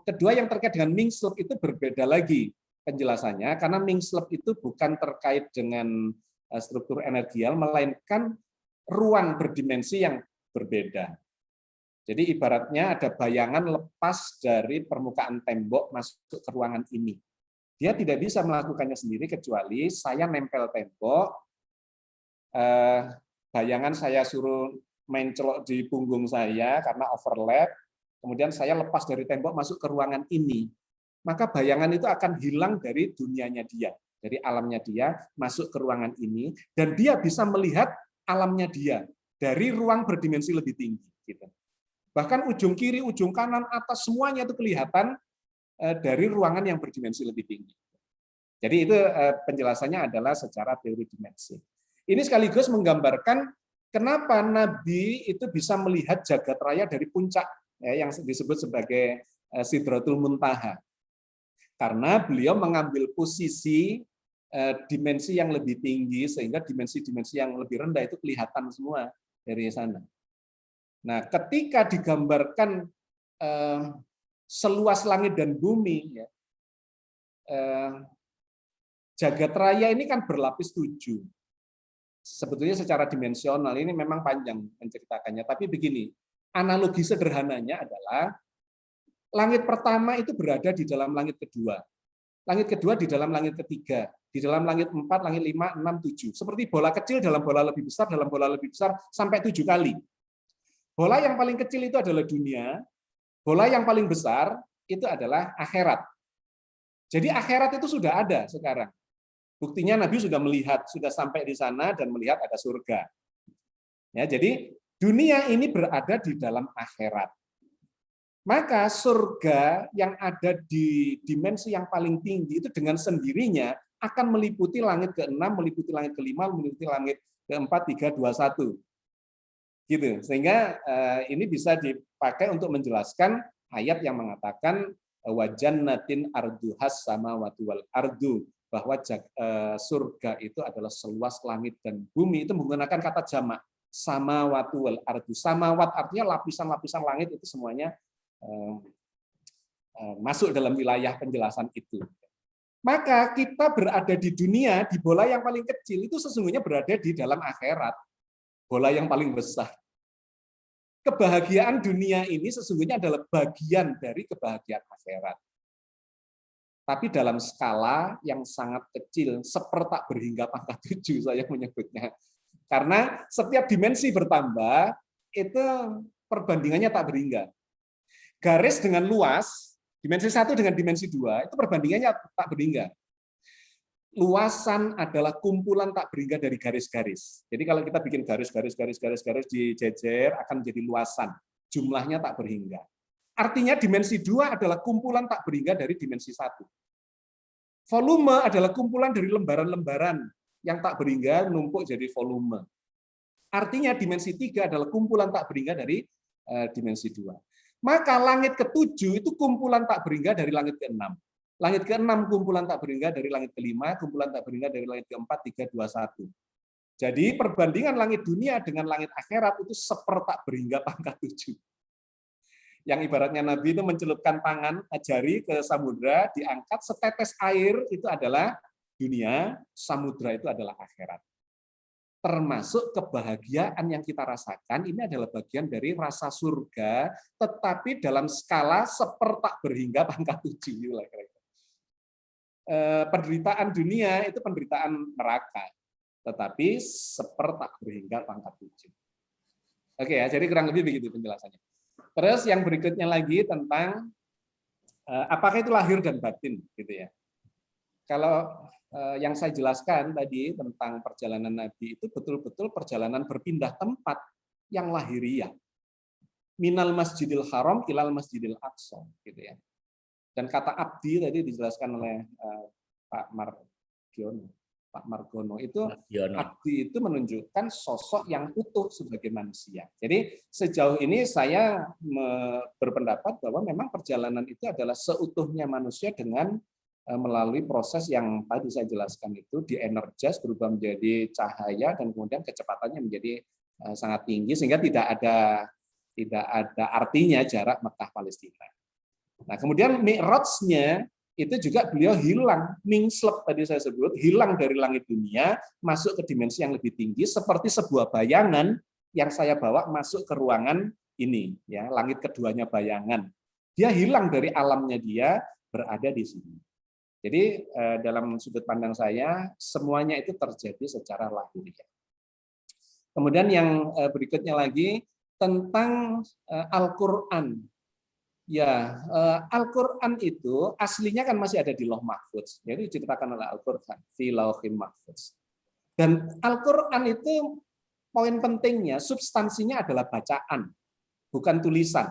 kedua yang terkait dengan Ming Slope itu berbeda lagi penjelasannya, karena Ming Slope itu bukan terkait dengan struktur energial, melainkan ruang berdimensi yang berbeda. Jadi ibaratnya ada bayangan lepas dari permukaan tembok masuk ke ruangan ini. Dia tidak bisa melakukannya sendiri kecuali saya nempel tembok, bayangan saya suruh main celok di punggung saya karena overlap, kemudian saya lepas dari tembok masuk ke ruangan ini. Maka bayangan itu akan hilang dari dunianya dia, dari alamnya dia, masuk ke ruangan ini, dan dia bisa melihat alamnya dia dari ruang berdimensi lebih tinggi. Gitu. Bahkan ujung kiri, ujung kanan, atas, semuanya itu kelihatan dari ruangan yang berdimensi lebih tinggi. Jadi itu penjelasannya adalah secara teori dimensi. Ini sekaligus menggambarkan kenapa Nabi itu bisa melihat jagat raya dari puncak, ya, yang disebut sebagai Sidratul Muntaha. Karena beliau mengambil posisi dimensi yang lebih tinggi, sehingga dimensi-dimensi yang lebih rendah itu kelihatan semua dari sana. Nah, ketika digambarkan seluas langit dan bumi, ya, jagat raya ini kan berlapis 7. Sebetulnya secara dimensional ini memang panjang menceritakannya, tapi begini, analogi sederhananya adalah langit pertama itu berada di dalam langit kedua, langit kedua di dalam langit ketiga, di dalam langit 4, langit 5, 6, 7. Seperti bola kecil dalam bola lebih besar, dalam bola lebih besar, sampai 7 kali. Bola yang paling kecil itu adalah dunia, bola yang paling besar itu adalah akhirat. Jadi akhirat itu sudah ada sekarang. Buktinya Nabi sudah melihat, sudah sampai di sana dan melihat ada surga. Ya, jadi dunia ini berada di dalam akhirat. Maka surga yang ada di dimensi yang paling tinggi itu dengan sendirinya akan meliputi langit ke-6, meliputi langit ke-5, meliputi langit ke-4, 3, 2, 1. Gitu. Sehingga ini bisa dipakai untuk menjelaskan ayat yang mengatakan wajannatin arduhas samawati wal ardu, bahwa surga itu adalah seluas langit dan bumi. Itu menggunakan kata jamak, samawati wal ardu. Samawat artinya lapisan-lapisan langit itu semuanya masuk dalam wilayah penjelasan itu. Maka kita berada di dunia, di bola yang paling kecil itu sesungguhnya berada di dalam akhirat, bola yang paling besar. Kebahagiaan dunia ini sesungguhnya adalah bagian dari kebahagiaan akhirat. Tapi dalam skala yang sangat kecil, sepertak berhingga pangkat 7 saya menyebutnya. Karena setiap dimensi bertambah, itu perbandingannya tak berhingga. Garis dengan luas, dimensi 1 dengan dimensi 2, itu perbandingannya tak berhingga. Luasan adalah kumpulan tak berhingga dari garis-garis. Jadi kalau kita bikin garis-garis dijejer akan menjadi luasan. Jumlahnya tak berhingga. Artinya dimensi 2 adalah kumpulan tak berhingga dari dimensi 1. Volume adalah kumpulan dari lembaran-lembaran yang tak berhingga numpuk jadi volume. Artinya dimensi 3 adalah kumpulan tak berhingga dari dimensi 2. Maka langit ke-7 itu kumpulan tak berhingga dari langit ke-6. Langit ke-6 kumpulan tak berhingga dari langit ke-5, kumpulan tak berhingga dari langit ke-4, 3, 2, 1. Jadi perbandingan langit dunia dengan langit akhirat itu sepertak berhingga pangkat 7. Yang ibaratnya Nabi itu mencelupkan tangan, jari ke samudra, diangkat setetes air itu adalah dunia, samudra itu adalah akhirat. Termasuk kebahagiaan yang kita rasakan, ini adalah bagian dari rasa surga, tetapi dalam skala sepertak berhingga pangkat 7. Penderitaan dunia itu penderitaan neraka, tetapi sepertak berhingga pangkat 7. Oke ya, jadi kurang lebih begitu penjelasannya. Terus yang berikutnya lagi tentang apakah itu lahir dan batin, gitu ya. Kalau yang saya jelaskan tadi tentang perjalanan Nabi itu betul-betul perjalanan berpindah tempat yang lahiriah. Minal Masjidil Haram ilal Masjidil Aqsa, gitu ya. Dan kata abdi tadi dijelaskan oleh Pak Margono itu abdi itu menunjukkan sosok yang utuh sebagai manusia. Jadi sejauh ini saya berpendapat bahwa memang perjalanan itu adalah seutuhnya manusia dengan melalui proses yang tadi saya jelaskan itu, di-energize berubah menjadi cahaya dan kemudian kecepatannya menjadi sangat tinggi sehingga tidak ada artinya jarak Mekah Palestina. Nah, kemudian Mi'rajnya itu juga beliau hilang, mingslep tadi saya sebut, hilang dari langit dunia, masuk ke dimensi yang lebih tinggi seperti sebuah bayangan yang saya bawa masuk ke ruangan ini, ya, langit keduanya bayangan. Dia hilang dari alamnya dia, berada di sini. Jadi dalam sudut pandang saya semuanya itu terjadi secara lahiriah. Kemudian yang berikutnya lagi tentang Al-Qur'an. Ya, Al-Qur'an itu aslinya kan masih ada di Lauh Mahfuz. Jadi diceritakan oleh Al-Qur'an fi Lauhim Mahfuz. Dan Al-Qur'an itu poin pentingnya, substansinya adalah bacaan, bukan tulisan.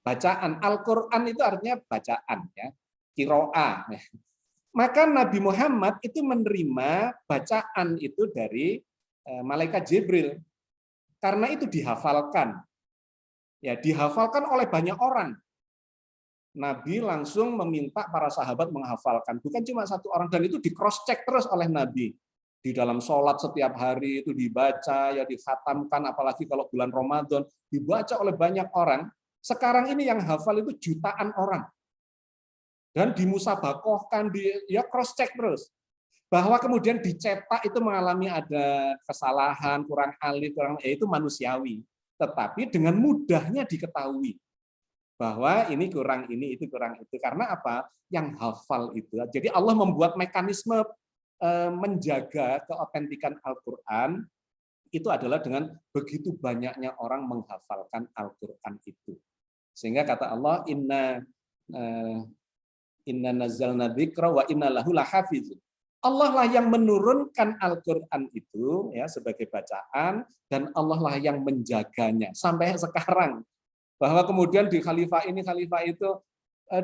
Bacaan. Al-Qur'an itu artinya bacaan, ya. Qiraah. Maka Nabi Muhammad itu menerima bacaan itu dari malaikat Jibril. Karena itu dihafalkan. Ya, dihafalkan oleh banyak orang. Nabi langsung meminta para sahabat menghafalkan. Bukan cuma satu orang, dan itu di cross check terus oleh Nabi. Di dalam sholat setiap hari itu dibaca, ya dikhatamkan, apalagi kalau bulan Ramadan, dibaca oleh banyak orang. Sekarang ini yang hafal itu jutaan orang. Dan dimusabakohkan, ya cross check terus. Bahwa kemudian dicetak itu mengalami ada kesalahan, kurang alif, itu manusiawi. Tetapi dengan mudahnya diketahui bahwa ini kurang ini, itu kurang itu. Karena apa? Yang hafal itu. Jadi Allah membuat mekanisme menjaga keotentikan Al-Qur'an itu adalah dengan begitu banyaknya orang menghafalkan Al-Qur'an itu. Sehingga kata Allah, inna nazzalna dzikra wa inna lahu lahafizun. Allah lah yang menurunkan Al-Qur'an itu, ya, sebagai bacaan, dan Allah lah yang menjaganya sampai sekarang. Bahwa kemudian di khalifah ini, khalifah itu,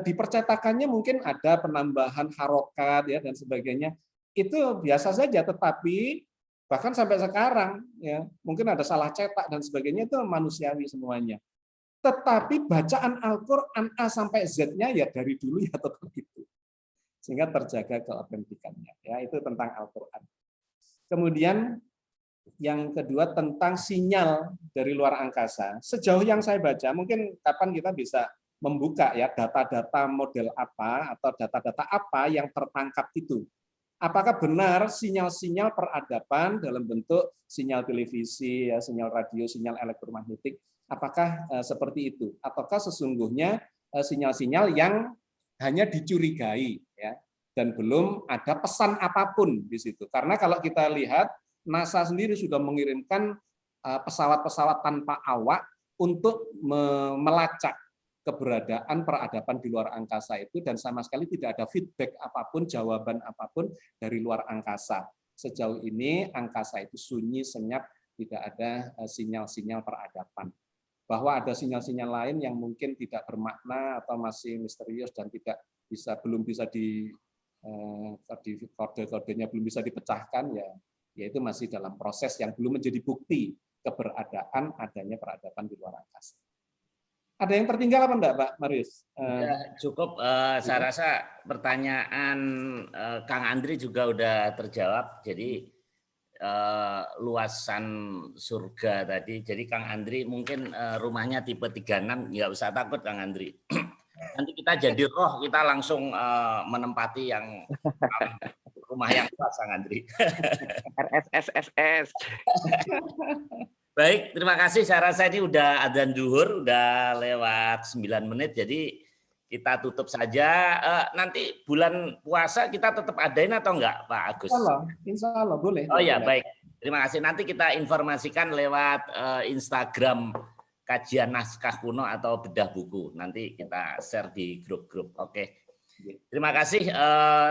di percetakannya mungkin ada penambahan harokat, ya, dan sebagainya. Itu biasa saja, tetapi bahkan sampai sekarang, ya, mungkin ada salah cetak dan sebagainya, itu manusiawi semuanya. Tetapi bacaan Al-Qur'an A sampai Z-nya ya dari dulu ya tetap itu. Sehingga terjaga keotentikannya. Ya, itu tentang Al-Qur'an. Kemudian yang kedua tentang sinyal dari luar angkasa. Sejauh yang saya baca, mungkin kapan kita bisa membuka ya data-data model apa atau data-data apa yang tertangkap itu. Apakah benar sinyal-sinyal peradaban dalam bentuk sinyal televisi, ya, sinyal radio, sinyal elektromagnetik, apakah seperti itu? Ataukah sesungguhnya sinyal-sinyal yang hanya dicurigai, ya, dan belum ada pesan apapun di situ. Karena kalau kita lihat NASA sendiri sudah mengirimkan pesawat-pesawat tanpa awak untuk melacak keberadaan peradaban di luar angkasa itu, dan sama sekali tidak ada feedback apapun, jawaban apapun dari luar angkasa. Sejauh ini angkasa itu sunyi, senyap, tidak ada sinyal-sinyal peradaban. Bahwa ada sinyal-sinyal lain yang mungkin tidak bermakna atau masih misterius dan belum bisa di kode-kodenya belum bisa dipecahkan, ya yaitu masih dalam proses yang belum menjadi bukti keberadaan adanya peradaban di luar angkasa. Ada yang tertinggal apa enggak, Pak Marius? Ya, cukup. Saya rasa pertanyaan Kang Andri juga udah terjawab. Jadi luasan surga tadi. Jadi Kang Andri mungkin rumahnya tipe 36, nggak usah takut Kang Andri. Nanti kita jadi roh, kita langsung menempati yang rumah yang luas Kang Andri. RSSSS. Baik, terima kasih. Saya rasa ini udah adzan zuhur, udah lewat 9 menit. Jadi kita tutup saja. Nanti bulan puasa kita tetap adain atau enggak, Pak Agus? Insya Allah boleh. Oh ya, baik. Terima kasih. Nanti kita informasikan lewat Instagram Kajian Naskah Kuno atau Bedah Buku. Nanti kita share di grup-grup. Oke. Terima kasih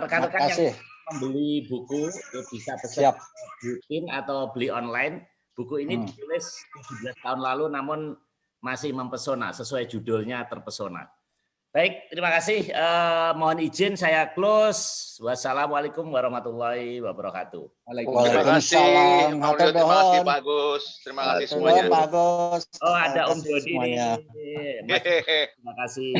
rekan-rekan yang membeli buku, bisa pesan bukin atau beli online. Buku ini ditulis 17 tahun lalu namun masih mempesona, sesuai judulnya terpesona. Baik, terima kasih. Mohon izin saya close. Wassalamualaikum warahmatullahi wabarakatuh. Waalaikumsalam. Terima kasih Pak Agus. Terima kasih semuanya. Pak Agus. Oh, ada Om Dodi. Terima kasih.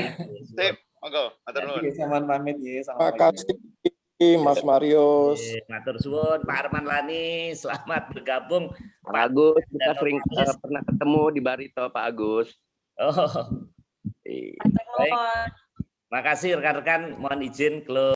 Sip. Monggo, matur nuwun. Oke, sama pamit ya. Terima kasih Mas Marius. Matur suwun Pak Arman Lani, selamat bergabung. Pak Agus, kita sering pernah ketemu di Barito, Pak Agus. Oh. Baik. Makasih rekan-rekan, mohon izin close.